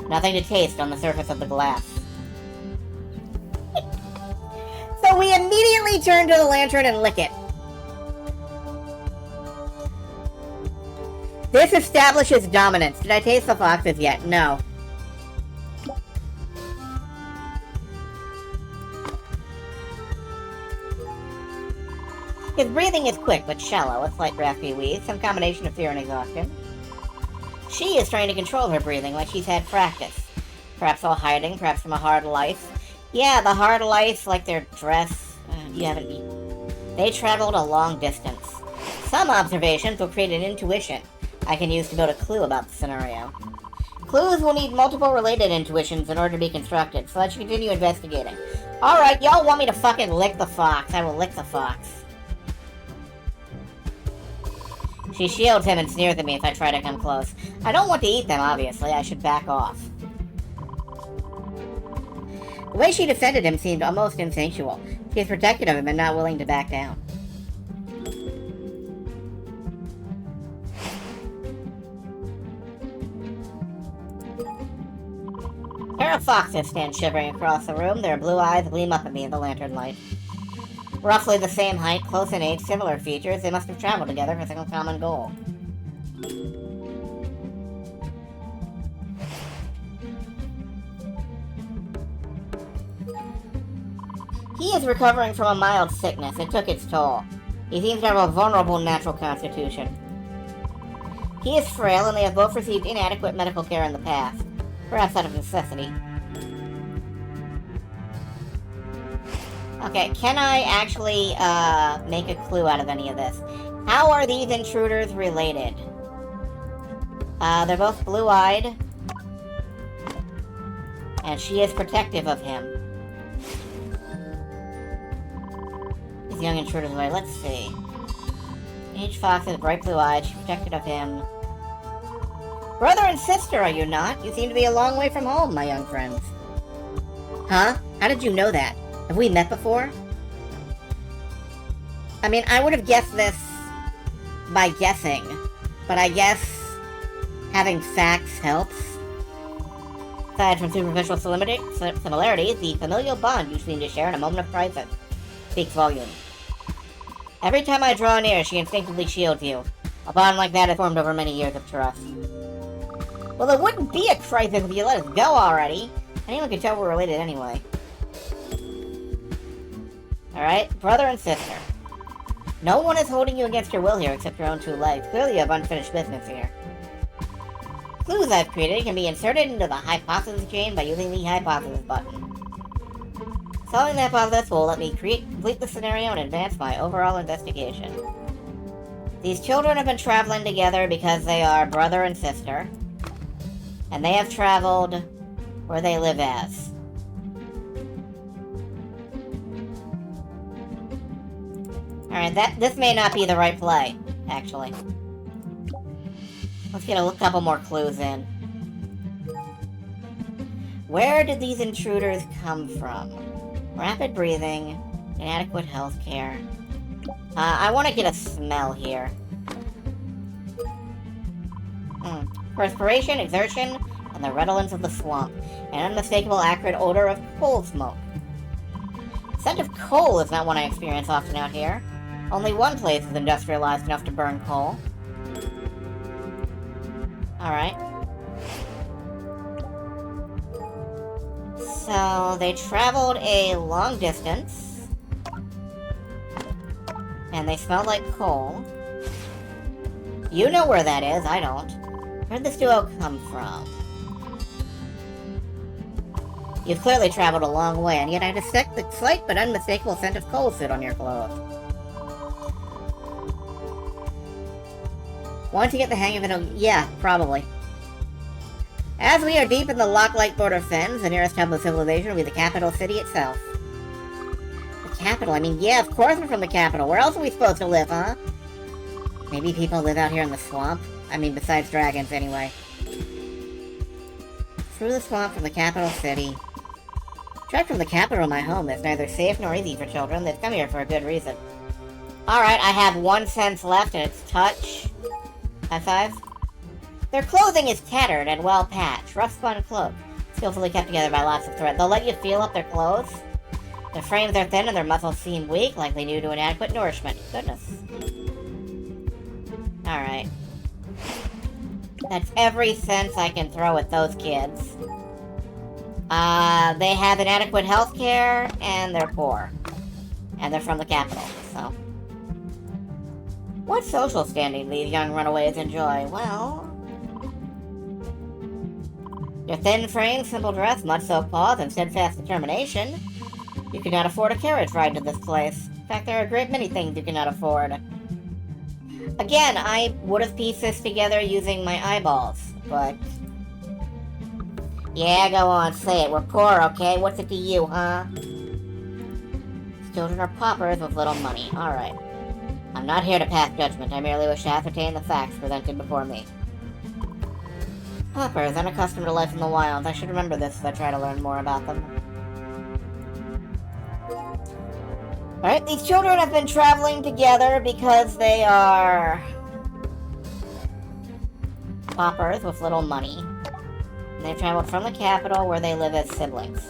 Nothing to taste on the surface of the glass. So we immediately turn to the lantern and lick it. This establishes dominance. Did I taste the foxes yet? No. His breathing is quick but shallow, a slight raspy wheeze, some combination of fear and exhaustion. She is trying to control her breathing like she's had practice. Perhaps all hiding, perhaps from a hard life. Yeah, the hard life, like their dress. You haven't eaten. They traveled a long distance. Some observations will create an intuition I can use to build a clue about the scenario. Clues will need multiple related intuitions in order to be constructed, so let's continue investigating. Alright, y'all want me to fucking lick the fox. I will lick the fox. She shields him and sneers at me if I try to come close. I don't want to eat them, obviously. I should back off. The way she defended him seemed almost instinctual. She is protective of him and not willing to back down. A pair of foxes stand shivering across the room. Their blue eyes gleam up at me in the lantern light. Roughly the same height, close in age, similar features, they must have traveled together for a single common goal. He is recovering from a mild sickness. It took its toll. He seems to have a vulnerable natural constitution. He is frail, and they have both received inadequate medical care in the past. Perhaps out of necessity. Okay, can I actually, make a clue out of any of this? How are these intruders related? They're both blue-eyed. And she is protective of him. These young intruders away. Let's see. Each fox is bright blue-eyed. She's protected of him. Brother and sister, are you not? You seem to be a long way from home, my young friends. Huh? How did you know that? Have we met before? I mean, I would have guessed this by guessing, but I guess having facts helps. Aside from superficial similarities, the familial bond you seem to share in a moment of crisis speaks volumes. Every time I draw near, she instinctively shields you. A bond like that is formed over many years of trust. Well, it wouldn't be a crisis if you let us go already. Anyone could tell we're related anyway. Alright, brother and sister. No one is holding you against your will here except your own two legs. Clearly you have unfinished business here. Clues I've created can be inserted into the hypothesis chain by using the hypothesis button. Solving the hypothesis will let me complete the scenario and advance my overall investigation. These children have been traveling together because they are brother and sister. And they have traveled where they live as. Alright, this may not be the right play, actually. Let's get a couple more clues in. Where did these intruders come from? Rapid breathing, inadequate health care. I want to get a smell here. Perspiration, exertion, and the redolence of the swamp. An unmistakable acrid odor of coal smoke. Scent of coal is not one I experience often out here. Only one place is industrialized enough to burn coal. Alright. So, they traveled a long distance. And they smell like coal. You know where that is, I don't. Where'd this duo come from? You've clearly traveled a long way, and yet I detect the slight but unmistakable scent of coal soot on your clothes. Once you get the hang of it, yeah, probably. As we are deep in the Locklight border fens, the nearest hub of civilization will be the capital city itself. The capital? I mean, yeah, of course we're from the capital. Where else are we supposed to live, huh? Maybe people live out here in the swamp? I mean, besides dragons, anyway. Through the swamp from the capital city. Trek from the capital, my home, is neither safe nor easy for children. They've come here for a good reason. Alright, I have 1 sense left, and it's touch. High five. Their clothing is tattered and well patched. Rough spun cloak, skillfully kept together by lots of thread. They'll let you feel up their clothes. Their frames are thin and their muscles seem weak, likely due to inadequate nourishment. Goodness. Alright. That's every sense I can throw at those kids. They have inadequate health care, and they're poor. And they're from the capital, so... What social standing do these young runaways enjoy? Well... Your thin frame, simple dress, mud-soaked paws, and steadfast determination. You cannot afford a carriage ride to this place. In fact, there are a great many things you cannot afford. Again, I would have pieced this together using my eyeballs, but... Yeah, go on, say it. We're poor, okay? What's it to you, huh? These children are paupers with little money. Alright. I'm not here to pass judgment. I merely wish to ascertain the facts presented before me. Paupers, unaccustomed to life in the wild. I should remember this as I try to learn more about them. Alright, these children have been traveling together because they are... paupers with little money. And they've traveled from the capital where they live as siblings.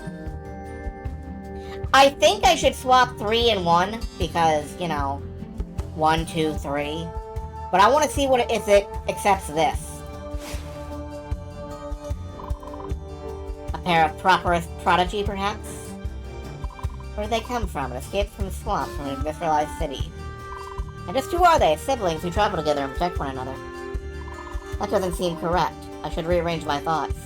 I think I should swap 3 and 1 because, you know, 1, 2, 3. But I want to see if it accepts this. A pair of properest prodigy, perhaps? Where did they come from? An escape from the swamp, from an industrialized city. And just who are they? Siblings who travel together and protect one another. That doesn't seem correct. I should rearrange my thoughts.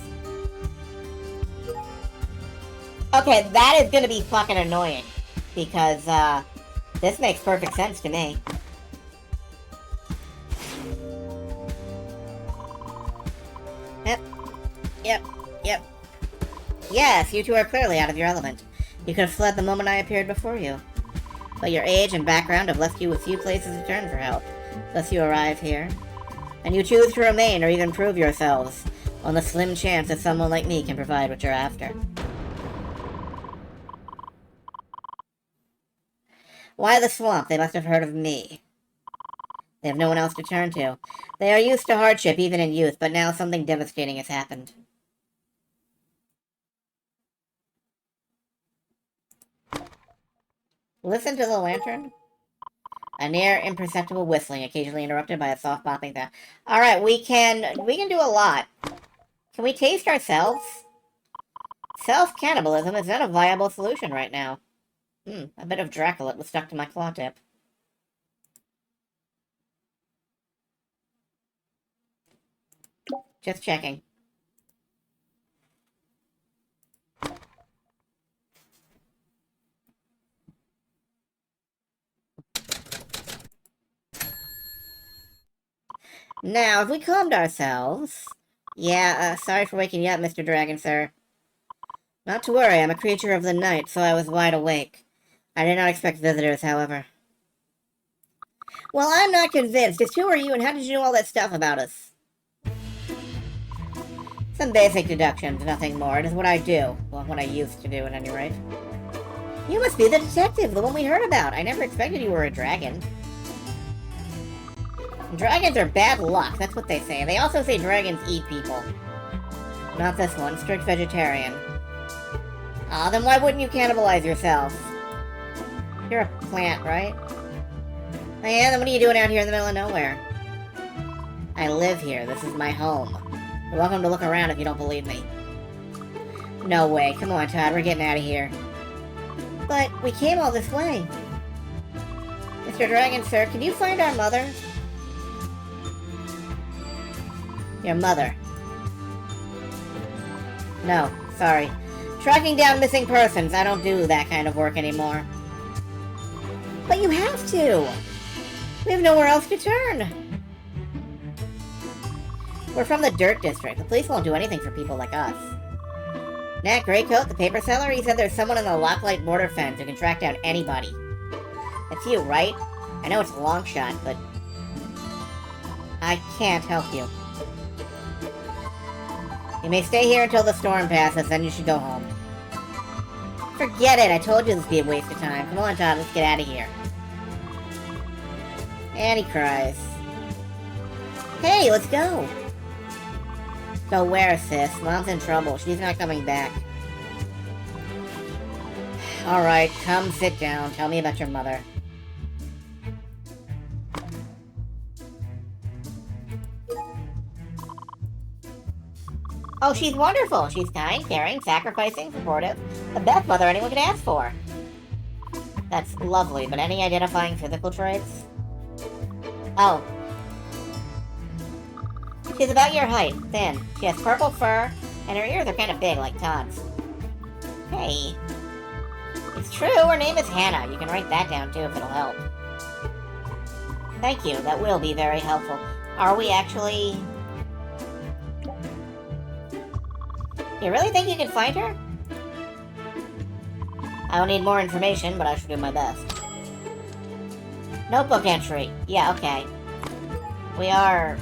Okay, that is gonna be fucking annoying. Because, this makes perfect sense to me. Yep. Yes, you two are clearly out of your element. You could have fled the moment I appeared before you. But your age and background have left you with few places to turn for help. Thus you arrive here. And you choose to remain or even prove yourselves, on the slim chance that someone like me can provide what you're after. Why the swamp? They must have heard of me. They have no one else to turn to. They are used to hardship even in youth, but now something devastating has happened. Listen to the lantern. A near imperceptible whistling, occasionally interrupted by a soft bopping sound. Alright, we can do a lot. Can we taste ourselves? Self-cannibalism is not a viable solution right now. A bit of Draculate was stuck to my claw tip. Just checking. Now, if we calmed ourselves... Yeah, sorry for waking you up, Mr. Dragon, sir. Not to worry, I'm a creature of the night, so I was wide awake. I did not expect visitors, however. Well, I'm not convinced. Just who are you, and how did you know all that stuff about us? Some basic deductions, nothing more. It is what I do. Well, what I used to do, at any rate. You must be the detective, the one we heard about. I never expected you were a dragon. Dragons are bad luck, that's what they say. They also say dragons eat people. Not this one, strict vegetarian. Aw, then why wouldn't you cannibalize yourself? You're a plant, right? Oh yeah, then what are you doing out here in the middle of nowhere? I live here, this is my home. You're welcome to look around if you don't believe me. No way, come on Todd, we're getting out of here. But we came all this way. Mr. Dragon, sir, can you find our mother? Your mother. No, sorry. Tracking down missing persons, I don't do that kind of work anymore. But you have to! We have nowhere else to turn! We're from the Dirt District. The police won't do anything for people like us. Nat Greycoat, the paper seller, he said there's someone in the Locklight border fence who can track down anybody. It's you, right? I know it's a long shot, but I can't help you. You may stay here until the storm passes, then you should go home. Forget it, I told you this would be a waste of time. Come on, Todd, let's get out of here. And he cries. Hey, let's go! Go where, sis? Mom's in trouble. She's not coming back. Alright, come sit down. Tell me about your mother. Oh, she's wonderful. She's kind, caring, sacrificing, supportive. The best mother anyone could ask for. That's lovely, but any identifying physical traits? Oh. She's about your height, thin. She has purple fur, and her ears are kind of big, like Todd's. Hey. It's true, her name is Hannah. You can write that down, too, if it'll help. Thank you, that will be very helpful. Are we actually... You really think you can find her? I will need more information, but I should do my best. Notebook entry. Yeah, okay. We are...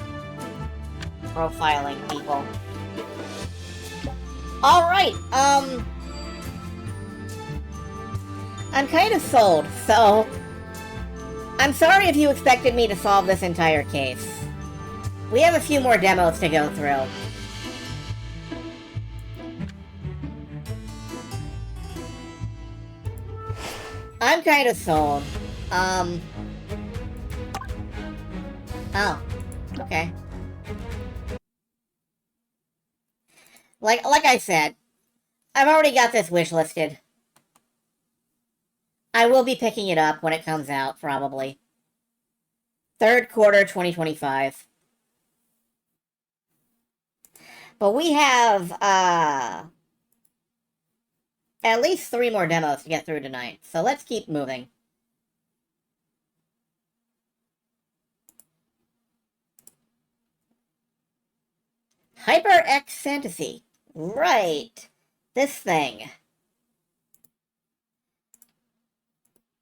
profiling people. Alright, I'm kind of sold, so... I'm sorry if you expected me to solve this entire case. We have a few more demos to go through. I'm kind of sold. Oh. Okay. Like I said, I've already got this wish listed. I will be picking it up when it comes out, probably. Third quarter 2025. But we have, at least 3 more demos to get through tonight, so let's keep moving. HYPERxFANTASY. Right. This thing.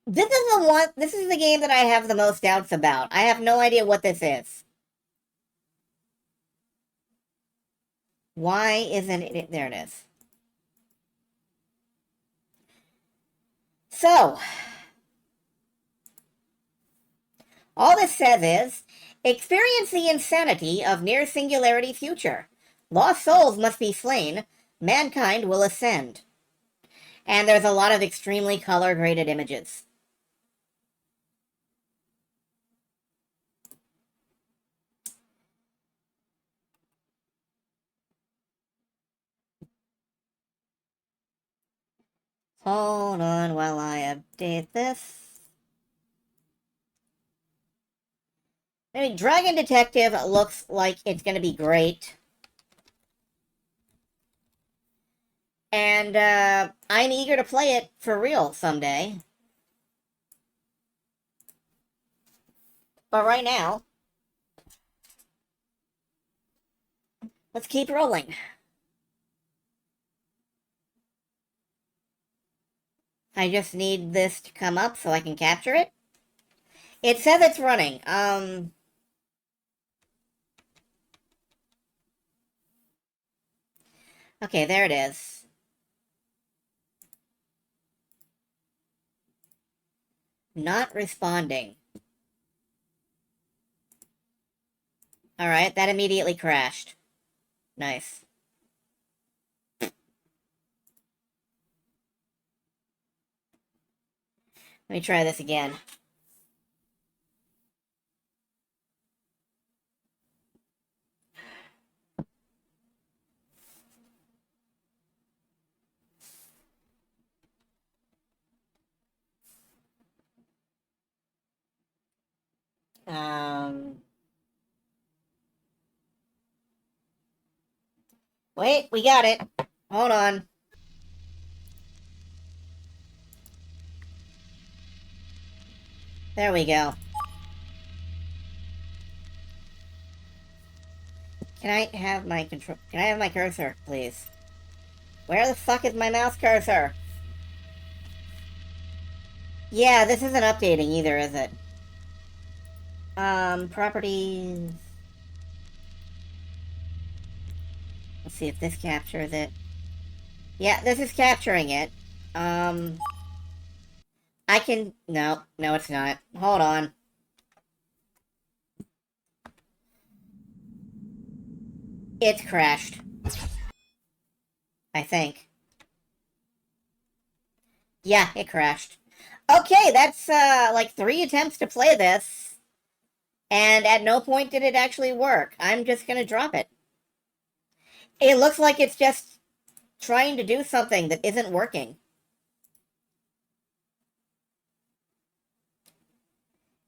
This is the game that I have the most doubts about. I have no idea what this is. Why isn't it? There it is. So, all this says is, experience the insanity of near singularity future. Lost souls must be slain. Mankind will ascend. And there's a lot of extremely color-graded images. Hold on while I update this. I mean, Dragon Detective looks like it's going to be great. And I'm eager to play it for real someday. But right now, let's keep rolling. I just need this to come up so I can capture it. It says it's running. Okay, there it is. Not responding. Alright, that immediately crashed. Nice. Let me try this again. Wait, we got it. Hold on. There we go. Can I have my control? Can I have my cursor, please? Where the fuck is my mouse cursor? Yeah, this isn't updating either, is it? Properties. Let's see if this captures it. Yeah, this is capturing it. I can... No, it's not. Hold on. It's crashed. I think. Yeah, it crashed. Okay, that's, like 3 attempts to play this. And at no point did it actually work. I'm just gonna drop it. It looks like it's just trying to do something that isn't working.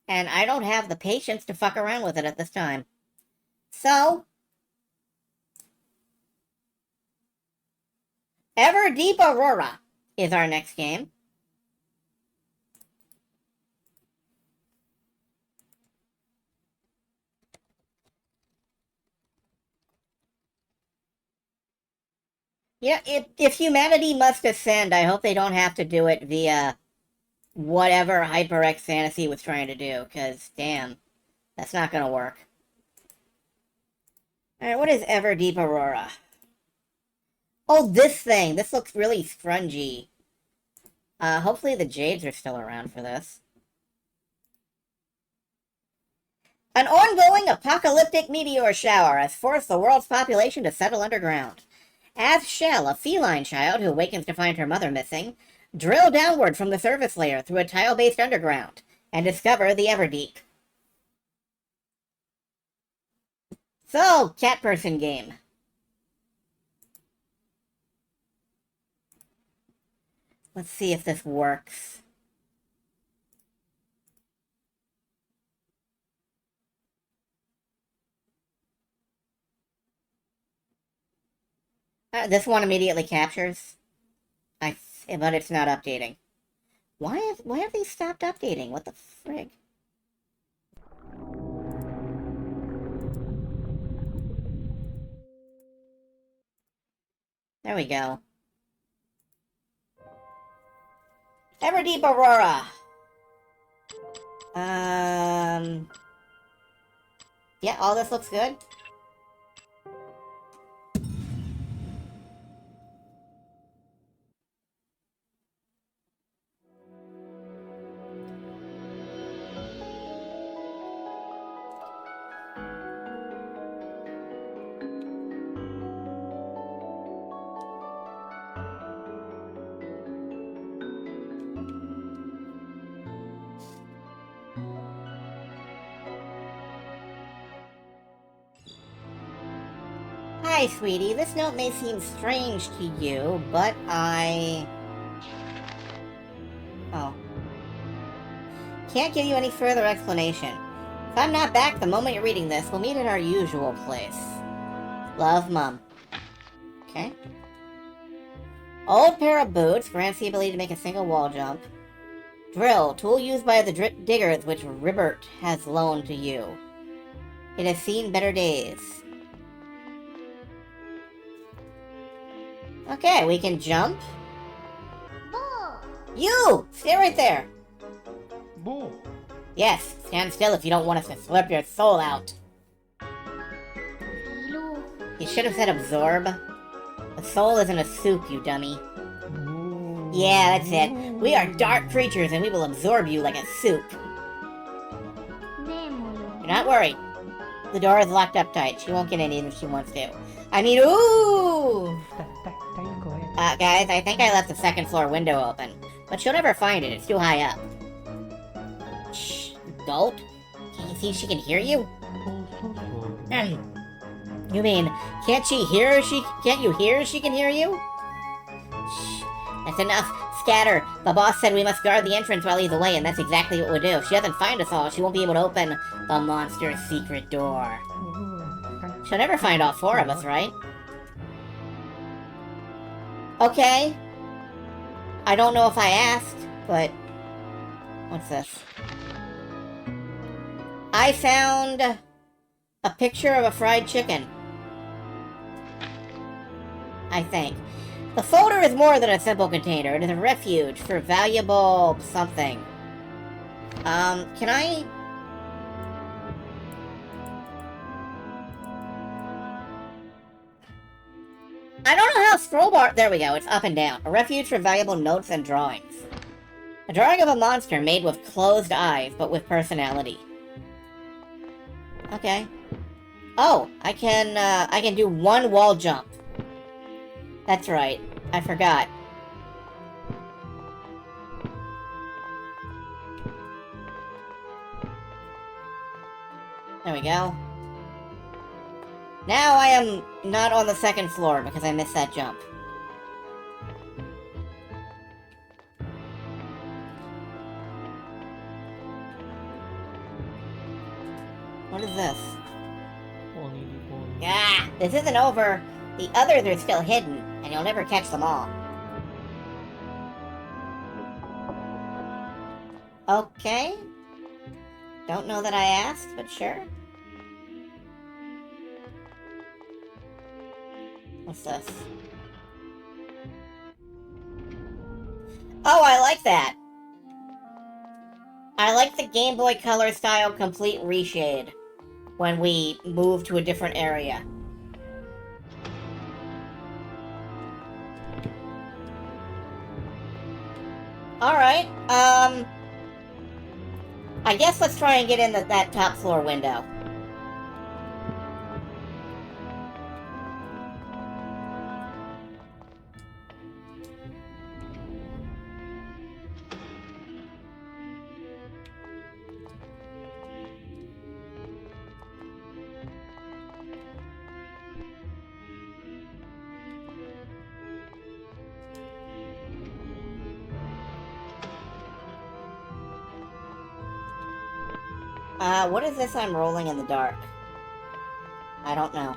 And I don't have the patience to fuck around with it at this time. So... Everdeep Aurora is our next game. Yeah, if humanity must ascend, I hope they don't have to do it via whatever HYPERxFANTASY was trying to do, because, damn, that's not gonna work. Alright, what is Everdeep Aurora? Oh, this thing! This looks really scrungy. Hopefully the Jades are still around for this. An ongoing apocalyptic meteor shower has forced the world's population to settle underground. As Shell, a feline child who awakens to find her mother missing, drill downward from the surface layer through a tile-based underground and discover the Everdeep. So, cat person game. Let's see if this works. This one immediately captures. But it's not updating. Why have these stopped updating? What the frig? There we go. Everdeep Aurora. Yeah, all this looks good. Hi, sweetie. This note may seem strange to you, but I... Oh. Can't give you any further explanation. If I'm not back the moment you're reading this, we'll meet at our usual place. Love, Mum. Okay. Old pair of boots grants the ability to make a single wall jump. Drill, tool used by the diggers which Ribbert has loaned to you. It has seen better days. Okay, we can jump. You! Stay right there! Boo! Yes, stand still if you don't want us to slurp your soul out. You should have said absorb. A soul isn't a soup, you dummy. Yeah, that's it. We are dark creatures and we will absorb you like a soup. You're not worried. The door is locked up tight. She won't get in even if she wants to. I mean, ooh! Guys, I think I left the second floor window open. But she'll never find it. It's too high up. Shh, Goat? Can you see she can hear you? You mean, can't you hear she can hear you? Shh, that's enough. Scatter. The boss said we must guard the entrance while he's away, and that's exactly what we'll do. If she doesn't find us all, she won't be able to open the monster's secret door. She'll never find all 4 of us, right? Okay. I don't know if I asked, but... What's this? I found a picture of a fried chicken. I think. The folder is more than a simple container. It is a refuge for valuable something. Can I... I don't know how scroll bar... There we go, it's up and down. A refuge for valuable notes and drawings. A drawing of a monster made with closed eyes, but with personality. Okay. Oh, I can do one wall jump. That's right. I forgot. There we go. Now I am not on the second floor because I missed that jump. What is this? Ah, this isn't over. The others are still hidden, and you'll never catch them all. Okay. Don't know that I asked, but sure. What's this? Oh, I like that! I like the Game Boy Color style complete reshade when we move to a different area. Alright, I guess let's try and get in that top floor window. What is this I'm rolling in the dark? I don't know.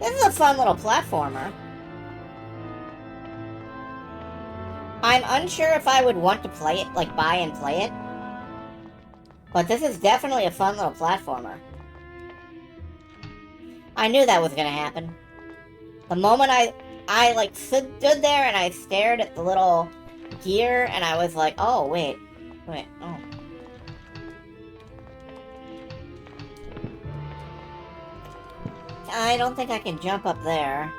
This is a fun little platformer. I'm unsure if I would want to play it, like buy and play it. But this is definitely a fun little platformer. I knew that was gonna happen. The moment I like stood there and I stared at the little gear and I was like, oh, wait, oh. I don't think I can jump up there.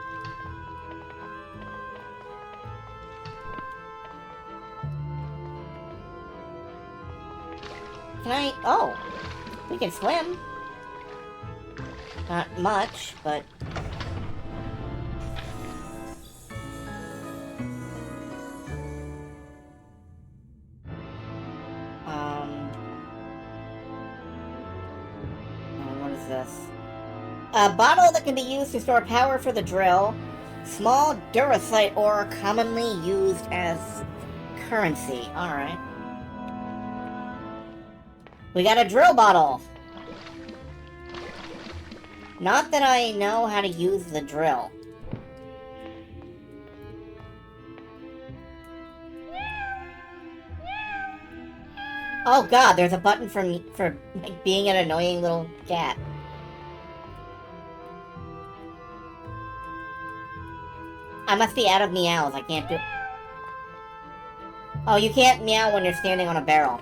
Can I? Oh, we can swim. Not much, but... what is this? A bottle that can be used to store power for the drill. Small Deceit ore commonly used as currency. Alright. We got a drill bottle! Not that I know how to use the drill. Oh god, there's a button for like, being an annoying little cat. I must be out of meows, I can't do... Oh, you can't meow when you're standing on a barrel.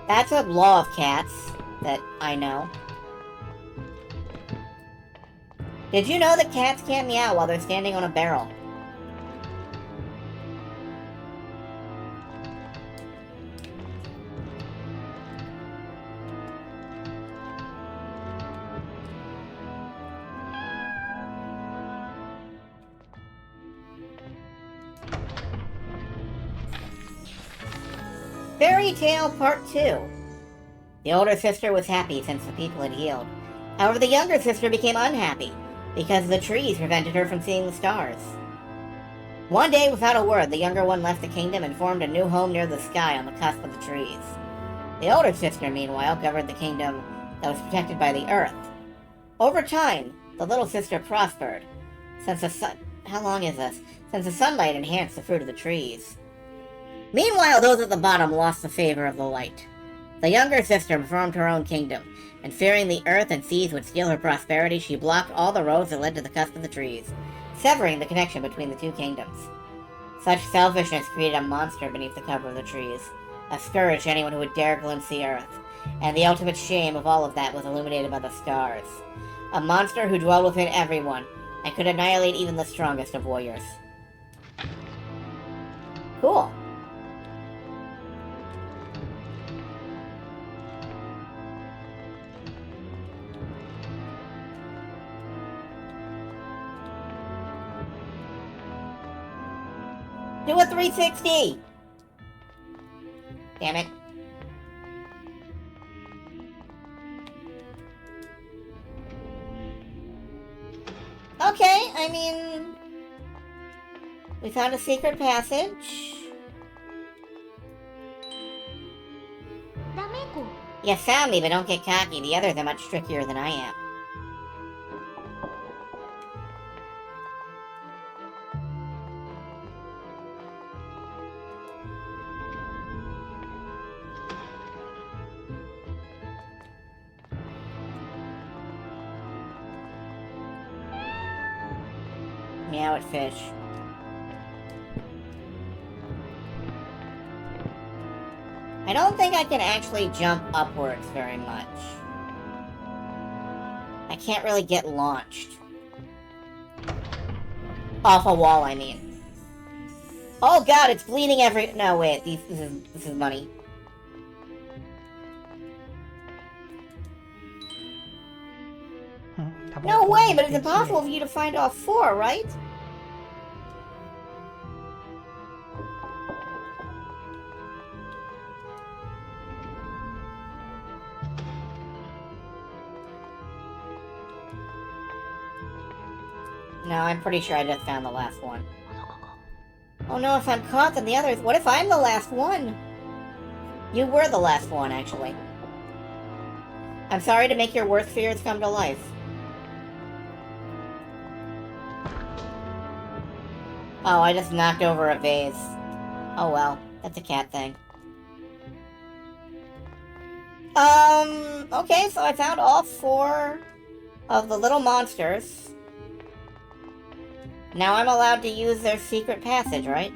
That's a law of cats that I know. Did you know that cats can't meow while they're standing on a barrel? Fairy Tale Part 2. The older sister was happy since the people had healed. However, the younger sister became unhappy because the trees prevented her from seeing the stars. One day, without a word, the younger one left the kingdom and formed a new home near the sky on the cusp of the trees. The older sister, meanwhile, governed the kingdom that was protected by the earth. Over time, the little sister prospered, Since the sun... How long is this? Since the sunlight enhanced the fruit of the trees. Meanwhile, those at the bottom lost the favor of the light. The younger sister formed her own kingdom, and fearing the earth and seas would steal her prosperity, she blocked all the roads that led to the cusp of the trees, severing the connection between the two kingdoms. Such selfishness created a monster beneath the cover of the trees, a scourge to anyone who would dare glimpse the earth, and the ultimate shame of all of that was illuminated by the stars. A monster who dwelled within everyone, and could annihilate even the strongest of warriors. Cool. Do a 360! Damn it. Okay, I mean... We found a secret passage. You found me, but don't get cocky. The others are much trickier than I am. Meow at fish. I don't think I can actually jump upwards very much. I can't really get launched. Off a wall, I mean. Oh god, it's bleeding every... No, wait, this is money. No way, but it's impossible for you to find all four, right? No, I'm pretty sure I just found the last one. Oh no, if I'm caught, then the others... What if I'm the last one? You were the last one, actually. I'm sorry to make your worst fears come to life. Oh, I just knocked over a vase. Oh well, that's a cat thing. Okay, so I found all four of the little monsters. Now I'm allowed to use their secret passage, right?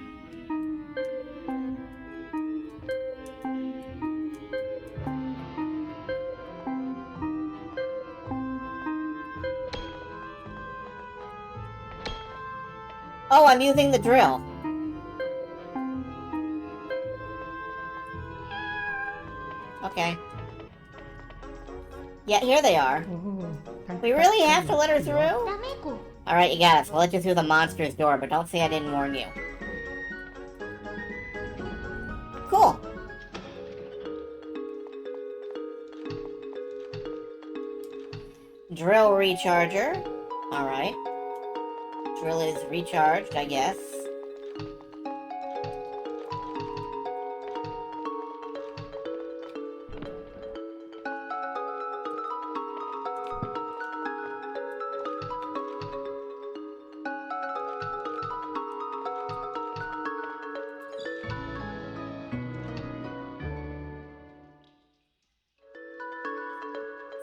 Oh, I'm using the drill. Okay. Yeah, here they are. We really have to let her through? Alright, you got us. We'll let you through the monster's door, but don't say I didn't warn you. Cool. Drill recharger. Alright. Drill is recharged, I guess.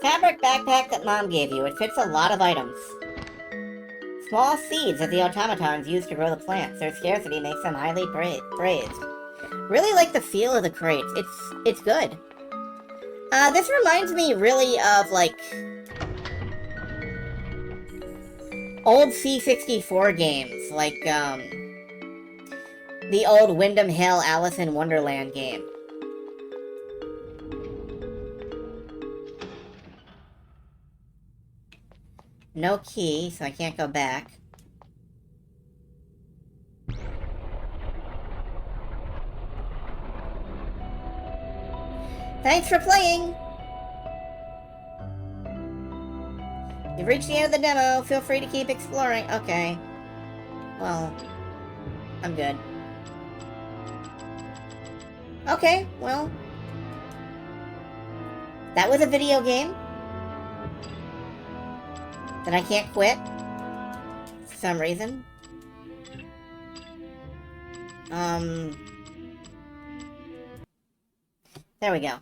Fabric backpack that Mom gave you. It fits a lot of items. Small seeds that the automatons use to grow the plants. Their scarcity makes them highly praised. Really like the feel of the crates. It's good. This reminds me really of, like, old C64 games. Like, the old Windham Hill Alice in Wonderland game. No key, so I can't go back. Thanks for playing! You've reached the end of the demo. Feel free to keep exploring. Okay. Well, I'm good. Okay, well. That was a video game that I can't quit. some reason. There we go.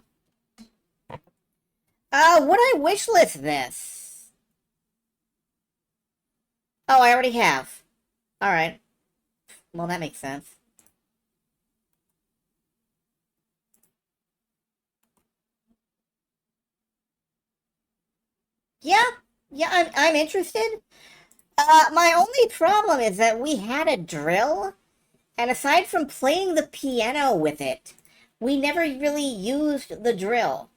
Would I wishlist this? Oh, I already have. Alright. Well, that makes sense. Yeah, I'm interested. My only problem is that we had a drill, and aside from playing the piano with it, we never really used the drill.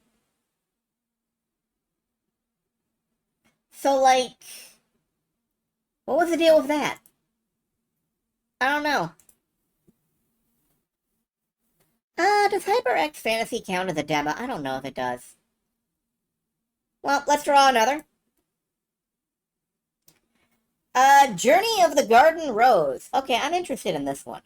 So, like, what was the deal with that? I don't know. Does HYPERxFANTASY count as a demo? I don't know if it does. Well, let's draw another. Journey of the Garden Rose. Okay, I'm interested in this one.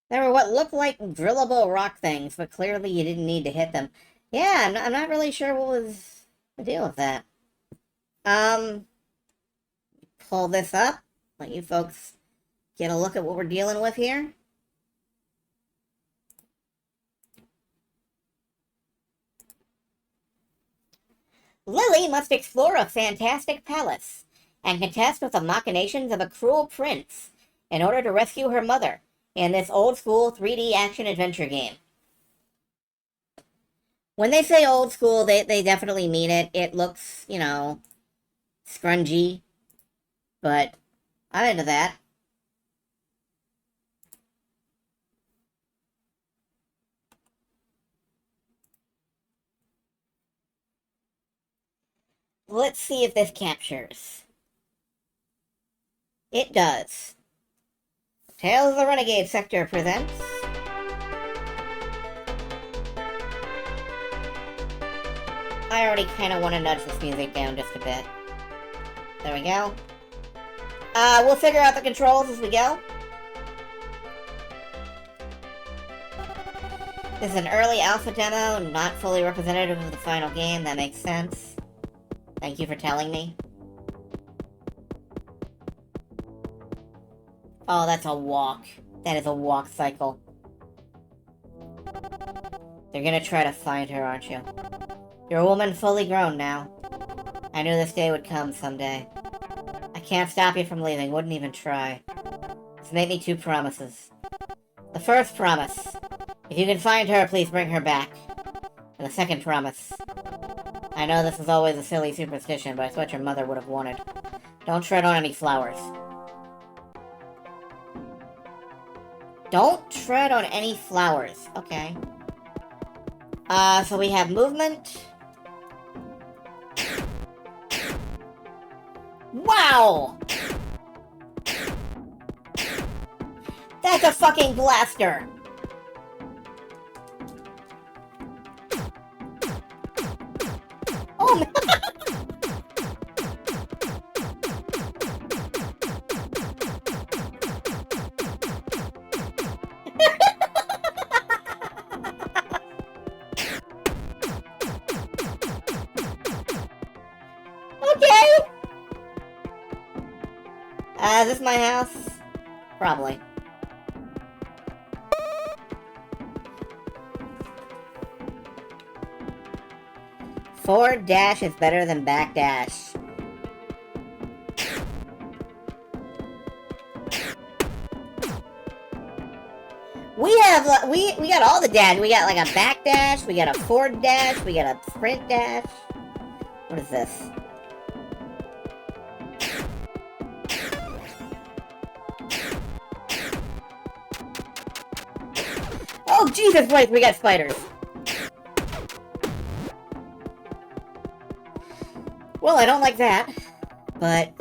There were what looked like drillable rock things, but clearly you didn't need to hit them. Yeah, I'm not really sure what was the deal with that. Pull this up. Let you folks get a look at what we're dealing with here. Lily must explore a fantastic palace and contest with the machinations of a cruel prince in order to rescue her mother in this old-school 3D action-adventure game. When they say old school, they definitely mean it. It looks, you know, scrungy, but I'm into that. Let's see if this captures. It does. Tales of the Renegade Sector presents... I already kind of want to nudge this music down just a bit. There we go. We'll figure out the controls as we go. This is an early alpha demo, not fully representative of the final game. That makes sense. Thank you for telling me. Oh, that's a walk. That is a walk cycle. You're gonna try to find her, aren't you? You're a woman fully grown now. I knew this day would come someday. I can't stop you from leaving, wouldn't even try. Just make me 2 promises. The first promise. If you can find her, please bring her back. And the second promise. I know this is always a silly superstition, but it's what your mother would have wanted. Don't tread on any flowers. Don't tread on any flowers. Okay. So we have movement. Wow! That's a fucking blaster! Oh, man. Okay! Is this my house? Probably. Forward dash is better than back dash. We have, we got all the dash. We got like a back dash, we got a forward dash, we got a sprint dash. What is this? Oh, Jesus Christ, we got spiders. Well, I don't like that, but,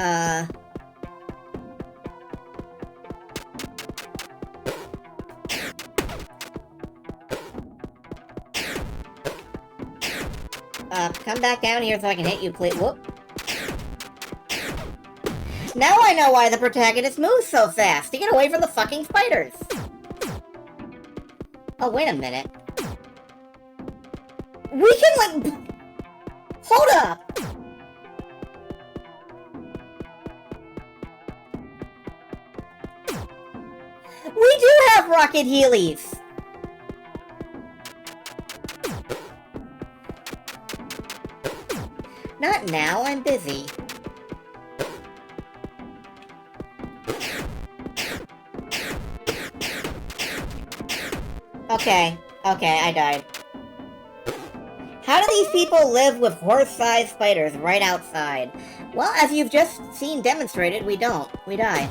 come back down here so I can hit you, please. Whoop. Now I know why the protagonist moves so fast, to get away from the fucking spiders. Oh, wait a minute. We can, like... Hold up! We do have rocket heelys! Not now, I'm busy. Okay, I died. How do these people live with horse-sized spiders right outside? Well, as you've just seen demonstrated, we don't. We die.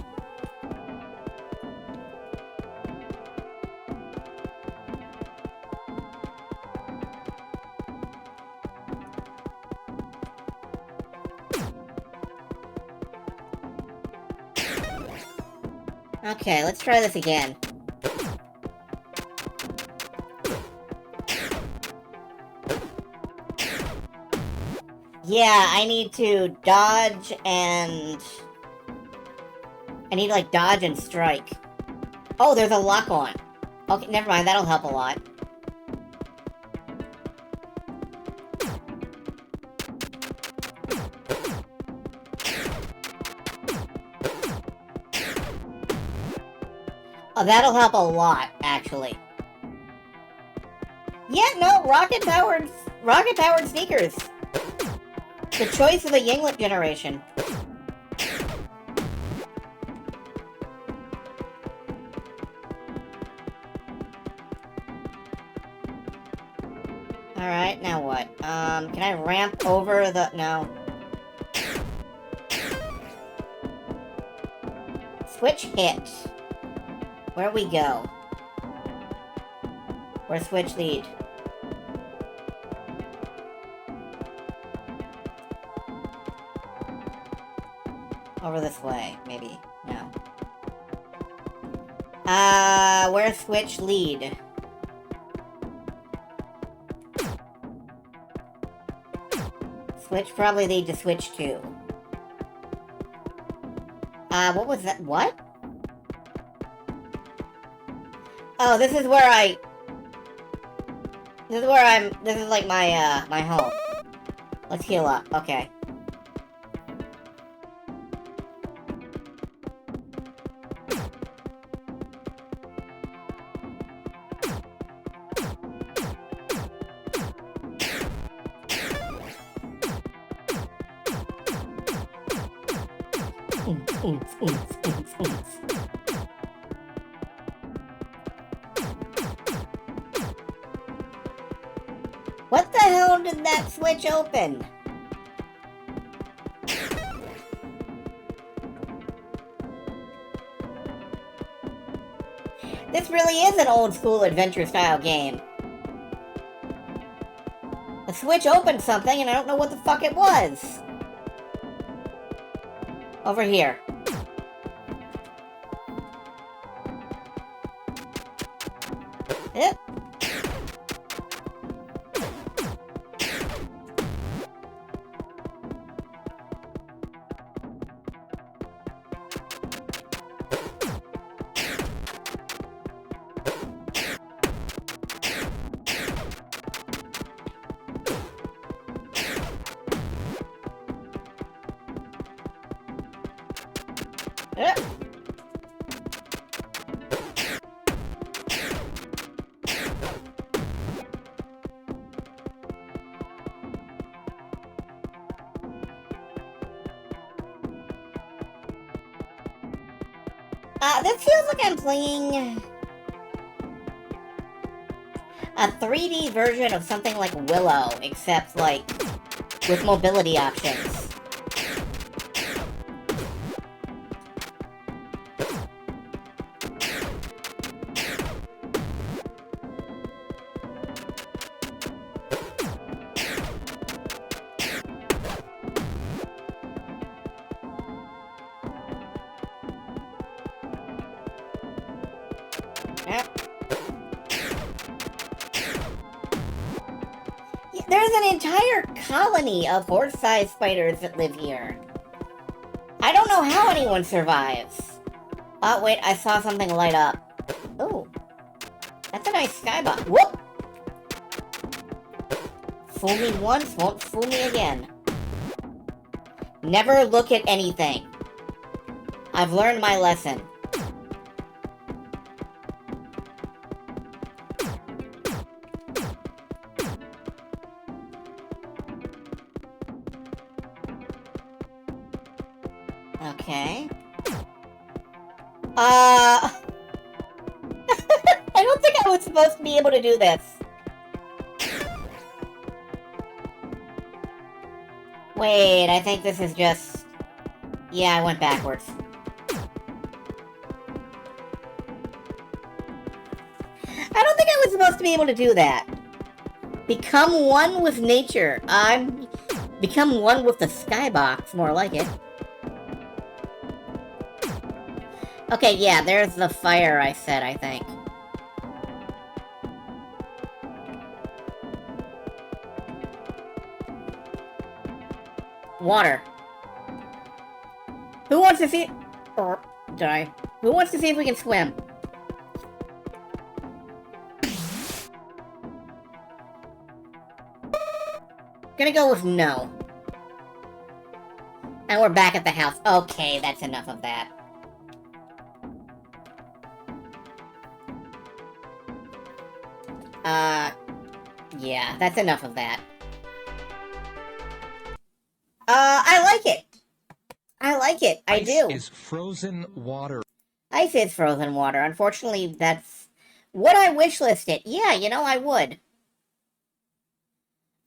Okay, let's try this again. Yeah, I need to dodge and... I need to, like, dodge and strike. Oh, there's a lock on. Okay, never mind, that'll help a lot. Oh, that'll help a lot, actually. Yeah, no, rocket-powered sneakers. The choice of the Yinglet generation. Alright, now what? Can I ramp over the... No. Switch hit. Where we go? Where switch lead? Over this way, maybe. No. Where switch lead? Switch probably lead to switch 2. What was that? What? Oh, this is where I... This is where I'm... This is like my, my home. Let's heal up. Okay. What the hell did that switch open? This really is an old-school adventure-style game. The switch opened something, and I don't know what the fuck it was. Over here. Yep. Yep. This feels like I'm playing a 3D version of something like Willow, except, like, with mobility options. There's an entire colony of horse-sized spiders that live here. I don't know know how anyone survives. Oh, wait, I saw something light up. Ooh. That's a nice skybox. Whoop! Fool me once, won't fool me again. Never look at anything. I've learned my lesson. Okay. I don't think I was supposed to be able to do this. Wait, I think this is just... Yeah, I went backwards. I don't think I was supposed to be able to do that. Become one with nature. Become one with the skybox, more like it. Okay, yeah, there's the fire I said, I think. Water. Who wants to see... Or, did I? Who wants to see if we can swim? Gonna go with no. And we're back at the house. Okay, that's enough of that. Yeah, that's enough of that. I like it. I like it. I do. Ice is frozen water. Ice is frozen water. Unfortunately, that's... Would I wishlist it? Yeah, you know, I would.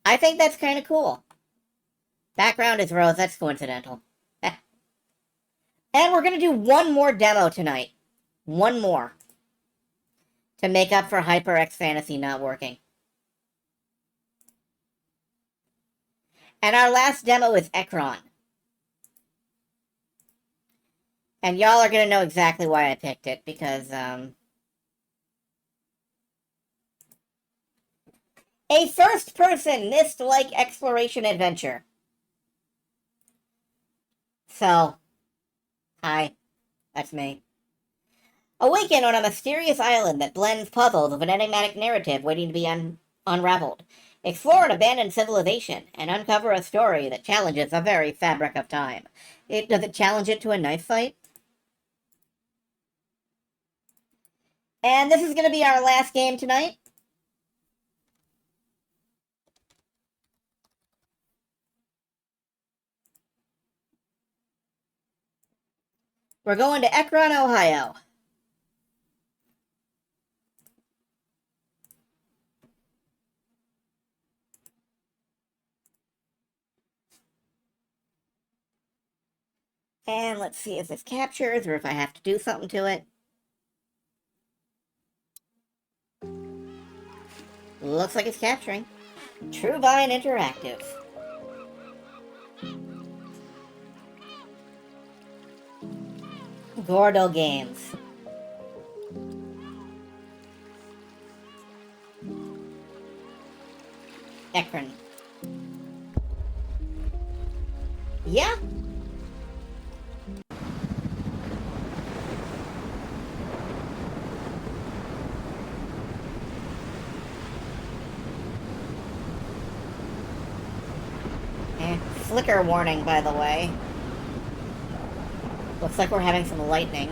I think that's kind of cool. Background is rose. That's coincidental. And we're going to do one more demo tonight. One more. To make up for HYPERxFANTASY not working. And our last demo is Ekron. And y'all are going to know exactly why I picked it, because, a first-person mist-like exploration adventure. So, hi, that's me. Awaken on a mysterious island that blends puzzles of an enigmatic narrative waiting to be unraveled. Explore an abandoned civilization and uncover a story that challenges the very fabric of time. Does it challenge it to a knife fight? And this is going to be our last game tonight. We're going to Ekron, Ohio. And let's see if this captures or if I have to do something to it. Looks like it's capturing. Truevine Interactive. Gordo Games. Ekron. Yeah? Flicker warning, by the way. Looks like we're having some lightning.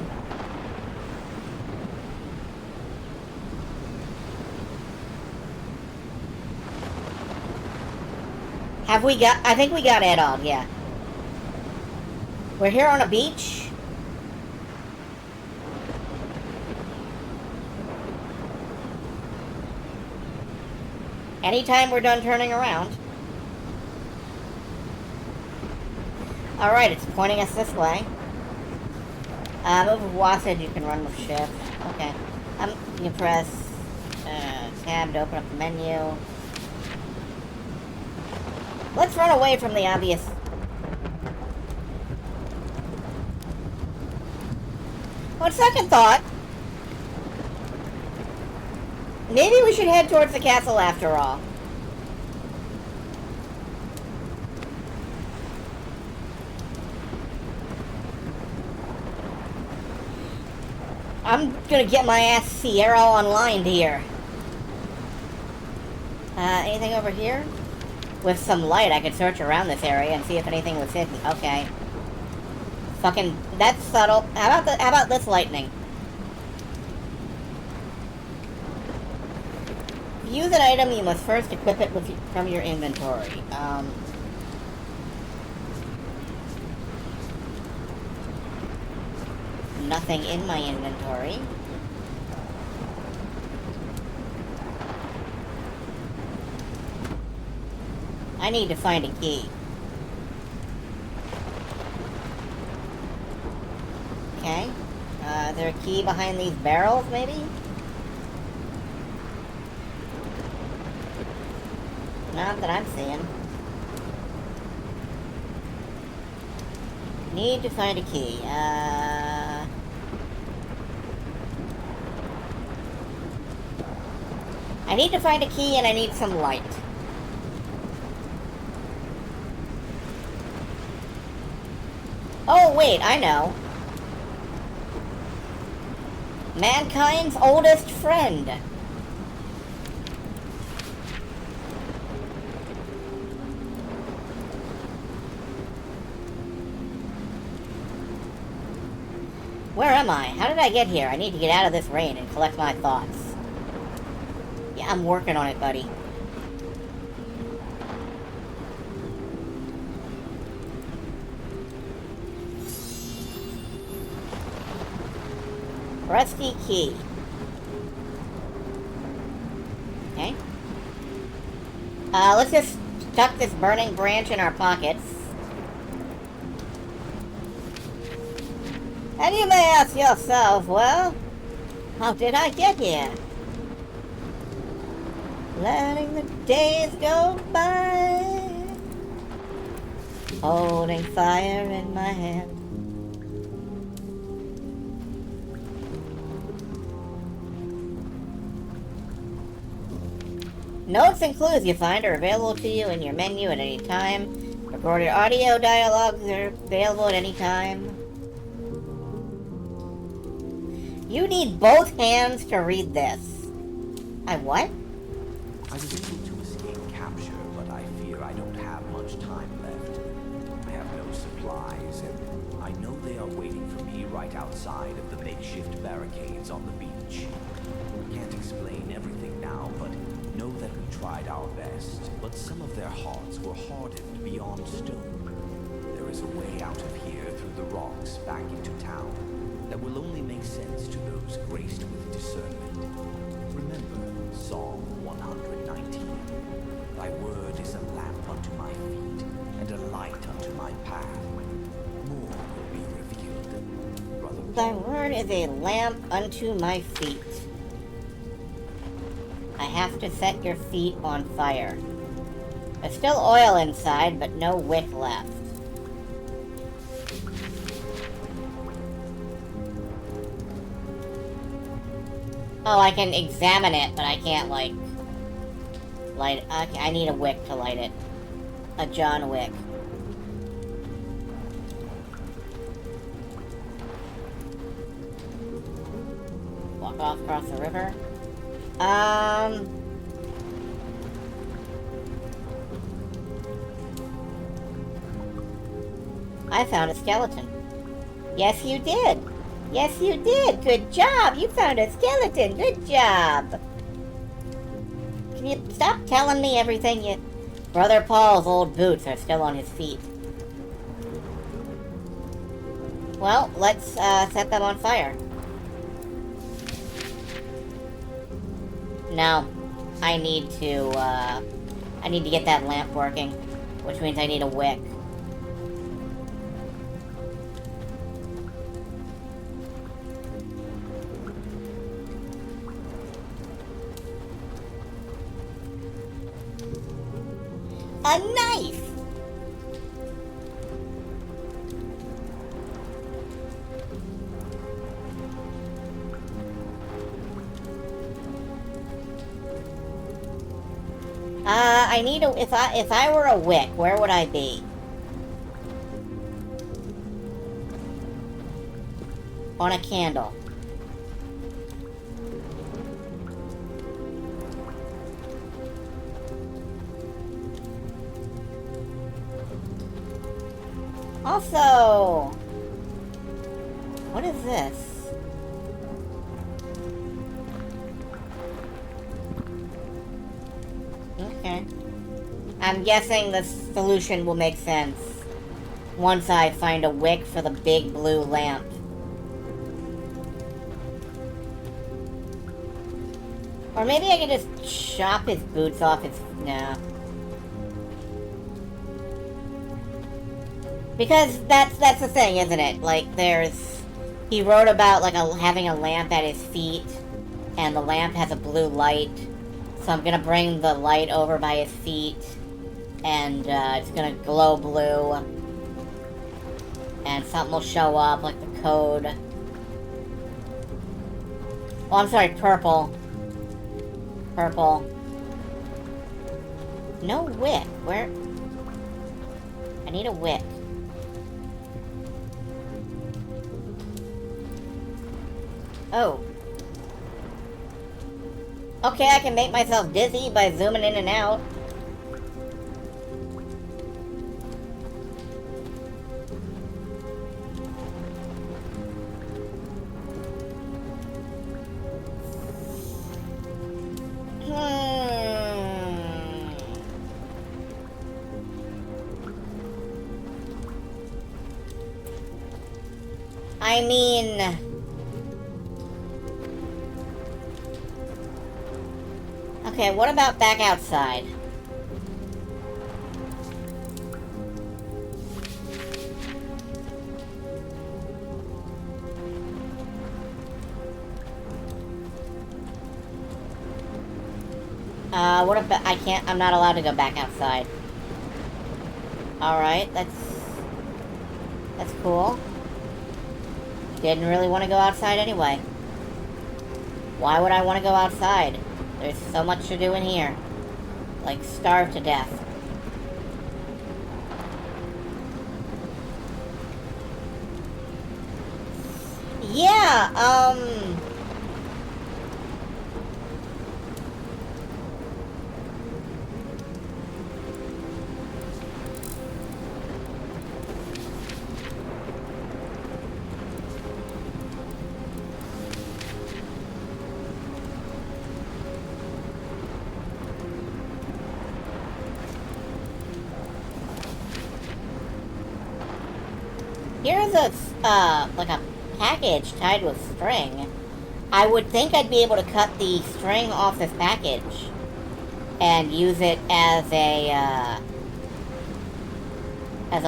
Have we got... I think we got it all, yeah. We're here on a beach. Anytime we're done turning around. Alright, it's pointing us this way. Move with WASD, you can run with shift. Okay. You press tab to open up the menu. Let's run away from the obvious. On second thought, maybe we should head towards the castle after all. I'm gonna get my ass Sierra online here. Anything over here? With some light, I could search around this area and see if anything was hidden. Okay. Fucking, that's subtle. How about this lightning? To use an item, you must first equip it from your inventory. Nothing in my inventory. I need to find a key. Okay. Is there a key behind these barrels, maybe? Not that I'm seeing. Need to find a key. I need to find a key and I need some light. Oh, wait, I know. Mankind's oldest friend. Where am I? How did I get here? I need to get out of this rain and collect my thoughts. Yeah, I'm working on it, buddy. Rusty key. Okay. Let's just tuck this burning branch in our pockets. And you may ask yourself, well, how did I get here? Letting the days go by, holding fire in my hand. Notes and clues you find are available to you in your menu at any time. Recorded audio dialogues are available at any time. You need both hands to read this. I what? I was able to escape capture, but I fear I don't have much time left. I have no supplies, and I know they are waiting for me right outside of the makeshift barricades on the beach. Can't explain everything now, but know that we tried our best, but some of their hearts were hardened beyond stone. There is a way out of here through the rocks back into town that will only make sense to those graced with discernment. Remember Psalm 119. Thy word is a lamp unto my feet, and a light unto my path. More will be revealed, brother. Thy word is a lamp unto my feet. I have to set your feet on fire. There's still oil inside, but no wick left. Oh, I can examine it, but I can't, like, light it. Okay, I need a wick to light it. A John wick. Walk off across the river. I found a skeleton. Yes, you did. Yes, you did. Good job. You found a skeleton. Good job. Can you stop telling me everything you... Brother Paul's old boots are still on his feet. Well, let's set them on fire. No. I need to get that lamp working, which means I need a wick. A knife! I need a... If I were a wick, where would I be? On a candle. Also, what is this? Okay. I'm guessing the solution will make sense once I find a wick for the big blue lamp. Or maybe I can just chop his boots off his... Nah. Because that's the thing, isn't it? Like, there's... He wrote about, like, having a lamp at his feet, and the lamp has a blue light. So I'm gonna bring the light over by his feet, and it's gonna glow blue. And something will show up, like the code. Oh, I'm sorry, purple. Purple. No wick. Where? I need a wick. Oh. Okay, I can make myself dizzy by zooming in and out. I mean... Okay, what about back outside? What about... I can't... I'm not allowed to go back outside. Alright, that's cool. Didn't really want to go outside anyway. Why would I want to go outside? There's so much to do in here. Like, starve to death. Yeah, here's a, like a package tied with string. I would think I'd be able to cut the string off this package and use it as a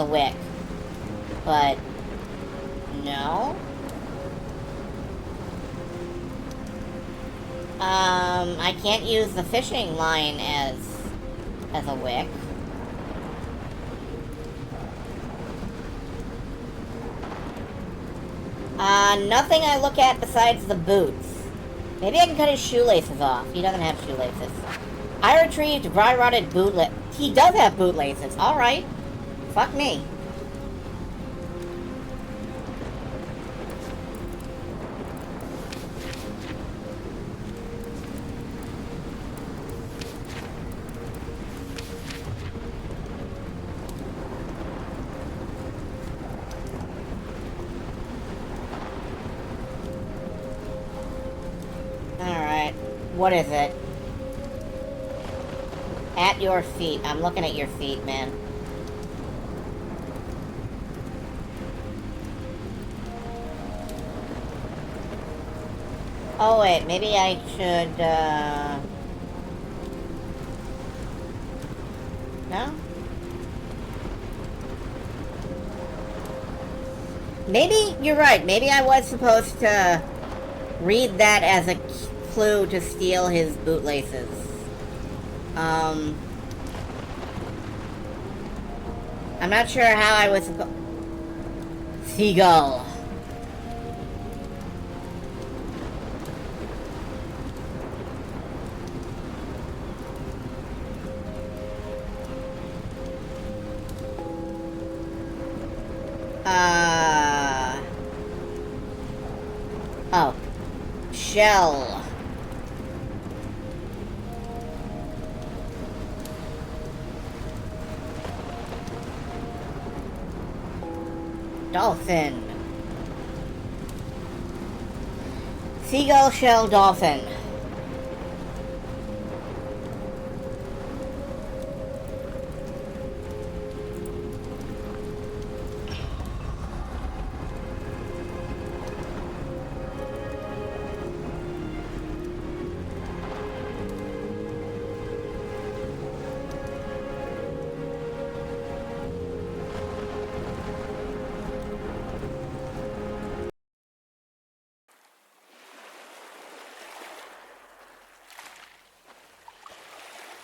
wick. But, no. I can't use the fishing line as a wick. Nothing I look at besides the boots. Maybe I can cut his shoelaces off. He doesn't have shoelaces. I retrieved dry-rotted bootlace. He does have bootlaces. Alright. Fuck me. What is it? At your feet. I'm looking at your feet, man. Oh, wait. Maybe I should, No? Maybe, you're right. Maybe I was supposed to read that as a clue to steal his bootlaces. I'm not sure how I was supposed... Seagull. Oh. Shell. Dolphin. Seagull shell dolphin.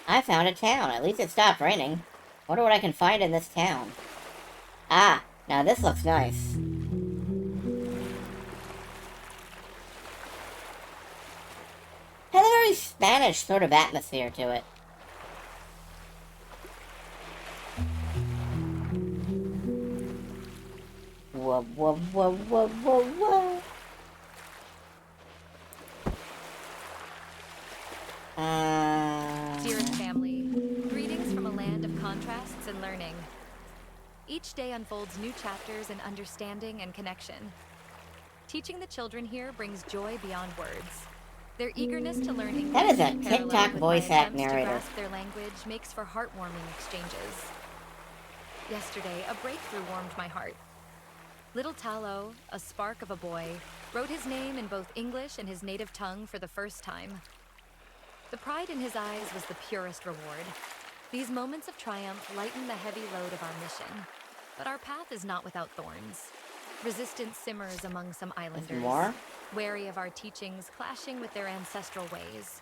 I found a town. At least it stopped raining. Wonder what I can find in this town. Ah, now this looks nice. Has a very Spanish sort of atmosphere to it. Whoa, whoa, whoa, whoa, whoa, whoa. Dearest family, greetings from a land of contrasts and learning. Each day unfolds new chapters in understanding and connection. Teaching the children here brings joy beyond words. Their eagerness to learn English, That is a paralleled TikTok with voice my act attempts to narrator. grasp their language, makes for heartwarming exchanges. Yesterday, a breakthrough warmed my heart. Little Talo, a spark of a boy, wrote his name in both English and his native tongue for the first time. The pride in his eyes was the purest reward. These moments of triumph lighten the heavy load of our mission. But our path is not without thorns. Resistance simmers among some islanders, more? wary of our teachings clashing with their ancestral ways.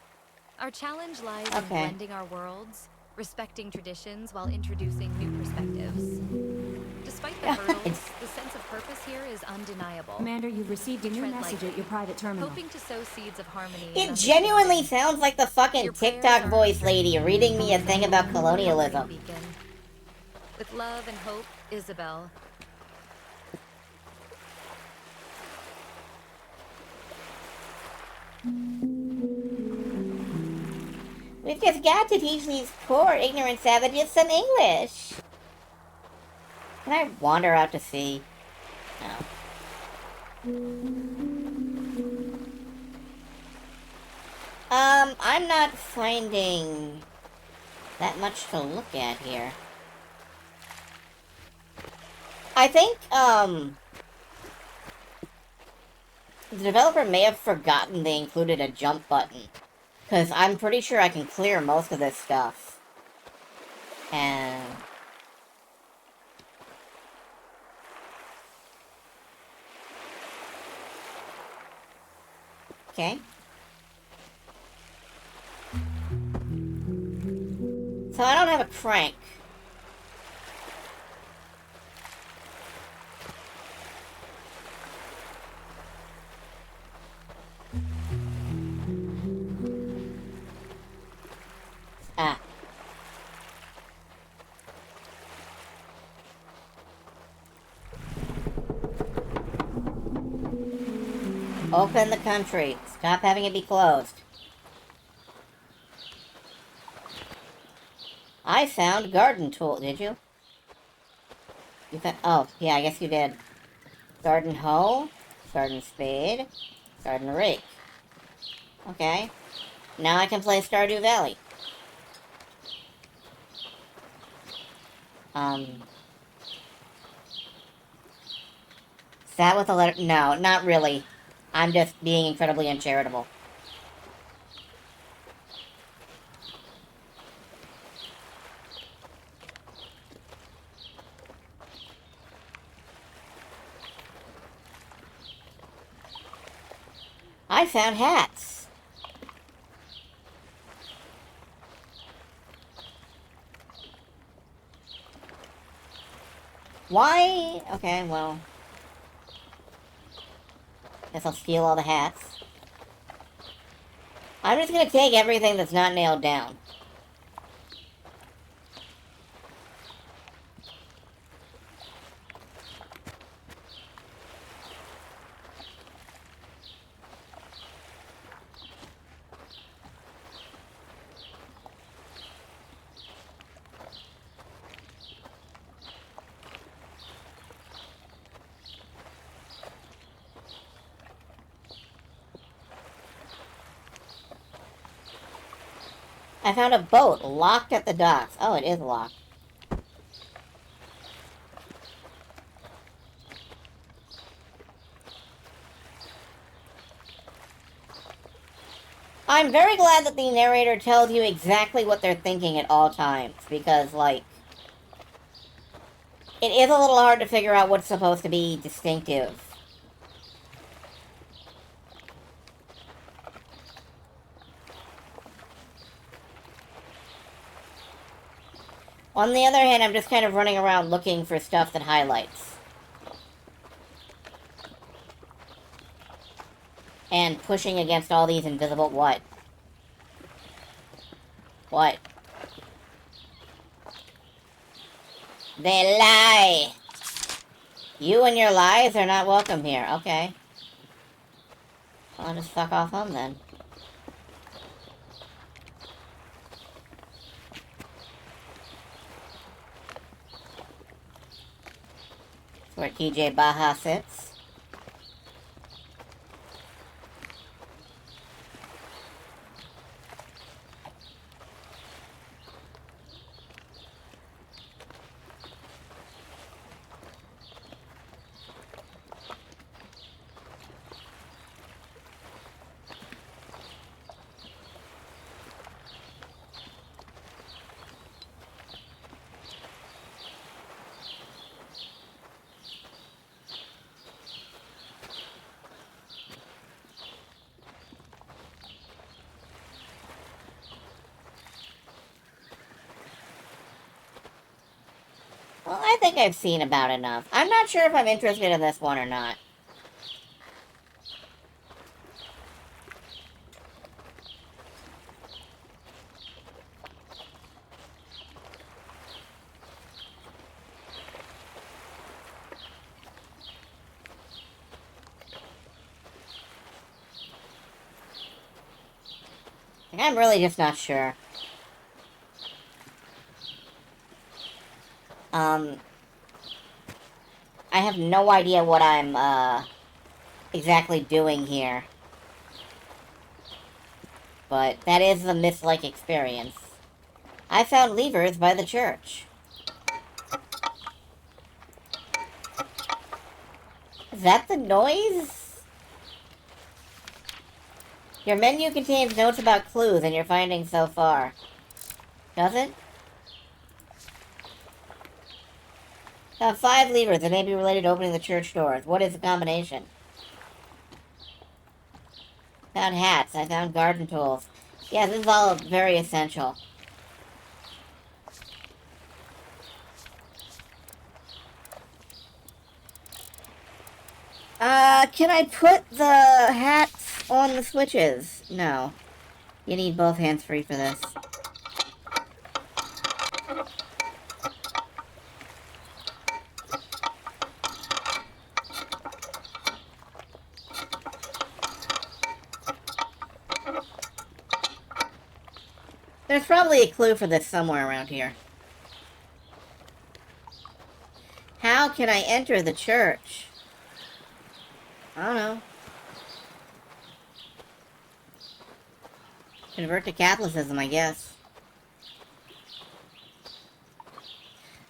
Our challenge lies in Okay. blending our worlds, respecting traditions while introducing new perspectives. Despite the hurdles, the sense of purpose here is undeniable. Commander, you've received a new Tread message lightly, at your private terminal. hoping to sow seeds of harmony. and It understanding. genuinely sounds like the fucking TikTok voice lady reading me a thing about colonialism. Beacon. With love and hope, Isabel. We've just got to teach these poor, ignorant savages some English. Can I wander out to sea? No. I'm not finding that much to look at here. I think, the developer may have forgotten they included a jump button. Because I'm pretty sure I can clear most of this stuff. And... okay. So I don't have a crank. Ah. Open the country. Stop having it be closed. I found garden tool. Did you? You found... oh, yeah, I guess you did. Garden hoe. Garden spade. Garden rake. Okay. Now I can play Stardew Valley. Is that what the letter... no, not really. I'm just being incredibly uncharitable. I found hats. Why? Okay, well... guess I'll steal all the hats. I'm just gonna take everything that's not nailed down. I found a boat locked at the docks. Oh, it is locked. I'm very glad that the narrator tells you exactly what they're thinking at all times, because, like, it is a little hard to figure out what's supposed to be distinctive. On the other hand, I'm just kind of running around looking for stuff that highlights. And pushing against all these invisible... What? What? They lie! You and your lies are not welcome here. Okay. I'll just fuck off home then. That's where TJ Baja sits. Well, I think I've seen about enough. I'm not sure if I'm interested in this one or not. I'm really just not sure. I have no idea what I'm, exactly doing here. But that is the myth-like experience. I found levers by the church. Is that the noise? Your menu contains notes about clues and your findings so far. Does it? Found 5 levers that may be related to opening the church doors. What is the combination? Found hats. I found garden tools. Yeah, this is all very essential. Can I put the hats on the switches? No. You need both hands free for this. There's probably a clue for this somewhere around here. How can I enter the church? I don't know. Convert to Catholicism, I guess.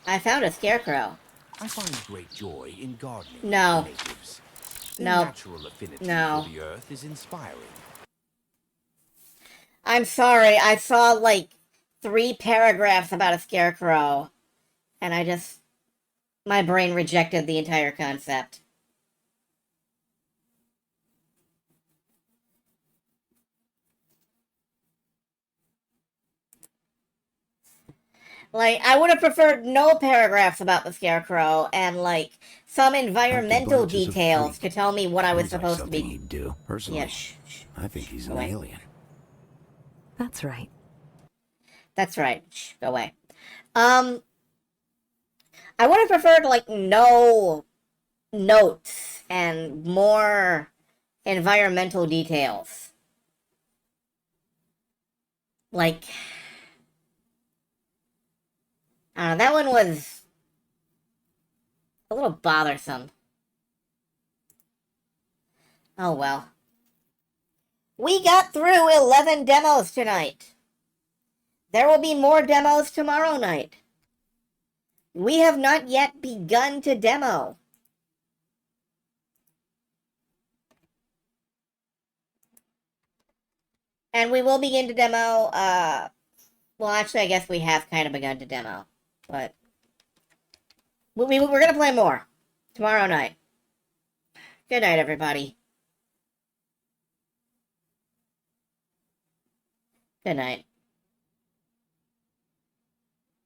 I found a scarecrow. I find great joy in gardening No. with the natives. Their No. natural affinity No. for the earth is inspiring. I'm sorry, I saw like 3 paragraphs about a scarecrow, and my brain rejected the entire concept. Like, I would have preferred no paragraphs about the scarecrow, and like, some environmental details to tell me what I was supposed to be... He'd do. Personally, Yeah, shh. I think he's an Go away. alien. That's right. That's right. Shh, go away. I would have preferred, like, no notes and more environmental details. Like, I don't know, that one was a little bothersome. Oh well. We got through 11 demos tonight. There will be more demos tomorrow night. We have not yet begun to demo. And we will begin to demo, well, actually, I guess we have kind of begun to demo. But we're going to play more tomorrow night. Good night, everybody. Good night.